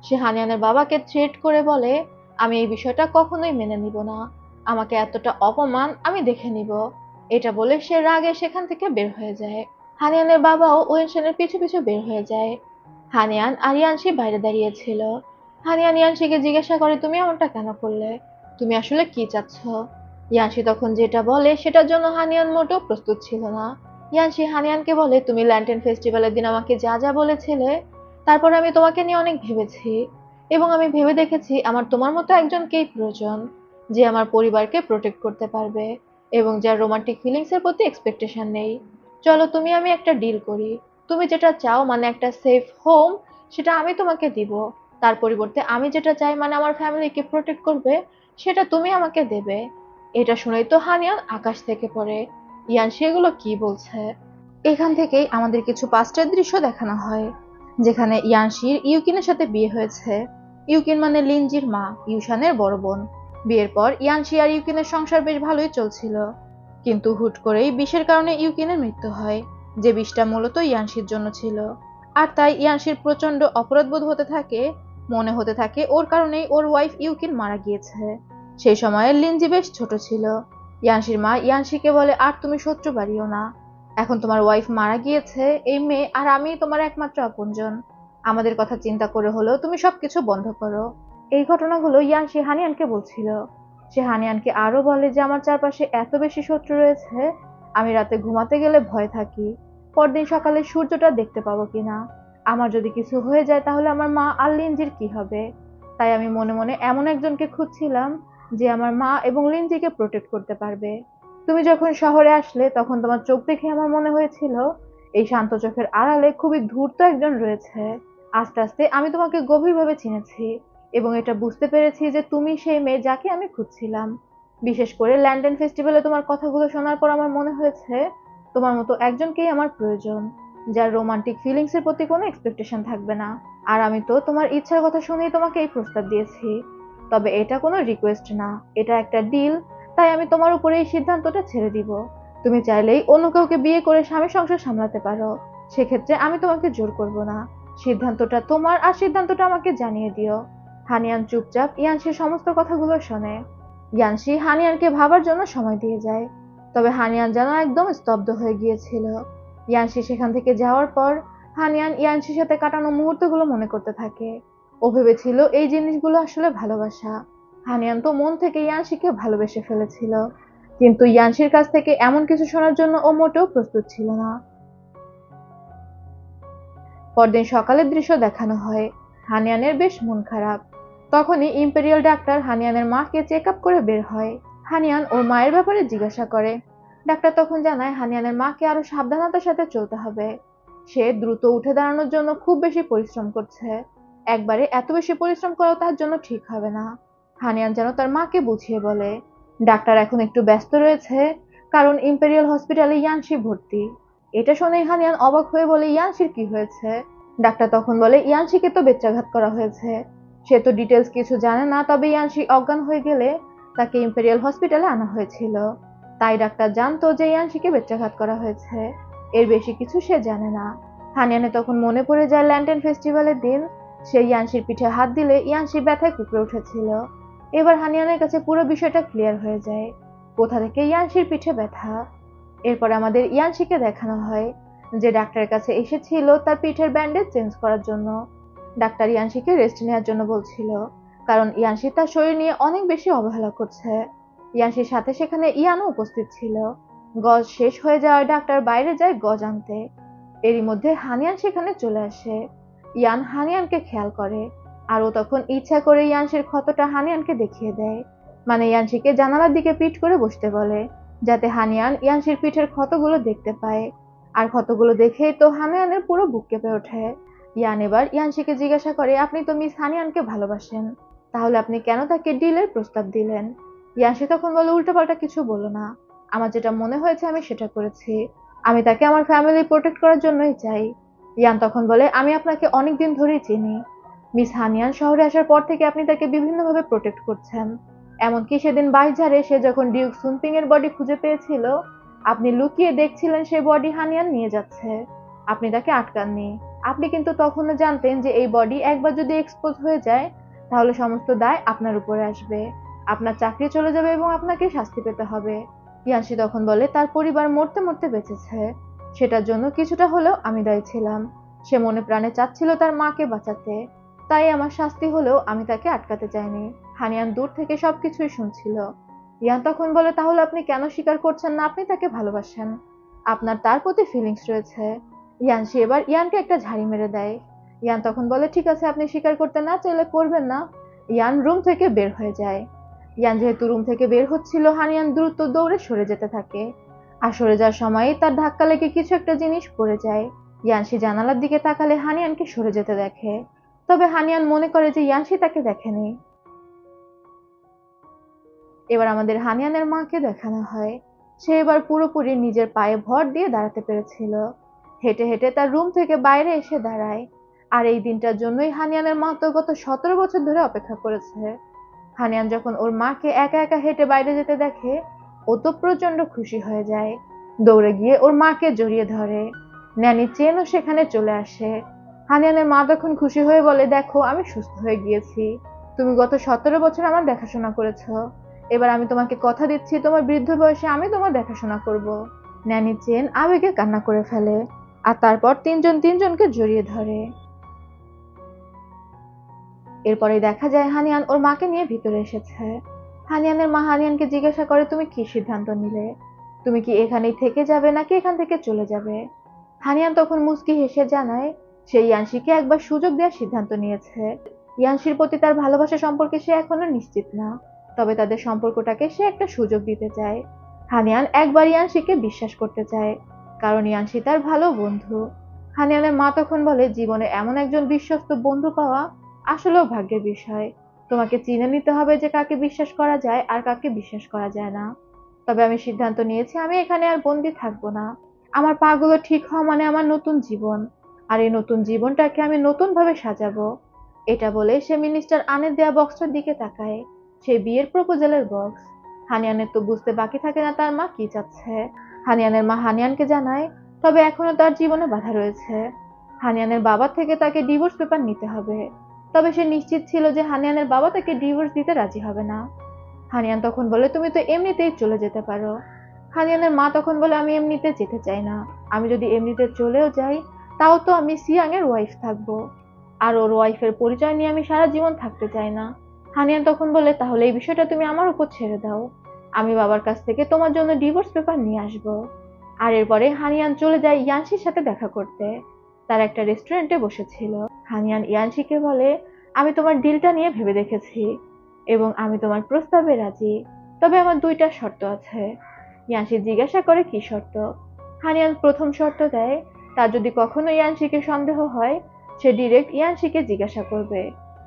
সে হানিয়ানের বাবাকে থ্রেট করে বলে, আমি এই বিষয়টা কখনোই মেনে নিব না। আমাকে এতটা অপমান আমি দেখে নিব। এটা বলে সে রাগে সেখান থেকে বের হয়ে যায়। হানিয়ানের বাবাও ওয়েনশেনের পিছু পিছু বের হয়ে যায়। হানিয়ান আর ইয়ানশি বাইরে দাঁড়িয়েছিল। হানিয়ান ইয়ানশিকে জিজ্ঞাসা করে, তুমি এমনটা কেন করলে? তুমি আসলে কি চাচ্ছ? ইয়ানশি তখন যেটা বলে সেটার জন্য হানিয়ান মোটেও প্রস্তুত ছিল না। ইয়ানশি হানিয়ানকে বলে, তুমি ল্যান্টেন ফেস্টিভ্যালের দিন আমাকে যা যা বলেছিলে, তারপর আমি তোমাকে নিয়ে অনেক ভেবেছি, এবং আমি ভেবে দেখেছি আমার তোমার মতো একজনকেই প্রয়োজন, যে আমার পরিবারকে প্রোটেক্ট করতে পারবে এবং যার রোমান্টিক ফিলিংস এর প্রতি এক্সপেকটেশন নেই। চলো তুমি আমি একটা ডিল করি। তুমি যেটা চাও মানে একটা সেফ হোম, সেটা আমি তোমাকে দিব। তার পরিবর্তে আমি যেটা চাই মানে আমার ফ্যামিলিকে প্রোটেক্ট করবে, সেটা তুমি আমাকে দেবে। এটা শুনেই তো হানিয়ান আকাশ থেকে পড়ে। ইয়ানশি এগুলো কি বলছে? এখান থেকেই আমাদের কিছু পাস্টের দৃশ্য দেখানো হয়, যেখানে ইয়ানশির ইউকিনের সাথে বিয়ে হয়েছে। ইউকিন মানে লিনজির মা, ইউশানের বড় বোন। বিয়ের পর ইয়ানশি আর ইউকিনের সংসার বেশ ভালোই চলছিল, কিন্তু হুট করেই বিষের কারণে ইউকিনের মৃত্যু হয়, যে বিষটা মূলত ইয়ানশির জন্য ছিল। আর তাই ইয়ানশির প্রচন্ড অপরাধবোধ হতে থাকে, মনে হতে থাকে ওর কারণেই ওর ওয়াইফ ইউকিন মারা গিয়েছে। সেই সময়ে লিনজি বেশ ছোট ছিল। ইয়ানশির মা ইয়ানশিকে বলে, আর তুমি শত্রু বাড়িও না। এখন তোমার ওয়াইফ মারা গিয়েছে, এই মেয়ে আর আমি তোমার একমাত্র আপনজন। আমাদের কথা চিন্তা করে হলেও তুমি সবকিছু বন্ধ করো। এই ঘটনাগুলো ইয়ানশি হানিয়ানকে বলছিল। সে হানিয়ানকে আরো বলে যে আমার চারপাশে এত বেশি শত্রু রয়েছে, আমি রাতে ঘুমাতে গেলে ভয় থাকি পরদিন সকালে সূর্যটা দেখতে পাবো কিনা। আমার যদি কিছু হয়ে যায় তাহলে আমার মা আর লিনজির কি হবে? তাই আমি মনে মনে এমন একজনকে খুঁজছিলাম যে আমার মা এবং লিনজিকে প্রোটেক্ট করতে পারবে। তুমি যখন শহরে আসলে তখন তোমার চোখ দেখে আমার মনে হয়েছিল এই শান্ত চোখের আড়ালে খুবই ধূর্ত একজন রয়েছে। আস্তে আস্তে আমি তোমাকে গভীরভাবে চিনেছি এবং এটা বুঝতে পেরেছি যে তুমি সেই মেয়ে যাকে আমি খুঁজছিলাম। বিশেষ করে ল্যান্ডন ফেস্টিভ্যালে তোমার কথাগুলো শোনার পর আমার মনে হয়েছে তোমার মতো একজনকেই আমার প্রয়োজন, যার রোমান্টিক ফিলিংস এর প্রতি কোনো এক্সপেকটেশন থাকবে না। আর আমি তো তোমার ইচ্ছার কথা শুনেই তোমাকে এই প্রস্তাব দিয়েছি। তবে এটা কোনো রিকোয়েস্ট না, এটা একটা ডিল। তাই আমি তোমার উপরে এই সিদ্ধান্তটা ছেড়ে দিব। তুমি চাইলেই অন্য কাউকে বিয়ে করে স্বামী সংসার সামলাতে পারো, সেক্ষেত্রে আমি তোমাকে জোর করব না। সিদ্ধান্তটা তোমার, আর সিদ্ধান্তটা আমাকে জানিয়ে দিও। হানিয়ান চুপচাপ ইয়ানশির সমস্ত কথাগুলো শোনে। ইয়ানশি হানিয়ানকে ভাবার জন্য সময় দিয়ে যায়, তবে হানিয়ান যেন একদম স্তব্ধ হয়ে গিয়েছিল। ইয়ানশি সেখান থেকে যাওয়ার পর হানিয়ান ইয়ানশির সাথে কাটানো মুহূর্তগুলো মনে করতে থাকে। ও ভেবেছিল এই জিনিসগুলো আসলে ভালোবাসা। হানিয়ান তো মন থেকে ইয়ানশিকে ভালোবেসে ফেলেছিল, কিন্তু ইয়ানশির কাছ থেকে এমন কিছু শোনার জন্য ও মোটেও প্রস্তুত ছিল না। পরদিন সকালের দৃশ্য দেখানো হয়। হানিয়ানের বেশ মন খারাপ। তখনই ইম্পেরিয়াল ডাক্তার হানিয়ানের মাকে চেক আপ করে বের হয়। হানিয়ান ওর মায়ের ব্যাপারে জিজ্ঞাসা করে। ডাক্তার তখন জানায় হানিয়ানের মাকে আরো সাবধানতার সাথে চলতে হবে। সে দ্রুত উঠে দাঁড়ানোর জন্য খুব বেশি পরিশ্রম করছে। একবারে এত বেশি পরিশ্রম করাও তার জন্য ঠিক হবে না। হানিয়ান যেন তার মাকে বুঝিয়ে বলে। ডাক্তার এখন একটু ব্যস্ত রয়েছে, কারণ ইম্পেরিয়াল হসপিটালে ইয়ানশি ভর্তি। এটা শুনে হানিয়ান অবাক হয়ে বলে, ইয়ানশির কি হয়েছে? ডাক্তার তখন বলে, ইয়ানশিকে তো বেত্রাঘাত করা হয়েছে। সে তো ডিটেলস কিছু জানে না, তবে ইয়ানশি অজ্ঞান হয়ে গেলে তাকে ইম্পেরিয়াল হসপিটালে আনা হয়েছিল। তাই ডাক্তার জানতো যে ইয়ানশিকে বেত্রাঘাত করা হয়েছে, এর বেশি কিছু সে জানে না। হানিয়ানের তখন মনে পড়ে যায় ল্যান্টেন ফেস্টিভ্যালের দিন সে ইয়ানশির পিঠে হাত দিলে ইয়ানশি ব্যথায় কুঁকড়ে উঠেছিল। এবার হানিয়ানের কাছে পুরো বিষয়টা ক্লিয়ার হয়ে যায়, কোথা থেকে ইয়ানশির পিঠে ব্যথা। এরপর আমাদের ইয়ানশিকে দেখানো হয় যে ডাক্তারের কাছে এসেছিল তার পিঠের ব্যান্ডেজ চেঞ্জ করার জন্য। ডাক্তার ইয়ানশিকে রেস্ট নেওয়ার জন্য বলছিল, কারণ ইয়ানশি তার শরীর নিয়ে অনেক বেশি অবহেলা করছে। ইয়ানশির সাথে সেখানে ইয়ানও উপস্থিত ছিল। গজ শেষ হয়ে যাওয়ায় ডাক্তার বাইরে যায় গজ আনতে। এরই মধ্যে হানিয়ান সেখানে চলে আসে। ইয়ান হানিয়ানকে খেয়াল করে, আর ও তখন ইচ্ছা করে ইয়ানশির ক্ষতটা হানিয়ানকে দেখিয়ে দেয়। মানে ইয়ানশিকে জানালার দিকে পিঠ করে বসতে বলে, যাতে হানিয়ান ইয়ানশির পিঠের ক্ষতগুলো দেখতে পায়। আর ক্ষতগুলো দেখেই তো হানিয়ানের পুরো বুক কেঁপে ওঠে। ইয়ান এবার ইয়ানশিকে জিজ্ঞাসা করে, আপনি তো মিস হানিয়ানকে ভালোবাসেন, তাহলে আপনি কেন তাকে ডিলের প্রস্তাব দিলেন? ইয়ানশি তখন বলে, উল্টোপাল্টা কিছু বলো না, আমার যেটা মনে হয়েছে আমি সেটা করেছি। আমি তাকে আমার ফ্যামিলি প্রোটেক্ট করার জন্যই চাই। ইয়ান তখন বলে, আমি আপনাকে অনেকদিন ধরেই চিনি। মিস হানিয়ান শহরে আসার পর থেকে আপনি তাকে বিভিন্নভাবে প্রোটেক্ট করছেন। এমনকি সেদিন বাইজারে সে যখন ডিউক সুনপিং এর বডি খুঁজে পেয়েছিল, আপনি লুকিয়ে দেখছিলেন সেই বডি হানিয়ান নিয়ে যাচ্ছে। আপনি তাকে আটকাননি। আপনি কিন্তু তখনও জানতেন যে এই বডি একবার যদি এক্সপোজ হয়ে যায় তাহলে সমস্ত দায় আপনার উপরে আসবে, আপনার চাকরি চলে যাবে এবং আপনাকে শাস্তি পেতে হবে। ইয়ানশি তখন বলে, তার পরিবার মরতে মরতে বেঁচেছে, সেটার জন্য কিছুটা হলেও আমি দায়ী ছিলাম। সে মনে প্রাণে চাচ্ছিল তার মাকে বাঁচাতে, তাই আমার শাস্তি হলেও আমি তাকে আটকাতে চাইনি। হানিয়ান দূর থেকে সবকিছুই শুনছিল। ইয়ান তখন বলে, তাহলে আপনি কেন স্বীকার করছেন না আপনি তাকে ভালোবাসেন? আপনার তার প্রতি ফিলিংস রয়েছে। ইয়ানশি এবার ইয়ানকে একটা ঝাড়ি মেরে দেয়। ইয়ান তখন বলে, ঠিক আছে, আপনি স্বীকার করতে না চাইলে করবেন না। ইয়ান রুম থেকে বের হয়ে যায়। ইয়ান যেহেতু রুম থেকে বের হচ্ছিল, হানিয়ান দ্রুত দৌড়ে সরে যেতে থাকে। আর সরে যাওয়ার সময় তার ধাক্কা লেগে কিছু একটা জিনিস পড়ে যায়। ইয়ানশি জানালার দিকে তাকালে হানিয়ানকে সরে যেতে দেখে, তবে হানিয়ান মনে করে যে ইয়ানশি তাকে দেখেনি। এবার আমাদের হানিয়ানের মাকে দেখানো হয়। সে এবার পুরোপুরি নিজের পায়ে ভর দিয়ে দাঁড়াতে পেরেছিল। হেঁটে হেঁটে তার রুম থেকে বাইরে এসে দাঁড়ায়। আর এই দিনটার জন্যই হানিয়ানের মা তো গত 17 বছর ধরে অপেক্ষা করেছে। হানিয়ান যখন ওর মাকে একা একা হেঁটে বাইরে যেতে দেখে, ও তো প্রচন্ড খুশি হয়ে যায়। দৌড়ে গিয়ে ওর মাকে জড়িয়ে ধরে। ন্যানি চেনও সেখানে চলে আসে। হানিয়ানের মা তখন খুশি হয়ে বলে, দেখো আমি সুস্থ হয়ে গিয়েছি, তুমি গত 17 বছর আমার দেখাশোনা করেছো, এবার আমি তোমাকে কথা দিচ্ছি তোমার বৃদ্ধ বয়সে আমি তোমার দেখাশোনা করব। ন্যানি চেন আবেগে কান্না করে ফেলে, আর তারপর তিনজন তিনজনকে জড়িয়ে ধরে। এরপরে দেখা যায় হানিয়ান ওর মাকে নিয়ে ভিতরে এসেছে। হানিয়ানের মা হানিয়ানকে জিজ্ঞাসা করে, তুমি কি সিদ্ধান্ত নিলে? তুমি কি এখানেই থেকে যাবে নাকি এখান থেকে চলে যাবে? হানিয়ান তখন মুচকি হেসে জানায়, সে ইয়ানশিকে একবার সুযোগ দেওয়ার সিদ্ধান্ত নিয়েছে। ইয়ানশির প্রতি তার ভালোবাসা সম্পর্কে সে এখনো নিশ্চিত না, তবে তাদের সম্পর্কটাকে সে একটা সুযোগ দিতে চায়। হানিয়ান একবার ইয়ানশিকে বিশ্বাস করতে চায়, কারণ ইয়ানশি তার ভালো বন্ধু। হানিয়ানের মা তখন বলে, জীবনে এমন একজন বিশ্বস্ত বন্ধু পাওয়া আসলেও ভাগ্যের বিষয়। তোমাকে চিনে নিতে হবে যে কাকে বিশ্বাস করা যায় আর কাকে বিশ্বাস করা যায় না। তবে আমি সিদ্ধান্ত নিয়েছি আমি এখানে আর বন্দি থাকবো না। আমার পাগুলো ঠিক হওয়া মানে আমার নতুন জীবন, আর এই নতুন জীবনটাকে আমি নতুন ভাবে সাজাবো। এটা বলে সে মিনিস্টার আনের দেয়া বক্সটার দিকে তাকায়, সেই বিয়ের প্রপোজালের বক্স। হানিয়ানের তো বুঝতে বাকি থাকে না তার মা কি চাচ্ছে। হানিয়ানের মা হানিয়ানকে জানায়, তবে এখনো তার জীবনে বাধা রয়েছে। হানিয়ানের বাবা থেকে তাকে ডিভোর্স পেপার নিতে হবে, তবে সে নিশ্চিত ছিল যে হানিয়ানের বাবা তাকে ডিভোর্স দিতে রাজি হবে না। হানিয়ান তখন বলে, তুমি তো এমনিতেই চলে যেতে পারো। হানিয়ানের মা তখন বলে, আমি এমনিতে যেতে চাই না, আমি যদি এমনিতে চলেও যাই তাও তো আমি সিয়াং এর ওয়াইফ থাকবো, আর ওর ওয়াইফের পরিচয় নিয়ে আমি সারা জীবন থাকতে চাই না। হানিয়ান তখন বলে, তাহলে এই বিষয়টা তুমি আমার উপর ছেড়ে দাও, আমি বাবার কাছ থেকে তোমার জন্য ডিভোর্স পেপার নিয়ে আসবো। আর এরপরে হানিয়ান চলে যায় ইয়ানশির সাথে দেখা করতে। তার একটা রেস্টুরেন্টে বসেছিল। হানিয়ান ইয়ানশিকে বলে, আমি তোমার ডিলটা নিয়ে ভেবে দেখেছি এবং আমি তোমার প্রস্তাবে রাজি, তবে আমার দুইটা শর্ত আছে। ইয়ানশি জিজ্ঞাসা করে, কি শর্ত? হানিয়ান প্রথম শর্ত দেয়, তার যদি কখনো ইয়ানশিকে সন্দেহ হয় সে ডিরেক্ট ইয়ানশিকে জিজ্ঞাসা করবে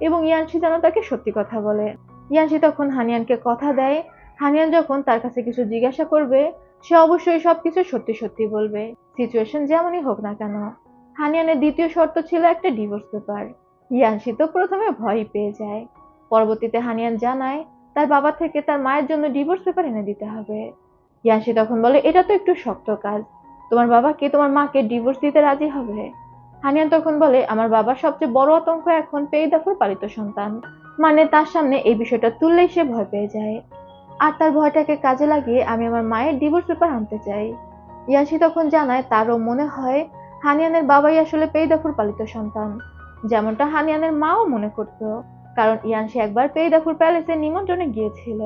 এবং ইয়ানশি যেন তাকে সত্যি কথা বলে। ইয়ানশি তখন হানিয়ানকে কথা দেয়, হানিয়ান যখন তার কাছে কিছু জিজ্ঞাসা করবে সে অবশ্যই সবকিছু সত্যি সত্যি বলবে, সিচুয়েশন যেমনই হোক না কেন। হানিয়ানের দ্বিতীয় শর্ত ছিল একটা ডিভোর্স পেপার। ইয়ানশি তো প্রথমে ভয় পেয়ে যায়। পরবর্তীতে হানিয়ান জানায় তার বাবা থেকে তার মায়ের জন্য ডিভোর্স পেপার এনে দিতে হবে। ইয়ানশি তখন বলে, এটা তো একটু শক্ত কাজ, তোমার বাবা কি তোমার মাকে ডিভোর্স দিতে রাজি হবে? হানিয়ান তখন বলে, আমার বাবার সবচেয়ে বড় আতঙ্ক এখন পেইদাফুর পালিত সন্তান, মানে তার সামনে এই বিষয়টা তুললেই সে ভয় পেয়ে যায়। আর তার ভয়টাকে কাজে লাগিয়ে আমি আমার মায়ের ডিভোর্স পেপার আনতে চাই। ইয়ানশি তখন জানায় তারও মনে হয় হানিয়ানের বাবাই আসলে পেইদাফুর পালিত সন্তান, যেমনটা হানিয়ানের মাও মনে করত, কারণ ইয়ানশি একবার পেইদাফুর প্যালেসে নিমন্ত্রণে গিয়েছিল।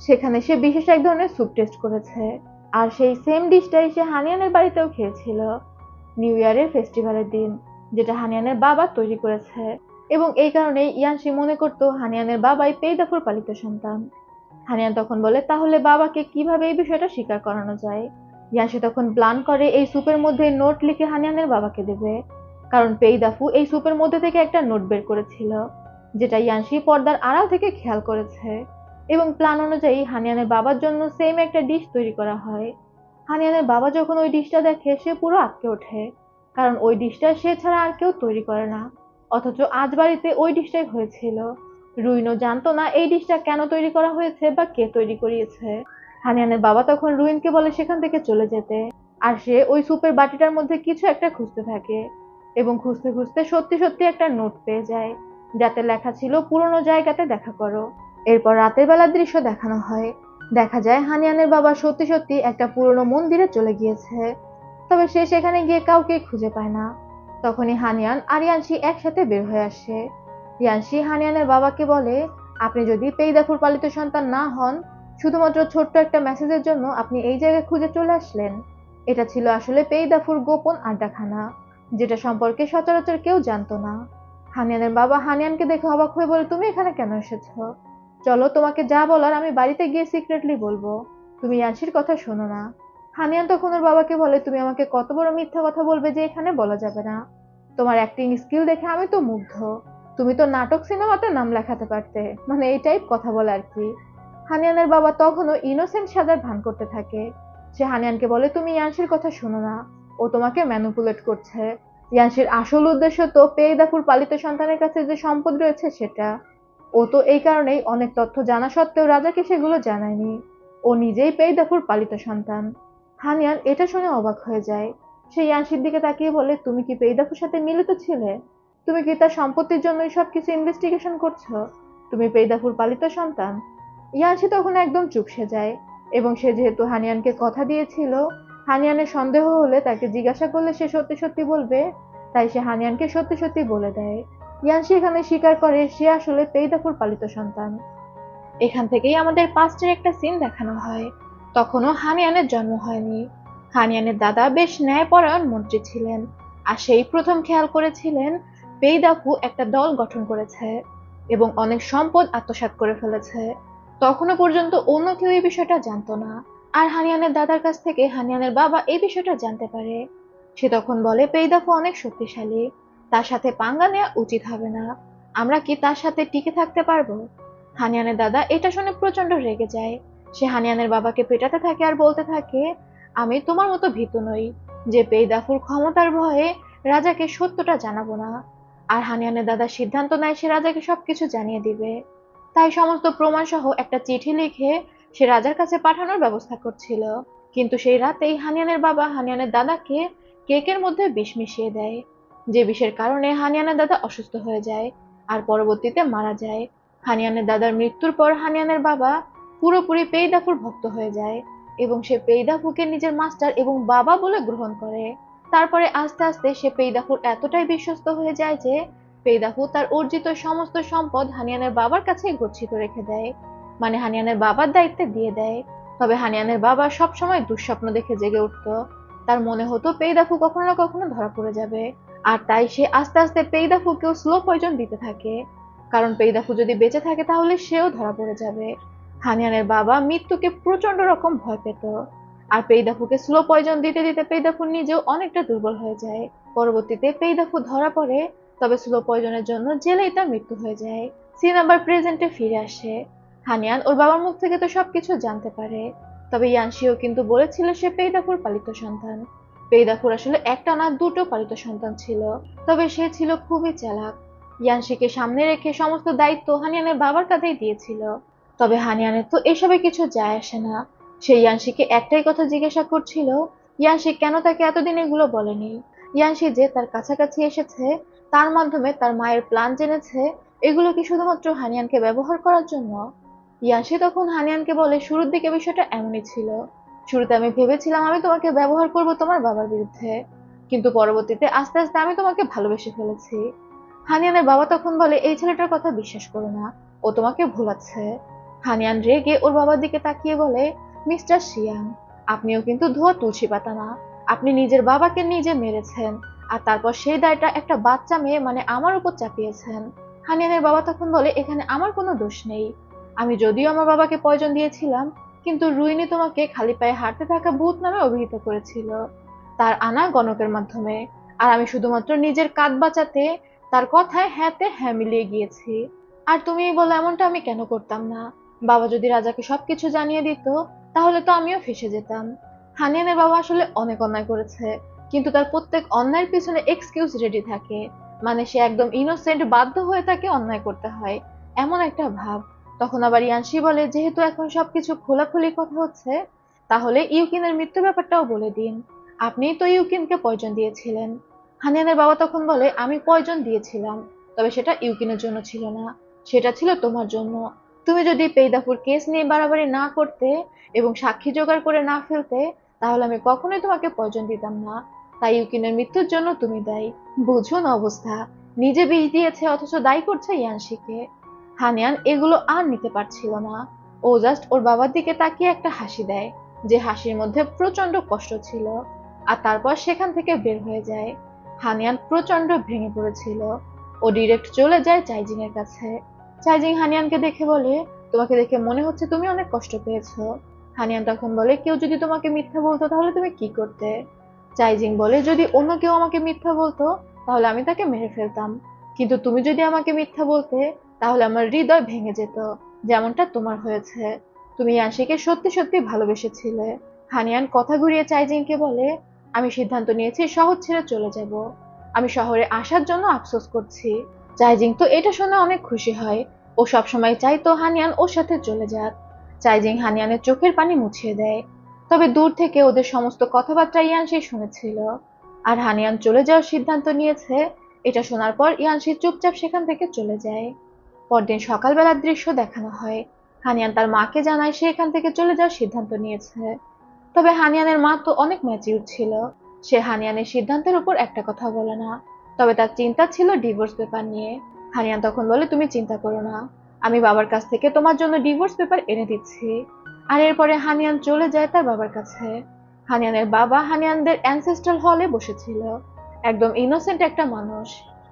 সেখানে সে বিশেষ এক ধরনের স্যুপ টেস্ট করেছে, আর সেই সেম ডিশটাই সে হানিয়ানের বাড়িতেও খেয়েছিল নিউ ইয়ারের ফেস্টিভ্যালের দিন, যেটা হানিয়ানের বাবা তৈরি করেছে। এবং এই কারণেই ইয়ানশি মনে করত হানিয়ানের বাবাই পেইদাফুর পালিত সন্তান। হানিয়ান তখন বলে, তাহলে বাবাকে কিভাবে এই বিষয়টা স্বীকার করানো যায়? ইয়ানশি তখন প্ল্যান করে এই স্যুপের মধ্যে নোট লিখে হানিয়ানের বাবাকে দেবে। কারণ পেইদাফু এই স্যুপের মধ্যে থেকে একটা নোট বের করেছিল, যেটা ইয়ানশি পর্দার আড়াল থেকে খেয়াল করেছে। এবং প্ল্যান অনুযায়ী হানিয়ানের বাবার জন্য সেম একটা ডিশ তৈরি করা হয়। হানিয়ানের বাবা যখন ওই ডিশটা দেখে সে পুরো আটকে ওঠে, কারণ ওই ডিশটা সে ছাড়া আর কেউ তৈরি করে না। অথচ আজ বাড়িতে ওই ডিশটাই হয়েছিল। রুইনও জানতো না এই ডিশটা কেন তৈরি করা হয়েছে বা কে তৈরি করিয়েছে। হানিয়ানের বাবা তখন রুইনকে বলে সেখান থেকে চলে যেতে, আর সে ওই স্যুপের বাটিটার মধ্যে কিছু একটা খুঁজতে থাকে এবং খুঁজতে খুঁজতে সত্যি সত্যি একটা নোট পেয়ে যায়, যাতে লেখা ছিল পুরনো জায়গাতে দেখা করো। এরপর রাতের বেলার দৃশ্য দেখানো হয়। দেখা যায় হানিয়ানের বাবা সত্যি সত্যি একটা পুরনো মন্দিরে চলে গিয়েছে, তবে সে সেখানে গিয়ে কাউকে খুঁজে পায় না। তখনই হানিয়ান আর ইয়ানশি একসাথে বের হয়ে আসে। ইয়ানশি হানিয়ানের বাবাকে বলে, আপনি যদি পেইদাফুর পালিত সন্তান না হন, শুধুমাত্র ছোট্ট একটা মেসেজের জন্য আপনি এই জায়গায় খুঁজে চলে আসলেন। এটা ছিল আসলে পেইদাফুর গোপন আড্ডাখানা, যেটা সম্পর্কে সচরাচর কেউ জানতো না। হানিয়ানের বাবা হানিয়ানকে দেখে অবাক হয়ে বলে, তুমি এখানে কেন এসেছো? চলো, তোমাকে যা বলার আমি বাড়িতে গিয়ে সিক্রেটলি বলবো। তুমি ইয়ানশির কথা শোনো না। হানিয়ান তখন ওর বাবাকে বলে, তুমি আমাকে কত বড় মিথ্যা কথা বলবে যে এখানে বলা যাবে না? তোমার অ্যাক্টিং স্কিল দেখে আমি তো মুগ্ধ। তুমি তো নাটক সিনেমাতে নাম লেখাতে পারতে, মানে এই টাইপ কথা বলে আর কি। হানিয়ানের বাবা তখনও ইনোসেন্ট সাজার ভান করতে থাকে। সে হানিয়ানকে বলে, তুমি ইয়ানশির কথা শোনো না, ও তোমাকে ম্যানিপুলেট করছে। ইয়ানশির আসল উদ্দেশ্য তো পেইদাফুর পালিত সন্তানের কাছে যে সম্পদ রয়েছে সেটা। ও তো এই কারণেই অনেক তথ্য জানা সত্ত্বেও রাজাকে সেগুলো জানায়নি। ও নিজেই পেইদাফুর পালিত সন্তান। হানিয়ান এটা শুনে অবাক হয়ে যায়। সে ইয়ানশির দিকে তাকিয়ে বলে, তুমি কি পেইদাফুর সাথে মিলিত ছিলে? তুমি কি তার সম্পত্তির জন্যই সবকিছু ইনভেস্টিগেশন করছো? তুমি পেইদাফুর পালিত সন্তান? ইয়ানশি তখন একদম চুপসে যায়, এবং সে যেহেতু হানিয়ানকে কথা দিয়েছিল হানিয়ানের সন্দেহ হলে তাকে জিজ্ঞাসা করলে সে সত্যি সত্যি বলবে, তাই সে হানিয়ানকে সত্যি সত্যি বলে দেয়। ইয়ানশি এখানে স্বীকার করে সে আসলে পেইদাফুর পালিত সন্তান। এখান থেকেই আমাদের পাস্টের একটা সিন দেখানো হয়। তখনও হানিয়ানের জন্ম হয়নি। হানিয়ানের দাদা বেশ ন্যায়পরায়ণ মন্ত্রী ছিলেন, আর সেই প্রথম খেয়াল করেছিলেন পেইদাফু একটা দল গঠন করেছে এবং অনেক সম্পদ আত্মসাৎ করে ফেলেছে। তখনও পর্যন্ত অন্য কেউ এই বিষয়টা জানতো না। আর হানিয়ানের দাদার কাছ থেকে হানিয়ানের বাবা এই বিষয়টা জানতে পারে। সে তখন বলে, পেইদাফু অনেক শক্তিশালী, তার সাথে পাঙ্গা নেওয়া উচিত হবে না। আমরা কি তার সাথে টিকে থাকতে পারবো? হানিয়ানের দাদা এটা শুনে প্রচন্ড রেগে যায়। সে হানিয়ানের বাবাকে পেটাতে থাকে আর বলতে থাকে, আমি তোমার মতো ভীতু নই যে পেইদাফুর ক্ষমতার ভয়ে রাজাকে সত্যটা জানাবো না। আর হানিয়ানের দাদা সিদ্ধান্ত নেয় সে রাজাকে সবকিছু জানিয়ে দিবে। তাই সমস্ত প্রমাণ সহ একটা চিঠি লিখে সে রাজার কাছে পাঠানোর ব্যবস্থা করছিল। কিন্তু সেই রাতেই হানিয়ানের বাবা হানিয়ানের দাদাকে কেকের মধ্যে বিষ মিশিয়ে দেয়, যে বিষের কারণে হানিয়ানের দাদা অসুস্থ হয়ে যায় আর পরবর্তীতে মারা যায়। হানিয়ানের দাদার মৃত্যুর পর হানিয়ানের বাবা পুরোপুরি পেইদাফুর ভক্ত হয়ে যায় এবং সে পেইদাফুকে নিজের মাস্টার এবং বাবা বলে গ্রহণ করে। তারপরে আস্তে আস্তে সে পেইদাফুর এতটাই বিশ্বস্ত হয়ে যায় যে পেইদাফু তার অর্জিত সমস্ত সম্পদ হানিয়ানের বাবার কাছেই গচ্ছিত রেখে দেয়, মানে হানিয়ানের বাবার দায়িত্বে দিয়ে দেয়। তবে হানিয়ানের বাবা সবসময় দুঃস্বপ্ন দেখে জেগে উঠতো। তার মনে হতো পেইদাফু কখনো না কখনো ধরা পড়ে যাবে, আর তাই সে আস্তে আস্তে পেইদাফুকেও স্লো পয়জন দিতে থাকে, কারণ পেইদাফু যদি বেঁচে থাকে তাহলে সেও ধরা পড়ে যাবে। হানিয়ানের বাবা মৃত্যুকে প্রচন্ড রকম ভয় পেত, আর পেইদাফুকে স্লো পয়জন দিতে দিতে পেইদাফু নিজেও অনেকটা দুর্বল হয়ে যায়। পরবর্তীতে পেইদাফু ধরা পড়ে, তবে স্লো পয়জনের জন্য জেলেই তার মৃত্যু হয়ে যায়। সিন আবার প্রেজেন্টে ফিরে আসে। হানিয়ান ওর বাবার মুখ থেকে তো সবকিছু জানতে পারে, তবে ইয়ানশিও কিন্তু বলেছিল সে পেইদাফুর পালিত সন্তান। পেইদাফুর আসলে একটা না দুটো পালিত সন্তান ছিল, তবে সে ছিল খুবই চালাক। ইয়ানশিকে সামনে রেখে সমস্ত দায়িত্ব হানিয়ানের বাবার কাঁধেই দিয়েছিল। তবে হানিয়ানের তো এসবে কিছু যায় আসে না। সে ইয়ানশিকে একটাই কথা জিজ্ঞাসা করছিল, ইয়ানশি কেন তাকে এতদিন এগুলো বলেনি। ইয়ানশি যে তার কাছাকাছি এসেছে, তার মাধ্যমে তার মায়ের প্ল্যান জেনেছে, এগুলো কি শুধুমাত্র হানিয়ানকে ব্যবহার করার জন্য? ইয়ানশি তখন হানিয়ানকে বলে, শুরুর দিকে বিষয়টা এমনই ছিল। শুরুতে আমি ভেবেছিলাম আমি তোমাকে ব্যবহার করব তোমার বাবার বিরুদ্ধে, কিন্তু পরবর্তীতে আস্তে আস্তে আমি তোমাকে ভালোবেসে ফেলেছি। হানিয়ানের বাবা তখন বলে, এই ছেলেটার কথা বিশ্বাস করো না, ও তোমাকে ভুলাচ্ছে। হানিয়ান রেগে ওর বাবার দিকে তাকিয়ে বলে, মিস্টার শিয়াং, আপনিও কিন্তু ধোয়া তুলসী পাতা না। আপনি নিজের বাবাকে নিজে মেরেছেন, আর তারপর সেই দায়টা একটা বাচ্চা মেয়ে মানে আমার উপর চাপিয়েছেন। হানিয়ানের বাবা তখন বলে, এখানে আমার কোনো দোষ নেই। আমি যদিও আমার বাবাকে পয়জন দিয়েছিলাম, কিন্তু রুইনি তোমাকে খালি পায়ে হাঁটতে থাকা ভূত নামে অভিহিত করেছিল, তার আনা গণকের মাধ্যমে। আর আমি শুধুমাত্র নিজের কাঁধ বাঁচাতে তার কথায় হ্যাঁতে হ্যাঁ মিলিয়ে গিয়েছি। আর তুমি বলো এমনটা আমি কেন করতাম না? বাবা যদি রাজাকে সবকিছু জানিয়ে দিত, তাহলে তো আমিও ফেঁসে যেতাম। হানিয়ানের বাবা আসলে অনেক অন্যায় করেছে, কিন্তু তার প্রত্যেক অন্যায়ের পিছনে এক্সকিউজ রেডি থাকে। মানে সে একদম ইনোসেন্ট, বাধ্য হয়ে তাকে অন্যায় করতে হয়, এমন একটা ভাব। তখন আবার ইয়ানসি বলে, যেহেতু এখন সবকিছু খোলাখুলি কথা হচ্ছে, তাহলে ইউকিনের মৃত্যু ব্যাপারটাও বলে দিন। আপনিই তো ইউকিনকে পয়জন দিয়েছিলেন। হানিয়ানের বাবা তখন বলে, আমি পয়জন দিয়েছিলাম, তবে সেটা ইউকিনের জন্য ছিল না, সেটা ছিল তোমার জন্য। তুমি যদি পেইদাফুর কেস নিয়ে বাড়াবাড়ি না করতে এবং সাক্ষী জোগাড় করে না ফেলতে, তাহলে আমি কখনোই তোমাকে পয়জন দিতাম না। তাই ইউকিনের মৃত্যুর জন্য তুমি দায়ী। বুঝুন অবস্থা, নিজে বিষ দিয়েছে অথচ দায়ী করছে ইয়ানশিকে। হানিয়ান এগুলো আর নিতে পারছিল না। ও জাস্ট ওর বাবার দিকে তাকিয়ে একটা হাসি দেয়, যে হাসির মধ্যে প্রচন্ড কষ্ট ছিল। আর তারপর সেখান থেকে বের হয়ে যায়। হানিয়ান প্রচন্ড ভেঙে পড়েছিল। ও ডিরেক্ট চলে যায় চাইজিং এর কাছে। চাইজিং হানিয়ানকে দেখে বলে, তোমাকে দেখে মনে হচ্ছে তুমি অনেক কষ্ট পেয়েছো। হানিয়ান তখন বলে, কেউ যদি তোমাকে মিথ্যা বলতো তাহলে তুমি কি করতে? চাইজিং বলে, যদি অন্য কেউ আমাকে মিথ্যা বলতো তাহলে আমি তাকে মেরে ফেলতাম, কিন্তু তুমি যদি আমাকে মিথ্যা বলতে তাহলে আমার হৃদয় ভেঙে যেত, যেমনটা তোমার হয়েছে। তুমি ইয়ানশিকে সত্যি সত্যি ভালোবেসেছিলে। হানিয়ান কথা ঘুরিয়ে চাইজিংকে বলে, আমি সিদ্ধান্ত নিয়েছি শহর ছেড়ে চলে যাব। আমি শহরে আসার জন্য আফসোস করছি। চাইজিং তো এটা শুনে অনেক খুশি হয়। ও সবসময় চাইতো হানিয়ান ওর সাথে চলে যাক। চাইজিং হানিয়ানের চোখের পানি মুছিয়ে দেয়। তবে দূর থেকে ওদের সমস্ত কথাবার্তা ইয়ানশি শুনেছিল। আর হানিয়ান চলে যাওয়ার সিদ্ধান্ত নিয়েছে, এটা শোনার পর ইয়ানশি চুপচাপ সেখান থেকে চলে যায়। পরদিন সকালবেলার দৃশ্য দেখানো হয়। হানিয়ান তার মাকে জানায় সে এখান থেকে চলে যাওয়ার সিদ্ধান্ত নিয়েছে। তবে হানিয়ানের মা তো অনেক ম্যাচিউর ছিল। সে হানিয়ানের সিদ্ধান্তের উপর একটা কথা বলে না। তবে তার চিন্তা ছিল ডিভোর্স পেপার নিয়ে। হানিয়ান তখন বলে, তুমি চিন্তা করো না, আমি বাবার কাছ থেকে তোমার জন্য ডিভোর্স পেপার এনে দিচ্ছি। আর এরপরে হানিয়ান চলে যায় তার বাবার কাছে। হানিয়ানের বাবা হানিয়ানদের অ্যানসেস্ট্রাল হলে বসেছিল, একদম ইনোসেন্ট একটা মানুষ।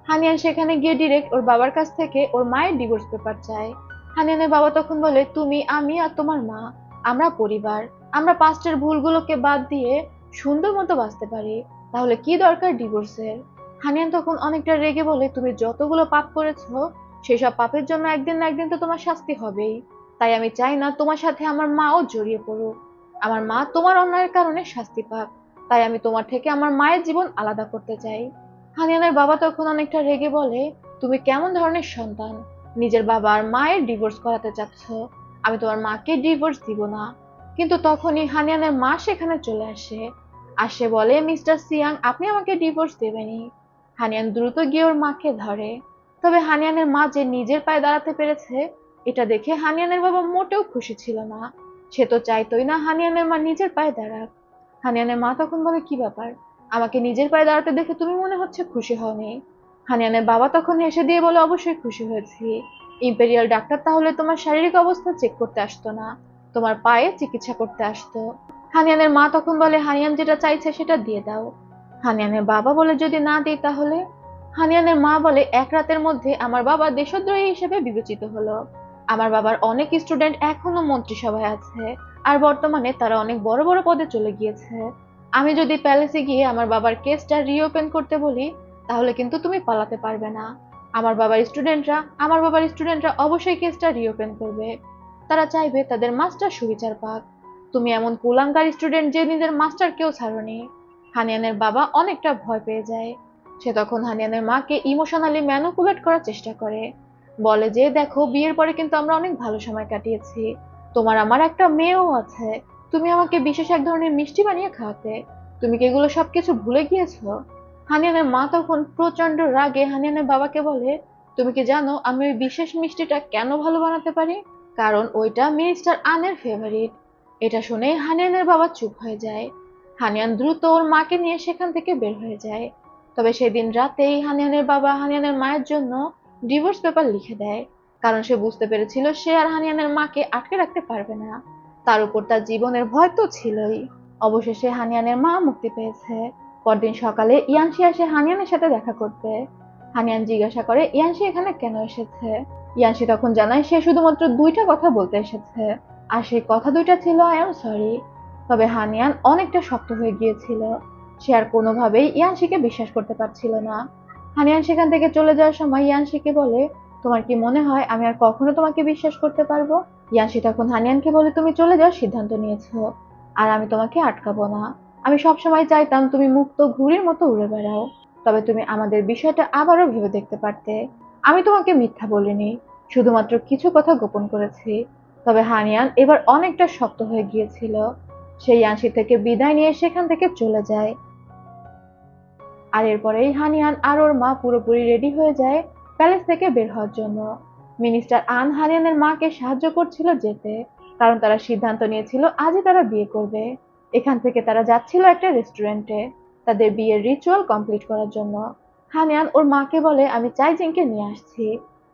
হানিয়ান সেখানে গিয়ে ডিরেক্ট ওর বাবার কাছ থেকে ওর মায়ের ডিভোর্স পেপার চায়। হানিয়ানের বাবা তখন বলে, তুমি, আমি আর তোমার মা, আমরা পরিবার। আমরা পাস্টের ভুলগুলোকে বাদ দিয়ে সুন্দর মতো বাঁচতে পারি, তাহলে কি দরকার ডিভোর্সের? হানিয়ান তখন অনেকটা রেগে বলে, তুমি যতগুলো পাপ করেছো সেসব পাপের জন্য একদিন না একদিন তো তোমার শাস্তি হবেই। তাই আমি চাই না তোমার সাথে আমার মাও জড়িয়ে পড়ুক। আমার মা তোমার অন্যায়ের কারণে শাস্তি পাক। তাই আমি তোমার থেকে আমার মায়ের জীবন আলাদা করতে চাই। হানিয়ানের বাবা তখন অনেকটা রেগে বলে, তুমি কেমন ধরনের সন্তান, নিজের বাবা আর মায়ের ডিভোর্স করাতে চাচ্ছ? আমি তোমার মাকে ডিভোর্স দিব না। কিন্তু তখনই হানিয়ানের মা সেখানে চলে আসে। আর সে বলে, মিস্টার সিয়াং, আপনি আমাকে ডিভোর্স দেবেনই। হানিয়ান দ্রুত গিয়ে ওর মাকে ধরে। তবে হানিয়ানের মা যে নিজের পায়ে দাঁড়াতে পেরেছে, এটা দেখে হানিয়ানের বাবা মোটেও খুশি ছিল না। সে তো চাইতোই না হানিয়ানের মা নিজের পায়ে দাঁড়াক। হানিয়ানের মা তখন বলে, কি ব্যাপার, আমাকে নিজের পায়ে দাঁড়াতে দেখে তুমি মনে হচ্ছে খুশি হওনি? হানিয়ানের বাবা তখন হেসে দিয়ে বলে, অবশ্যই খুশি হয়েছি। ইম্পেরিয়াল ডাক্তার তাহলে তোমার শারীরিক অবস্থা চেক করতে আসতো না, তোমার পায়ে চিকিৎসা করতে আসতো। হানিয়ানের মা তখন বলে, হানিয়ান যেটা চাইছে সেটা দিয়ে দাও। হানিয়ানের বাবা বলে, যদি না দিই তাহলে? হানিয়ানের মা বলে, এক রাতের মধ্যে আমার বাবা দেশদ্রোহী হিসেবে বিবেচিত হলো। আমার বাবার অনেক স্টুডেন্ট এখনো মন্ত্রিসভায় আছে, আর বর্তমানে তারা অনেক বড় বড় পদে চলে গিয়েছে। আমি যদি প্যালেসে গিয়ে আমার বাবার কেসটা রিওপেন করতে বলি, তাহলে কিন্তু তুমি পালাতে পারবে না। আমার বাবার স্টুডেন্টরা অবশ্যই কেসটা রিওপেন করবে। তারা চাইবে তাদের মাস্টার সুবিচার পাক। তুমি এমন কুলাঙ্গার স্টুডেন্ট যে নিজের মাস্টারকেও ছাড়োনি। হানিয়ানের বাবা অনেকটা ভয় পেয়ে যায়। সে তখন হানিয়ানের মাকে ইমোশনালি ম্যানিপুলেট করার চেষ্টা করে। বলে যে, দেখো, বিয়ের পরে কিন্তু আমরা অনেক ভালো সময় কাটিয়েছি, তোমার আমার একটা মেয়েও আছে, তুমি আমাকে বিশেষ এক ধরনের মিষ্টি বানিয়ে খাওয়াতে, তুমি কি এগুলো সবকিছু ভুলে গিয়েছো? হানিয়ানের মা তখন প্রচন্ড রাগে হানিয়ানের বাবাকে বলে, তুমি কি জানো আমি ওই বিশেষ মিষ্টিটা কেন ভালো বানাতে পারি? কারণ ওইটা মিস্টার আনের ফেভারিট। এটা শুনে হানিয়ানের বাবা চুপ হয়ে যায়। হানিয়ান দ্রুত ওর মাকে নিয়ে সেখান থেকে বের হয়ে যায়। তবে সেদিন রাতেই হানিয়ানের বাবা হানিয়ানের মায়ের জন্য ডিভোর্স পেপার লিখে দেয়, কারণ সে বুঝতে পেরেছিল সে আর হানিয়ানের মাকে আটকে রাখতে পারবে না। তার উপর তার জীবনের ভয় তো ছিলই। অবশেষে হানিয়ানের মা মুক্তি পেয়েছে। পরদিন সকালে ইয়ানশি আসে হানিয়ানের সাথে দেখা করতে। হানিয়ান জিজ্ঞাসা করে, ইয়ানশি এখানে কেন এসেছে? ইয়ানশি তখন জানায় সে শুধুমাত্র দুইটা কথা বলতে এসেছে, আর সেই কথা দুইটা ছিল, আই এম সরি। তবে হানিয়ান অনেকটা শক্ত হয়ে গিয়েছিল। সে আর কোনোভাবেই ইয়ানশিকে বিশ্বাস করতে পারছিল না। হানিয়ান সেখান থেকে চলে যাওয়ার সময় ইয়ানশিকে বলে, তোমার কি মনে হয় আমি আর কখনো তোমাকে বিশ্বাস করতে পারবো? ইয়ানশি তখন হানিয়ানকে বলে, তুমি চলে যাওয়ার সিদ্ধান্ত নিয়েছো, আর আমি তোমাকে আটকাবো না। আমি সবসময় চাইতাম তুমি মুক্ত ঘুড়ির মতো উড়ে বেড়াও, তবে তুমি আমাদের বিষয়টা আবারও ভেবে দেখতে পারতে। আমি তোমাকে মিথ্যা বলিনি, শুধুমাত্র কিছু কথা গোপন করেছি। তবে হানিয়ান এবার অনেকটা শক্ত হয়ে গিয়েছিল। সে ইয়ানশি থেকে বিদায় নিয়ে সেখান থেকে চলে যায়। আর এরপরেই হানিয়ান আর ওর মা পুরোপুরি রেডি হয়ে যায় প্যালেস থেকে বের হওয়ার জন্য। মিনিস্টার আন হানিয়ানের মাকে সাহায্য করছিল যেতে, কারণ তারা সিদ্ধান্ত নিয়েছিল আজই তারা বিয়ে করবে। এখান থেকে তারা যাচ্ছিল একটা রেস্টুরেন্টে তাদের বিয়ের রিচুয়াল কমপ্লিট করার জন্য। হানিয়ান ওর মাকে বলে, আমি চাইজিংকে নিয়ে আসছি,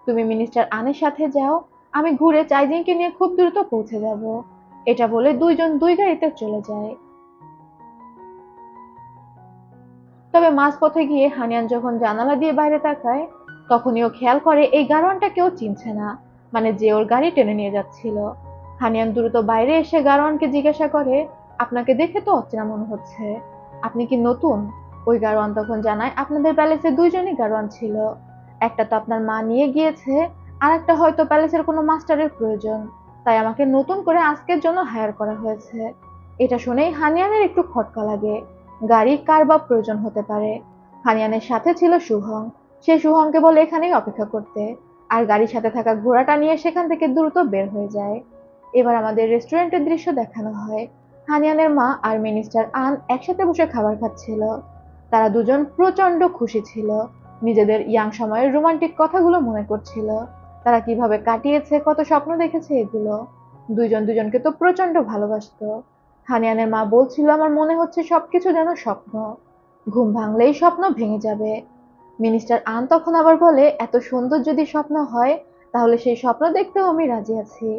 তুমি মিনিস্টার আনের সাথে যাও, আমি ঘুরে চাইজিংকে নিয়ে খুব দ্রুত পৌঁছে যাব। এটা বলে দুইজন দুই গাড়িতে চলে যায়। তবে মাঝপথে গিয়ে হানিয়ান যখন জানালা দিয়ে বাইরে তাকায়, তখনই ও খেয়াল করে এই গাড়োয়ানটা কেউ চিনছে না, মানে যে ওর গাড়ি টেনে নিয়ে যাচ্ছিল। হানিয়ান দ্রুত বাইরে এসে গাড়োয়ানকে জিজ্ঞাসা করে, আপনাকে দেখে তো অচেনা মনে হচ্ছে, আপনি কি নতুন? ওই গাড়োয়ান তখন জানায়, আপনাদের প্যালেসে দুইজনই গাড়োয়ান ছিল, একটা তো আপনার মা নিয়ে গিয়েছে, আর একটা হয়তো প্যালেসের কোনো মাস্টারের প্রয়োজন, তাই আমাকে নতুন করে আজকের জন্য হায়ার করা হয়েছে। এটা শুনেই হানিয়ানের একটু খটকা লাগে, গাড়ি কার বা প্রয়োজন হতে পারে। হানিয়ানের সাথে ছিল শুভং, সে শুভংকে বলে এখানেই অপেক্ষা করতে, আর গাড়ির সাথে থাকা ঘোড়াটা নিয়ে সেখান থেকে দ্রুত বের হয়ে যায়। এবার আমাদের রেস্টুরেন্টের দৃশ্য দেখানো হয়। হানিয়ানের মা আর মিনিস্টার আন একসাথে বসে খাবার খাচ্ছিল। তারা দুজন প্রচন্ড খুশি ছিল, নিজেদের ইয়াং সময়ের রোমান্টিক কথাগুলো মনে করছিল, তারা কিভাবে কাটিয়েছে, কত স্বপ্ন দেখেছে এগুলো। দুইজন দুজনকে তো প্রচন্ড ভালোবাসতো। হানিয়ানের মা বলছিল, আমার মনে হচ্ছে সবকিছু যেন স্বপ্ন, ঘুম ভাঙলেই স্বপ্ন ভেঙে যাবে। মিনিস্টার আন তখন আবার বলে, এত সুন্দর যদি স্বপ্ন হয় তাহলে সেই স্বপ্ন দেখতেও আমি রাজি আছি।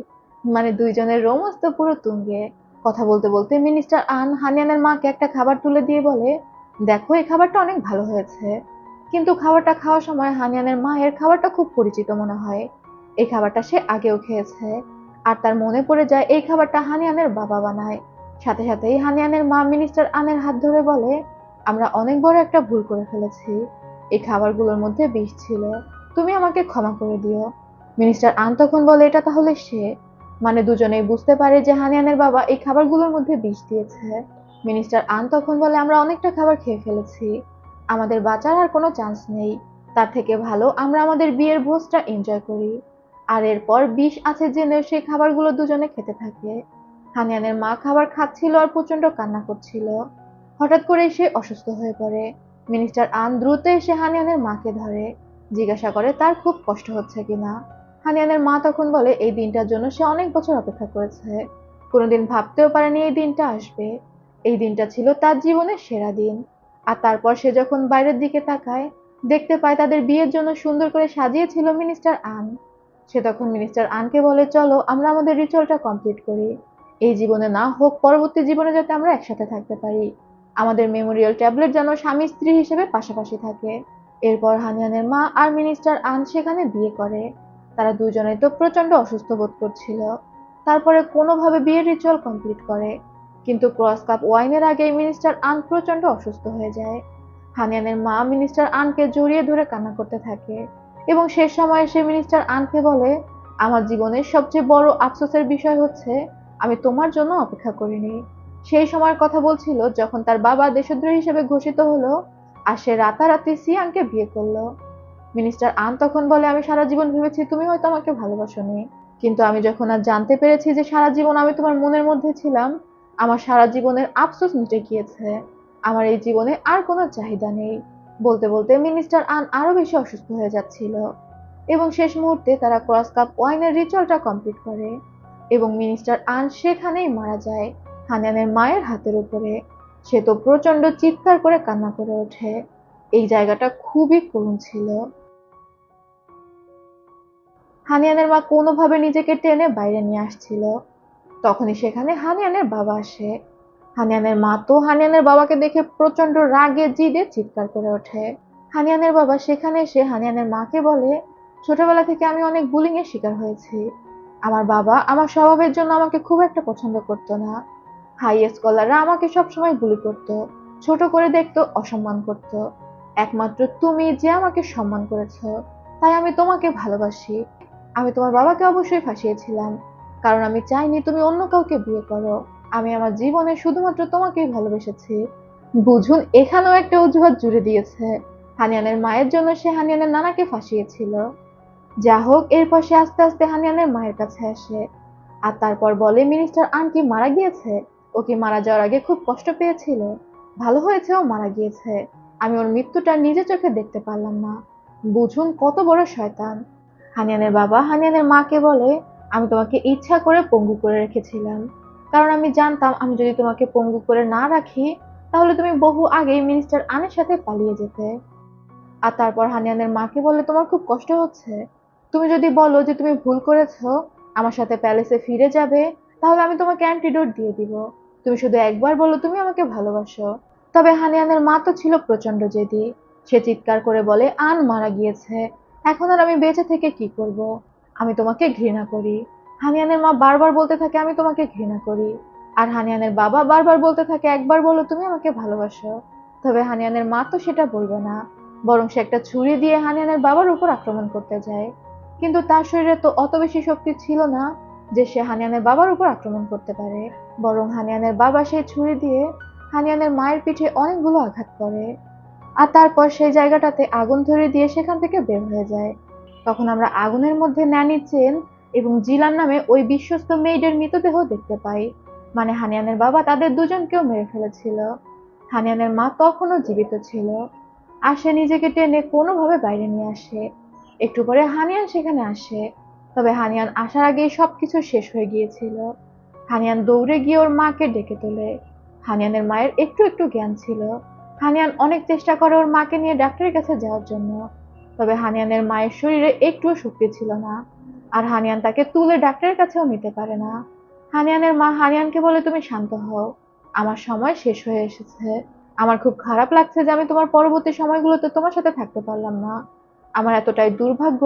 মানে দুইজনের রোমান্স তো পুরো তুঙ্গে। কথা বলতে বলতে মিনিস্টার আন হানিয়ানের মাকে একটা খাবার তুলে দিয়ে বলে, দেখো এই খাবারটা অনেক ভালো হয়েছে। কিন্তু খাবারটা খাওয়ার সময় হানিয়ানের মায়ের খাবারটা খুব পরিচিত মনে হয়, এই খাবারটা সে আগেও খেয়েছে। আর তার মনে পড়ে যায় এই খাবারটা হানিয়ানের বাবা বানায়। সাথে সাথেই হানিয়ানের মা মিনিস্টার আনের হাত ধরে বলে, আমরা অনেক বড় একটা ভুল করে ফেলেছি, এই খাবারগুলোর মধ্যে বিষ ছিল, তুমি আমাকে ক্ষমা করে দিও। মিনিস্টার আন তখন বলে, এটা তাহলে সে? মানে দুজনেই বুঝতে পারে যে হানিয়ানের বাবা এই খাবারগুলোর মধ্যে বিষ দিয়েছে। মিনিস্টার আন তখন বলে, আমরা অনেকটা খাবার খেয়ে ফেলেছি, আমাদের বাঁচার আর কোনো চান্স নেই, তার থেকে ভালো আমরা আমাদের বিয়ের ভোজটা এনজয় করি। আর এরপর বিষ আছে জেনেও সেই খাবারগুলো দুজনে খেতে থাকে। হানিয়ানের মা খাবার খাচ্ছিল আর প্রচন্ড কান্না করছিল। হঠাৎ করে সে অসুস্থ হয়ে পড়ে। মিনিস্টার আন দ্রুত এসে হানিয়ানের মাকে ধরে, জিজ্ঞাসা করে তার খুব কষ্ট হচ্ছে কিনা। হানিয়ানের মা তখন বলে, এই দিনটার জন্য সে অনেক বছর অপেক্ষা করেছে, কোনোদিন ভাবতেও পারেনি এই দিনটা আসবে। এই দিনটা ছিল তার জীবনের সেরা দিন। আর তারপর সে যখন বাইরের দিকে তাকায়, দেখতে পায় তাদের বিয়ের জন্য সুন্দর করে সাজিয়েছিল মিনিস্টার আন। সে তখন মিনিস্টার আনকে বলে, চলো আমরা আমাদের রিচুয়ালটা কমপ্লিট করি, এই জীবনে না হোক পরবর্তী জীবনে যাতে আমরা একসাথে থাকতে পারি, আমাদের মেমোরিয়াল ট্যাবলেট যেন স্বামী স্ত্রী হিসেবে পাশাপাশি থাকে। এরপর হানিয়ানের মা আর মিনিস্টার আন সেখানে বিয়ে করে। তারা দুজনেই তো প্রচন্ড অসুস্থ বোধ করছিল, তারপরে কোনোভাবে বিয়ের রিচুয়াল কমপ্লিট করে। কিন্তু ক্রস কাপ ওয়াইনের আগেই মিনিস্টার আন প্রচন্ড অসুস্থ হয়ে যায়। হানিয়ানের মা মিনিস্টার আনকে জড়িয়ে ধরে কান্না করতে থাকে, এবং শেষ সময়ে সে মিনিস্টার আনকে বলে, আমার জীবনের সবচেয়ে বড় আফসোসের বিষয় হচ্ছে আমি তোমার জন্য অপেক্ষা করিনি। সেই সময়ের কথা বলছিল যখন তার বাবা দেশদ্রোহী হিসেবে ঘোষিত হলো, আর সে রাতারাতি সিয়াংকে বিয়ে করলো। মিনিস্টার আন তখন বলে, আমি সারা জীবন ভেবেছি তুমি হয়তো আমাকে ভালোবাসোনি, কিন্তু আমি যখন আজ জানতে পেরেছি যে সারা জীবন আমি তোমার মনের মধ্যে ছিলাম, আমার সারা জীবনের আফসোস মিটে গিয়েছে, আমার এই জীবনে আর কোনো চাহিদা নেই। বলতে বলতে মিনিস্টার আন আরো বেশি অসুস্থ হয়ে যাচ্ছিল, এবং শেষ মুহূর্তে তারা ক্রস কাপ ওয়াইনের রিচুয়ালটা কমপ্লিট করে, এবং মিনিস্টার আন সেখানেই মারা যায়, হানিয়ানের মায়ের হাতের উপরে। সে তো প্রচন্ড চিৎকার করে কান্না করে ওঠে। এই জায়গাটা খুবই করুণ ছিল। হানিয়ানের মা কোনোভাবে নিজেকে টেনে বাইরে নিয়ে আসছিল, তখনই সেখানে হানিয়ানের বাবা আসে। হানিয়ানের মা তো হানিয়ানের বাবাকে দেখে প্রচন্ড রাগে জিদে চিৎকার করে ওঠে। হানিয়ানের বাবা সেখানে এসে হানিয়ানের মাকে বলে, ছোটবেলা থেকে আমি অনেক বুলিং এর শিকার হয়েছি, আমার বাবা আমার স্বভাবের জন্য আমাকে খুব একটা পছন্দ করতো না, হাই স্কলাররা আমাকে সবসময় বুলি করতো, ছোট করে দেখতো, অসম্মান করত। একমাত্র তুমি যে আমাকে সম্মান করেছো, তাই আমি তোমাকে ভালোবাসি। আমি তোমার বাবাকে অবশ্যই ফাঁসিয়েছিলাম, কারণ আমি চাইনি তুমি অন্য কাউকে বিয়ে করো। আমি আমার জীবনে শুধুমাত্র তোমাকেই ভালোবেসেছি। বুঝুন এখানেও একটা অজুহাত জুড়ে দিয়েছে। হানিয়ানের মায়ের জন্য সে হানিয়ানের নানাকে ফাঁসিয়েছিল। যা হোক, এরপর সে আস্তে আস্তে হানিয়ানের মায়ের কাছে আসে, আর তারপর বলে মিনিস্টার আন্টি মারা গিয়েছে। ও কি মারা যাওয়ার আগে খুব কষ্ট পেয়েছিল? ভালো হয়েছে ও মারা গিয়েছে। আমি ওর মৃত্যুটা নিজে চোখে দেখতে পারলাম না। বুঝুন কত বড় শয়তান। হানিয়ানের বাবা হানিয়ানের মাকে বলে, আমি তোমাকে ইচ্ছা করে পঙ্গু করে রেখেছিলাম, কারণ আমি জানতাম আমি যদি তোমাকে পঙ্গু করে না রাখি, তাহলে তুমি বহু আগেই মিনিস্টার আনের সাথে পালিয়ে যেতে। আর তারপর হানিয়ানের মাকে বলে, তোমার খুব কষ্ট হচ্ছে। তুমি যদি বলো যে তুমি ভুল করেছো, আমার সাথে প্যালেসে ফিরে যাবে, তাহলে আমি তোমাকে অ্যান্টিডোট দিয়ে দিব। তুমি শুধু একবার বলো তুমি আমাকে ভালোবাসো। তবে হানিয়ানের মা তো ছিল প্রচন্ড জেদি। সে চিৎকার করে বলে, আন মারা গিয়েছে, এখন আর আমি বেঁচে থেকে কি করব? আমি তোমাকে ঘৃণা করি। হানিয়ানের মা বারবার বলতে থাকে, আমি তোমাকে ঘৃণা করি। আর হানিয়ানের বাবা বারবার বলতে থাকে, একবার বলো তুমি আমাকে ভালোবাসো। তবে হানিয়ানের মা তো সেটা বলবে না, বরং সে একটা ছুরি দিয়ে হানিয়ানের বাবার উপর আক্রমণ করতে যায়। কিন্তু তার শরীরে তো অত বেশি শক্তি ছিল না যে সে হানিয়ানের বাবার উপর আক্রমণ করতে পারে। বরং হানিয়ানের বাবা সেই ছুরি দিয়ে হানিয়ানের মায়ের পিঠে অনেকগুলো আঘাত করে, আর তারপর সেই জায়গাটাতে আগুন ধরিয়ে দিয়ে সেখান থেকে বের হয়ে যায়। তখন আমরা আগুনের মধ্যে ন্যানি চেন এবং জিলান নামে ওই বিশ্বস্ত মেয়েদের মৃতদেহ দেখতে পাই। মানে হানিয়ানের বাবা তাদের দুজনকেও মেরে ফেলেছিল। হানিয়ানের মা তখনও জীবিত ছিল, আর সে নিজেকে টেনে কোনোভাবে বাইরে নিয়ে আসে। একটু পরে হানিয়ান সেখানে আসে, তবে হানিয়ান আসার আগেই সবকিছু শেষ হয়ে গিয়েছিল। হানিয়ান দৌড়ে গিয়ে ওর মাকে ডেকে তোলে। হানিয়ানের মায়ের একটু একটু জ্ঞান ছিল। হানিয়ান অনেক চেষ্টা করে ওর মাকে নিয়ে ডাক্তারের কাছে যাওয়ার জন্য, তবে হানিয়ানের মায়ের শরীরে একটুও শক্তি ছিল না, আর হানিয়ান তাকে তুলে ডাক্তারের কাছেও নিতে পারে না। হানিয়ানের মা হানিয়ানকে বলে, তুমি শান্ত হও, আমার সময় শেষ হয়ে এসেছে। আমার খুব খারাপ লাগছে যে আমি তোমার পরবর্তী সময়গুলোতে তোমার সাথে থাকতে পারলাম না। আমার এতটাই দুর্ভাগ্য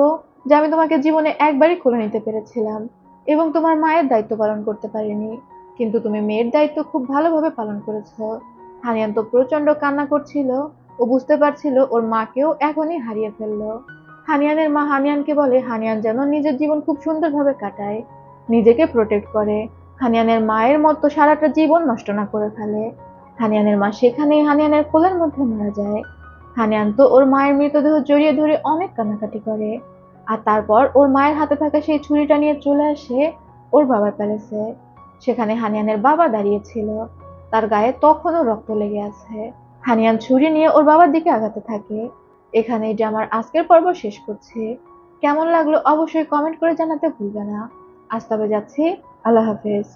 যে আমি তোমাকে জীবনে একবারই খুলে নিতে পেরেছিলাম এবং তোমার মায়ের দায়িত্ব পালন করতে পারিনি, কিন্তু তুমি মেয়ের দায়িত্ব খুব ভালোভাবে পালন করেছো। হানিয়ান তো প্রচন্ড কান্না করছিল। ও বুঝতে পারছিল ওর মাকেও এখনই হারিয়ে ফেললো। হানিয়ানের মা হানিয়ানকে বলে হানিয়ান যেন নিজের জীবন খুব সুন্দরভাবে কাটায়, নিজেকে প্রোটেক্ট করে, হানিয়ানের মায়ের মতো সারাটা জীবন নষ্ট না করে ফেলে। হানিয়ানের মা সেখানেই হানিয়ানের কোলের মধ্যে মারা যায়। হানিয়ান তো ওর মায়ের মৃতদেহ জড়িয়ে ধরে অনেক কান্নাকাটি করে, আর তারপর ওর মায়ের হাতে থাকা সেই ছুরিটা নিয়ে চলে আসে ওর বাবার প্যালেসে। সেখানে হানিয়ানের বাবা দাঁড়িয়ে ছিল, তার গায়ে তখনও রক্ত লেগে আছে। হানিয়ান ছুরি নিয়ে ওর বাবার দিকে আগাতে থাকে। এখানেই যে আমার আজকের পর্ব শেষ করছি। কেমন লাগলো অবশ্যই কমেন্ট করে জানাতে ভুলবে না। আজ তবে যাচ্ছি, আল্লাহ হাফেজ।